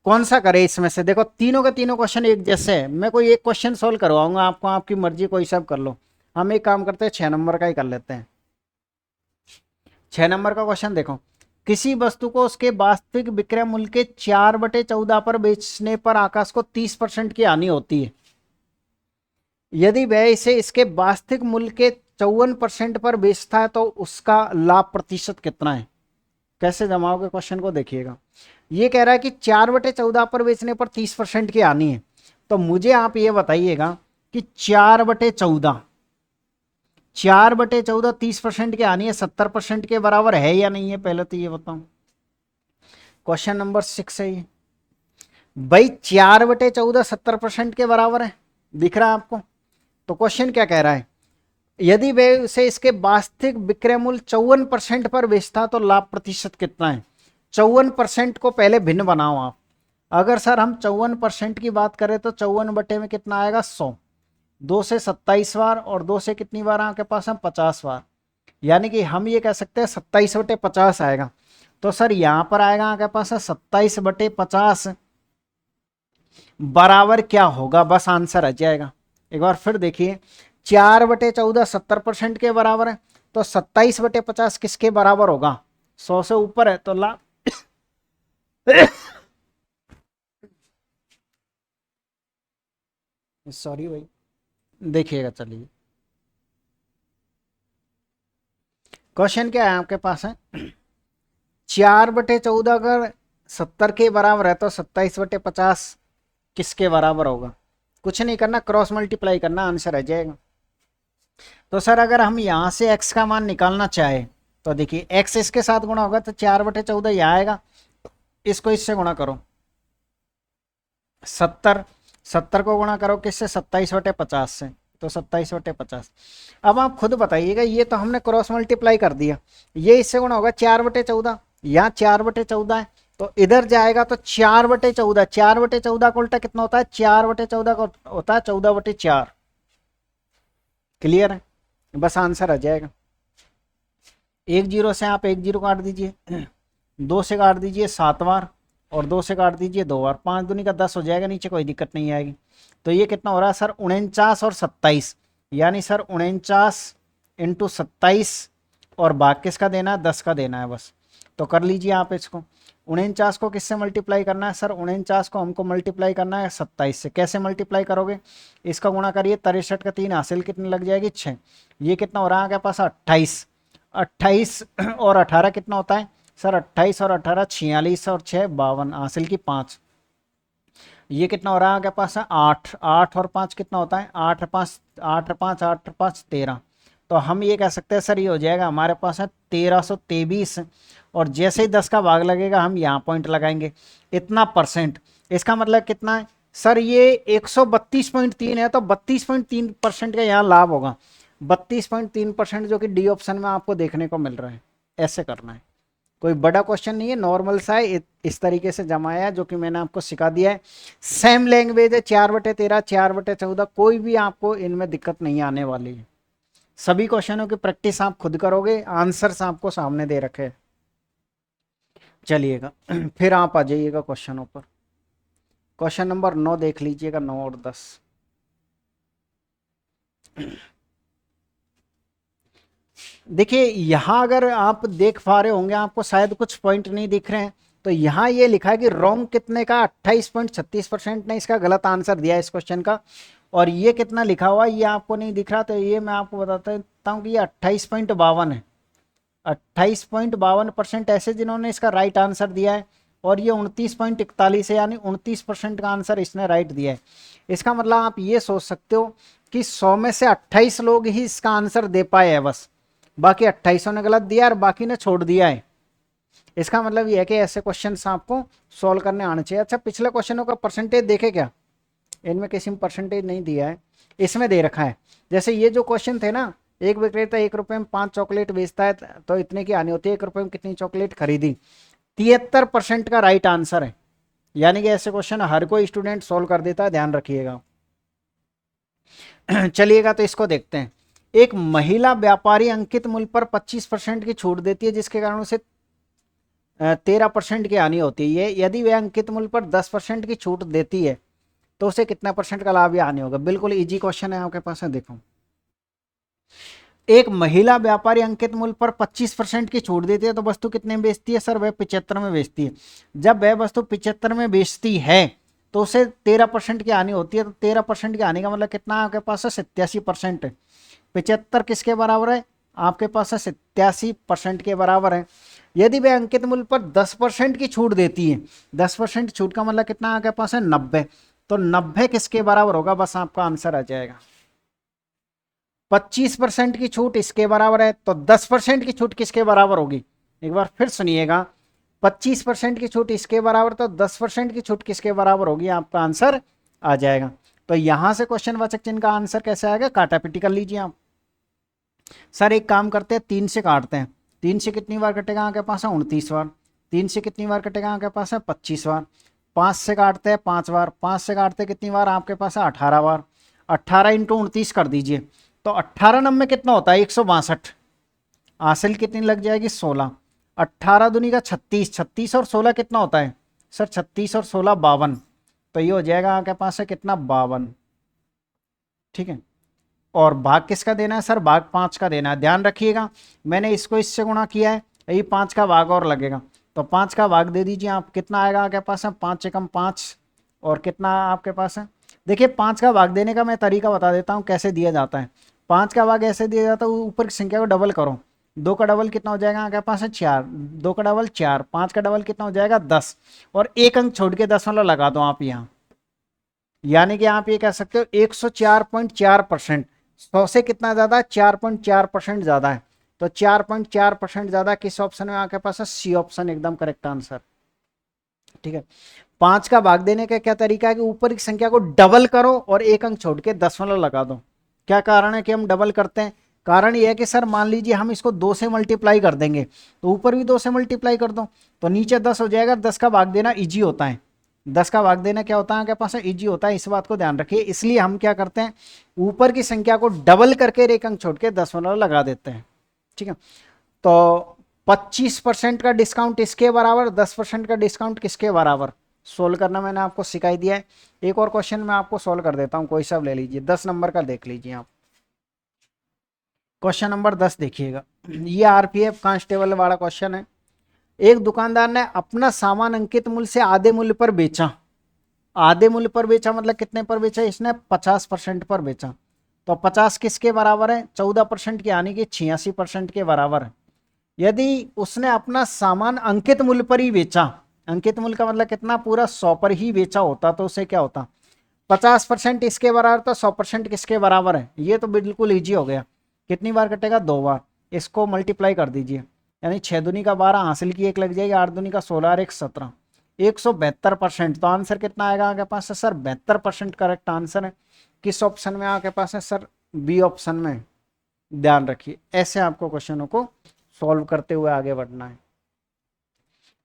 कौन सा करे इसमें से? देखो तीनों के तीनों क्वेश्चन एक जैसे है, मैं कोई एक क्वेश्चन सोल्व करवाऊंगा आपको, आपकी मर्जी, कोई सब कर लो। हम एक काम करते हैं, 6 नंबर का ही कर लेते हैं। 6 नंबर का क्वेश्चन देखो, किसी वस्तु को उसके वास्तविक विक्रय मूल्य के 4/14 पर बेचने पर आकाश को 30% की हानि होती है। यदि वह इसे इसके वास्तविक मूल्य के 54% पर बेचता है तो उसका लाभ प्रतिशत कितना है? कैसे जमाओगे क्वेश्चन को? देखिएगा, ये कह रहा है कि 4/14 पर बेचने पर 30% की हानि है, तो मुझे आप ये बताइएगा कि 4/14, 4/14 30% की हानि है, 70% के बराबर है या नहीं है? पहले तो ये बताऊं। क्वेश्चन नंबर 6 है ये भाई, 4/14 70% के बराबर है, दिख रहा है आपको? तो क्वेश्चन क्या कह रहा है? यदि वे उसे इसके वास्तविक विक्रय मूल्य 54% पर बेचता तो लाभ प्रतिशत कितना है? 54% को पहले भिन्न बनाओ आप। अगर सर हम 54% की बात करें तो 54 बटे में कितना आएगा? 100। 2 से 27 बार, और 2 से कितनी बार आपके पास है? 50 बार। यानी कि हम ये कह सकते हैं 27/50 आएगा। तो सर यहाँ पर आएगा आपके पास है 27/50 बराबर क्या होगा? बस आंसर आ जाएगा। एक बार फिर देखिए, 4/14 70% के बराबर है, तो 27/50 किसके बराबर होगा? 100 से ऊपर है, तो लाभ सॉरी भाई, देखिएगा। चलिए, क्वेश्चन क्या है आपके पास है? 4/14 अगर 70 के बराबर है तो 27/50 किसके बराबर होगा? कुछ नहीं करना, क्रॉस मल्टीप्लाई करना, आंसर आ जाएगा। तो सर अगर हम यहां से x का मान निकालना चाहे तो देखिए, x इसके साथ गुणा होगा तो 4/14 यहाँ आएगा, इसको इससे गुणा करो, 70 को गुणा करो किससे? 27/50 से, तो 27/50। अब आप खुद बताइएगा, ये तो हमने क्रॉस मल्टीप्लाई कर दिया, ये इससे गुणा होगा 4/14, यहाँ 4/14 है तो इधर जाएगा तो 4/14, 4/14 का उल्टा कितना होता है, 4/14 का होता है 14/4। क्लियर है, बस आंसर आ जाएगा। 10 से आप 10 काट दीजिए, 2 से काट दीजिए 7 बार, और 2 से काट दीजिए 2 बार, 5 दूनी का 10 हो जाएगा, नीचे कोई दिक्कत नहीं आएगी। तो ये कितना हो रहा है सर, 49 और 27, यानी सर 49 इंटू 27, और भाग किसका देना है, 10 का देना है बस। तो कर लीजिए आप इसको, 49 को किससे मल्टीप्लाई करना है सर, 49 को हमको मल्टीप्लाई करना है 27 से। कैसे मल्टीप्लाई करोगे, इसका गुणा करिए, 63 का 3 हासिल कितनी लग जाएगी, 6। ये कितना हो रहा है आपके पास, 28, 28 और 18 कितना होता है सर, 28 और 18 46, और 6 52, हासिल की 5। ये कितना हो रहा है आपके पास है 8, 8 और 5 कितना होता है, 8 5 8 5 8 5 13। तो हम ये कह सकते हैं सर, ये हो जाएगा हमारे पास है 1323, और जैसे ही 10 का भाग लगेगा हम यहाँ पॉइंट लगाएंगे, इतना परसेंट। इसका मतलब कितना है सर, ये 132.3 है, तो 32.3% का यहाँ लाभ होगा, 32.3%, जो कि डी ऑप्शन में आपको देखने को मिल रहा है। ऐसे करना है, कोई बड़ा क्वेश्चन नहीं है, नॉर्मल सा है, इस तरीके से जमाया है, जो कि मैंने आपको सिखा दिया है। सेम लैंग्वेज है, 4/13 4/14, कोई भी आपको इनमें दिक्कत नहीं आने वाली है। सभी क्वेश्चनों की प्रैक्टिस आप खुद करोगे, आंसर्स आपको सामने दे रखे हैं। चलिएगा फिर आप आ जाइएगा क्वेश्चनों पर। क्वेश्चन नंबर 9 देख लीजिएगा, 9 और 10। देखिए यहाँ अगर आप देख पा रहे होंगे, आपको शायद कुछ पॉइंट नहीं दिख रहे हैं, तो यहाँ ये लिखा है कि रॉन्ग कितने का, 28.36% ने इसका गलत आंसर दिया है इस क्वेश्चन का। और ये कितना लिखा हुआ है ये आपको नहीं दिख रहा, तो ये मैं आपको बताता हूँ कि ये 28.52 है। 28.52% ऐसे जिन्होंने इसका राइट आंसर दिया है, और ये 29.41 है, यानी 29% का आंसर इसने राइट दिया है। इसका मतलब आप ये सोच सकते हो कि 100 में से 28 लोग ही इसका आंसर दे पाए हैं बस, बाकी 28 ने गलत दिया और बाकी ने छोड़ दिया है। इसका मतलब ये है कि ऐसे क्वेश्चंस आपको सॉल्व करने आने चाहिए। अच्छा, पिछले क्वेश्चनों का परसेंटेज देखे क्या, इनमें किसी में परसेंटेज नहीं दिया है, इसमें दे रखा है। जैसे ये जो क्वेश्चन थे ना, एक विक्रेता 1 रुपये में 5 चॉकलेट बेचता है, तो इतने की आनी होती है, 1 रुपये में कितनी चॉकलेट खरीदी, 73% का राइट आंसर है। यानी कि ऐसे क्वेश्चन हर कोई स्टूडेंट सॉल्व कर देता है, ध्यान रखिएगा। चलिएगा तो इसको देखते हैं। एक महिला व्यापारी अंकित मूल्य पर 25% की छूट देती है, जिसके कारण उसे 13% की हानि होती है। यदि वह अंकित मूल्य पर 10% की छूट देती है तो उसे कितना परसेंट का लाभ या हानि होगा। बिल्कुल इजी क्वेश्चन है आपके पास है, देखो। एक महिला व्यापारी अंकित मूल्य पर 25% की छूट देती है, तो वस्तु कितने में बेचती है सर, वह 75 में बेचती है। जब वह वस्तु 75 में बेचती है तो उसे 13% की हानि होती है। तो 13% की हानि का मतलब कितना है आपके पास है, 87%। 75 किसके बराबर है, आपके पास है 87% के बराबर है। यदि वह अंकित मूल्य पर 10% की छूट देती है, 10% छूट का मतलब कितना आपके पास है, 90। तो 90 किसके बराबर होगा, बस आपका आंसर आ जाएगा। 25% की छूट इसके बराबर है, तो 10% की छूट किसके बराबर होगी, एक बार फिर सुनिएगा। 25% की छूट इसके बराबर, तो 10% की छूट किसके बराबर होगी, आपका आंसर आ जाएगा। तो यहां से क्वेश्चन वाचक चिन्ह का आंसर कैसे आएगा, काटापीटी कर लीजिए आप। सर एक काम करते हैं, 3 से काटते हैं। 3 से कितनी बार कटेगा आपके पास है, 29 बार। 3 से कितनी बार कटेगा आपके पास है, 25 बार। 5 से काटते हैं 5 बार। 5 से काटते कितनी बार आपके पास है, 18 बार। 18 इंटू 29 कर दीजिए, तो 18 नंबर कितना होता है, 162। हासिल कितनी लग जाएगी, 16। 18 दूनी का 36, 36 और 16 कितना होता है सर, 36 और 16 52। तो ये हो जाएगा आपके पास है कितना, 52। ठीक है, और भाग किसका देना है सर, भाग 5 का देना है। ध्यान रखिएगा, मैंने इसको इससे गुणा किया है, यही 5 का भाग और लगेगा, तो 5 का भाग दे दीजिए आप। कितना आएगा आपके पास है, 5 एकम 5, और कितना आपके पास है। देखिए 5 का भाग देने का मैं तरीका बता देता हूँ कैसे दिया जाता है। 5 का भाग ऐसे दिया जाता है, ऊपर की संख्या को डबल करो। 2 का डबल कितना हो जाएगा आपके पास है, 4। 2 का डबल 4। 5 का डबल कितना हो जाएगा, 10। और एक अंक छोड़ के 10 वाला लगा दो आप यहाँ, यानी कि आप ये कह सकते हो 104.4%। 100 से कितना ज्यादा है, 4.4% ज्यादा है। तो 4.4% ज्यादा किस ऑप्शन में आपके पास है, सी ऑप्शन एकदम करेक्ट आंसर। ठीक है, 5 का भाग देने का क्या तरीका है कि ऊपर की संख्या को डबल करो और एक अंक छोड़ के 10 लगा दो। क्या कारण है कि हम डबल करते हैं? कारण ये है कि सर मान लीजिए हम इसको 2 से मल्टीप्लाई कर देंगे तो ऊपर भी 2 से मल्टीप्लाई कर दो तो नीचे 10 हो जाएगा। 10 का भाग देना इजी होता है, 10 का भाग देना क्या होता है आपके पास, इजी होता है। इस बात को ध्यान रखिए। इसलिए हम क्या करते हैं, ऊपर की संख्या को डबल करके एक अंक छोड़ के दशमलव लगा देते हैं। ठीक है, तो 25% का डिस्काउंट इसके बराबर, 10% का डिस्काउंट किसके बराबर, सोल्व करना मैंने आपको सिखाई दिया है। एक और क्वेश्चन मैं आपको सोल्व कर देता हूं, कोई सा ले लीजिए, 10 नंबर का देख लीजिए आप। क्वेश्चन नंबर 10 देखिएगा, ये आरपीएफ कांस्टेबल वाला क्वेश्चन है। एक दुकानदार ने अपना सामान अंकित मूल्य से आधे मूल्य पर बेचा। आधे मूल्य पर बेचा मतलब कितने पर बेचा, इसने 50% पर बेचा। तो 50 किसके बराबर है, 14% की, यानी कि 86% के बराबर है। यदि उसने अपना सामान अंकित मूल्य पर ही बेचा, अंकित मूल्य का मतलब कितना, पूरा 100 पर ही बेचा होता तो उसे क्या होता, 50% इसके बराबर, तो 100% किसके बराबर है, ये तो बिल्कुल इजी हो गया। कितनी बार कटेगा, 2 बार। इसको मल्टीप्लाई कर दीजिए, यानी 6 दूनी का 12, हासिल की 1 लग जाएगी, 8 दूनी का 16 और 1 17, 172%। तो आंसर कितना आएगा आपके पास है सर, 72% करेक्ट आंसर है। किस ऑप्शन में आपके पास है सर, बी ऑप्शन में। ध्यान रखिए, ऐसे आपको क्वेश्चनों को सॉल्व करते हुए आगे बढ़ना है।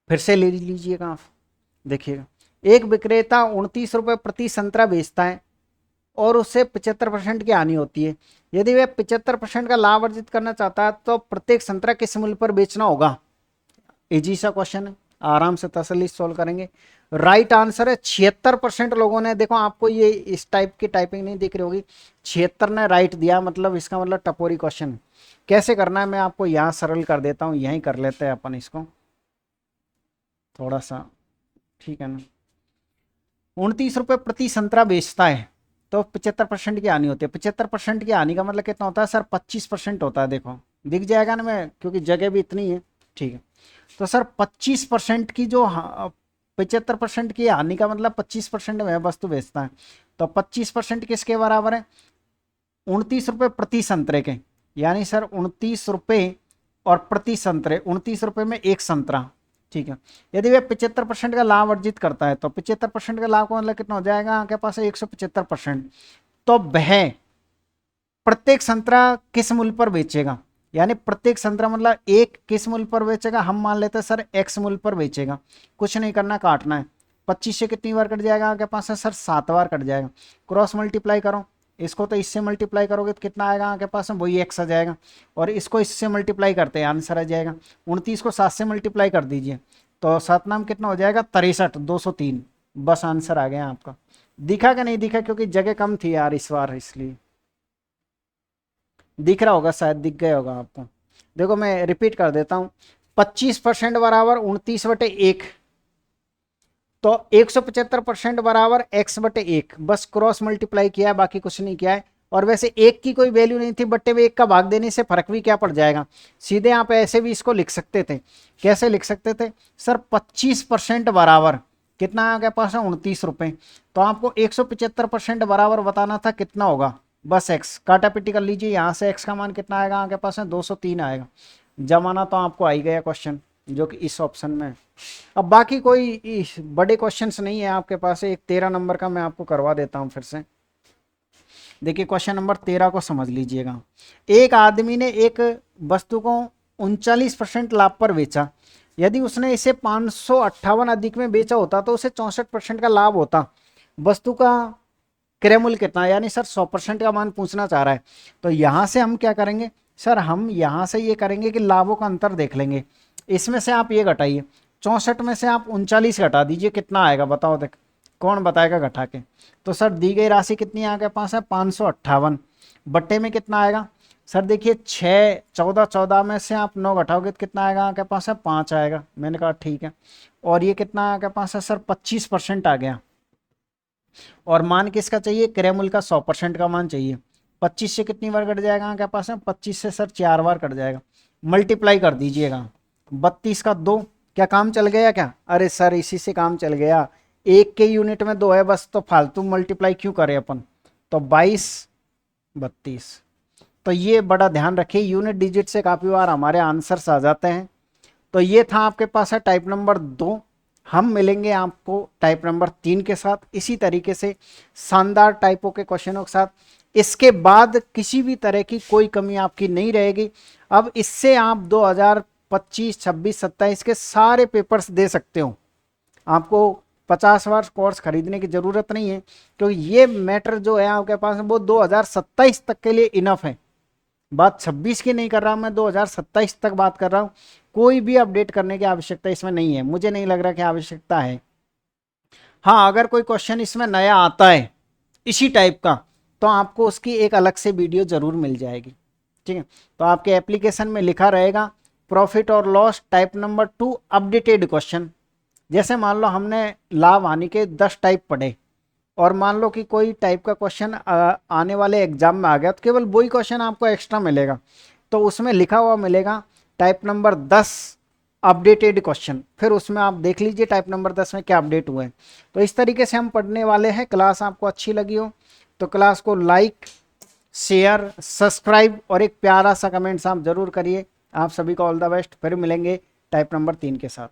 फिर से ले लीजिएगा आप, देखिएगा। एक विक्रेता 29 रुपये प्रति संतरा बेचता है और उससे 75% की हानि होती है। यदि वह 75% का लाभ अर्जित करना चाहता है तो प्रत्येक संतरा किस मूल्य पर बेचना होगा। इजी सा क्वेश्चन है, आराम से तसल्ली सोल्व करेंगे। राइट आंसर है 76% लोगों ने, देखो आपको ये इस टाइप की टाइपिंग नहीं दिख रही होगी, 76 ने राइट दिया, मतलब इसका मतलब टपोरी क्वेश्चन है। कैसे करना है मैं आपको यहाँ सरल कर देता हूँ, यहीं कर लेते हैं अपन इसको थोड़ा सा, ठीक है ना। 29 रुपये प्रति संतरा बेचता है तो 75% की हानि होती है। 75% की हानि का मतलब कितना होता है सर, 25% होता है। देखो दिख जाएगा ना, मैं क्योंकि जगह भी इतनी है, ठीक है। तो सर 25% की जो 75% की हानि का मतलब 25% में वस्तु बेचता है, तो 25% किसके बराबर है, 29 रुपये प्रति संतरे के, यानी सर 29 रुपये और प्रति संतरे, 29 रुपये में एक संतरा, ठीक है। यदि वह 75% का लाभ अर्जित करता है तो 75% का लाभ का मतलब कितना हो जाएगा आपके पास, 175%। तो वह प्रत्येक संतरा किस मूल्य पर बेचेगा, यानी प्रत्येक संतरा मतलब एक किस मूल्य पर बेचेगा, हम मान लेते हैं सर एक्स मूल्य पर बेचेगा। कुछ नहीं करना, काटना है। 25 से कितनी बार कट जाएगा आपके पास है सर, 7 बार कट जाएगा। क्रॉस मल्टीप्लाई करो, इसको तो इससे मल्टीप्लाई करोगे तो कितना आएगा आपके पास में, वही एक्स आ जाएगा। और इसको इससे मल्टीप्लाई करते हैं, आंसर आ जाएगा। 29 को 7 से मल्टीप्लाई कर दीजिए तो 7 नाम कितना हो जाएगा, 63, 203। बस आंसर आ गया आपका। दिखा कि नहीं दिखा, क्योंकि जगह कम थी यार इस बार, इसलिए दिख रहा होगा, शायद दिख गया होगा आपको। देखो मैं रिपीट कर देता हूं, 25% बराबर 29/1, तो 175% बराबर x/1। बस क्रॉस मल्टीप्लाई किया है, बाकी कुछ नहीं किया है। और वैसे एक की कोई वैल्यू नहीं थी, बट्टे में एक का भाग देने से फर्क भी क्या पड़ जाएगा, सीधे आप ऐसे भी इसको लिख सकते थे। कैसे लिख सकते थे सर, 25% बराबर कितना आपके पास है, 29 रुपये। तो आपको 175% बराबर बताना था, कितना होगा, बस एक्स काटा पिटी कर लीजिए। यहाँ से एक्स का मान कितना आएगा आपके पास है, 203 आएगा। जमाना तो आपको आ ही गया क्वेश्चन, जो कि इस ऑप्शन में। अब बाकी कोई बड़े क्वेश्चंस नहीं है आपके पास, एक 13 नंबर का मैं आपको करवा देता हूं फिर से। देखिए क्वेश्चन नंबर 13 को समझ लीजिएगा। एक आदमी ने एक वस्तु को 39% लाभ पर बेचा। यदि उसने इसे 558 अधिक में बेचा होता तो उसे 64% का लाभ होता। वस्तु का क्रय मूल्य कितना, यानी सर 100% का मान पूछना चाह रहा है। तो यहां से हम क्या करेंगे सर, हम यहां से ये करेंगे कि लाभों का अंतर देख लेंगे। इसमें से आप ये घटाइए, 64 में से आप 39 घटा दीजिए, कितना आएगा बताओ, देख कौन बताएगा घटा के। तो सर दी गई राशि कितनी है आपके पास है, 558, बट्टे में कितना आएगा सर, देखिए 6, 14, 14 में से आप 9 घटाओगे तो कितना आएगा आपके पास है, 5 आएगा। मैंने कहा ठीक है। और ये कितना आपके पास है सर, 25% आ गया। और मान किसका चाहिए, क्रय मूल्य का 100% का मान चाहिए। 25 से कितनी बार कट जाएगा आपके पास है, 25 से सर 4 बार कट जाएगा। मल्टीप्लाई कर दीजिएगा, 32 का 2, क्या काम चल गया क्या, अरे सर इसी से काम चल गया, एक के यूनिट में 2 है बस, तो फालतू मल्टीप्लाई क्यों करें अपन। तो 22, 32। तो ये बड़ा ध्यान रखिए, यूनिट डिजिट से काफी बार हमारे आंसर्स आ जाते हैं। तो ये था आपके पास है टाइप नंबर 2। हम मिलेंगे आपको टाइप नंबर 3 के साथ, इसी तरीके से शानदार टाइपों के क्वेश्चनों के साथ। इसके बाद किसी भी तरह की कोई कमी आपकी नहीं रहेगी। अब इससे आप 2025, 26, 27 के सारे पेपर्स दे सकते हो। आपको 50 वर्ष कोर्स खरीदने की ज़रूरत नहीं है, क्योंकि ये मैटर जो है आपके पास वो 2027 तक के लिए इनफ है। बात 26 की नहीं कर रहा, मैं 2027 तक बात कर रहा हूँ। कोई भी अपडेट करने की आवश्यकता इसमें नहीं है, मुझे नहीं लग रहा कि आवश्यकता है। हाँ, अगर कोई क्वेश्चन इसमें नया आता है इसी टाइप का, तो आपको उसकी एक अलग से वीडियो जरूर मिल जाएगी। ठीक है, तो आपके एप्लीकेशन में लिखा रहेगा प्रॉफिट और loss type number 2 updated question. जैसे मान लो हमने लाभ हानि के 10 टाइप पढ़े, और मान लो कि कोई टाइप का क्वेश्चन आने वाले एग्जाम में आ गया, तो केवल वही क्वेश्चन आपको एक्स्ट्रा मिलेगा। तो उसमें लिखा हुआ मिलेगा टाइप नंबर 10 अपडेटेड क्वेश्चन, फिर उसमें आप देख लीजिए टाइप नंबर 10 में क्या अपडेट हुए हैं। तो इस तरीके से हम पढ़ने वाले हैं। क्लास आपको अच्छी लगी हो तो क्लास को लाइक, शेयर, सब्सक्राइब और एक प्यारा सा कमेंट्स आप जरूर करिए। आप सभी को ऑल द बेस्ट। फिर मिलेंगे टाइप नंबर 3 के साथ।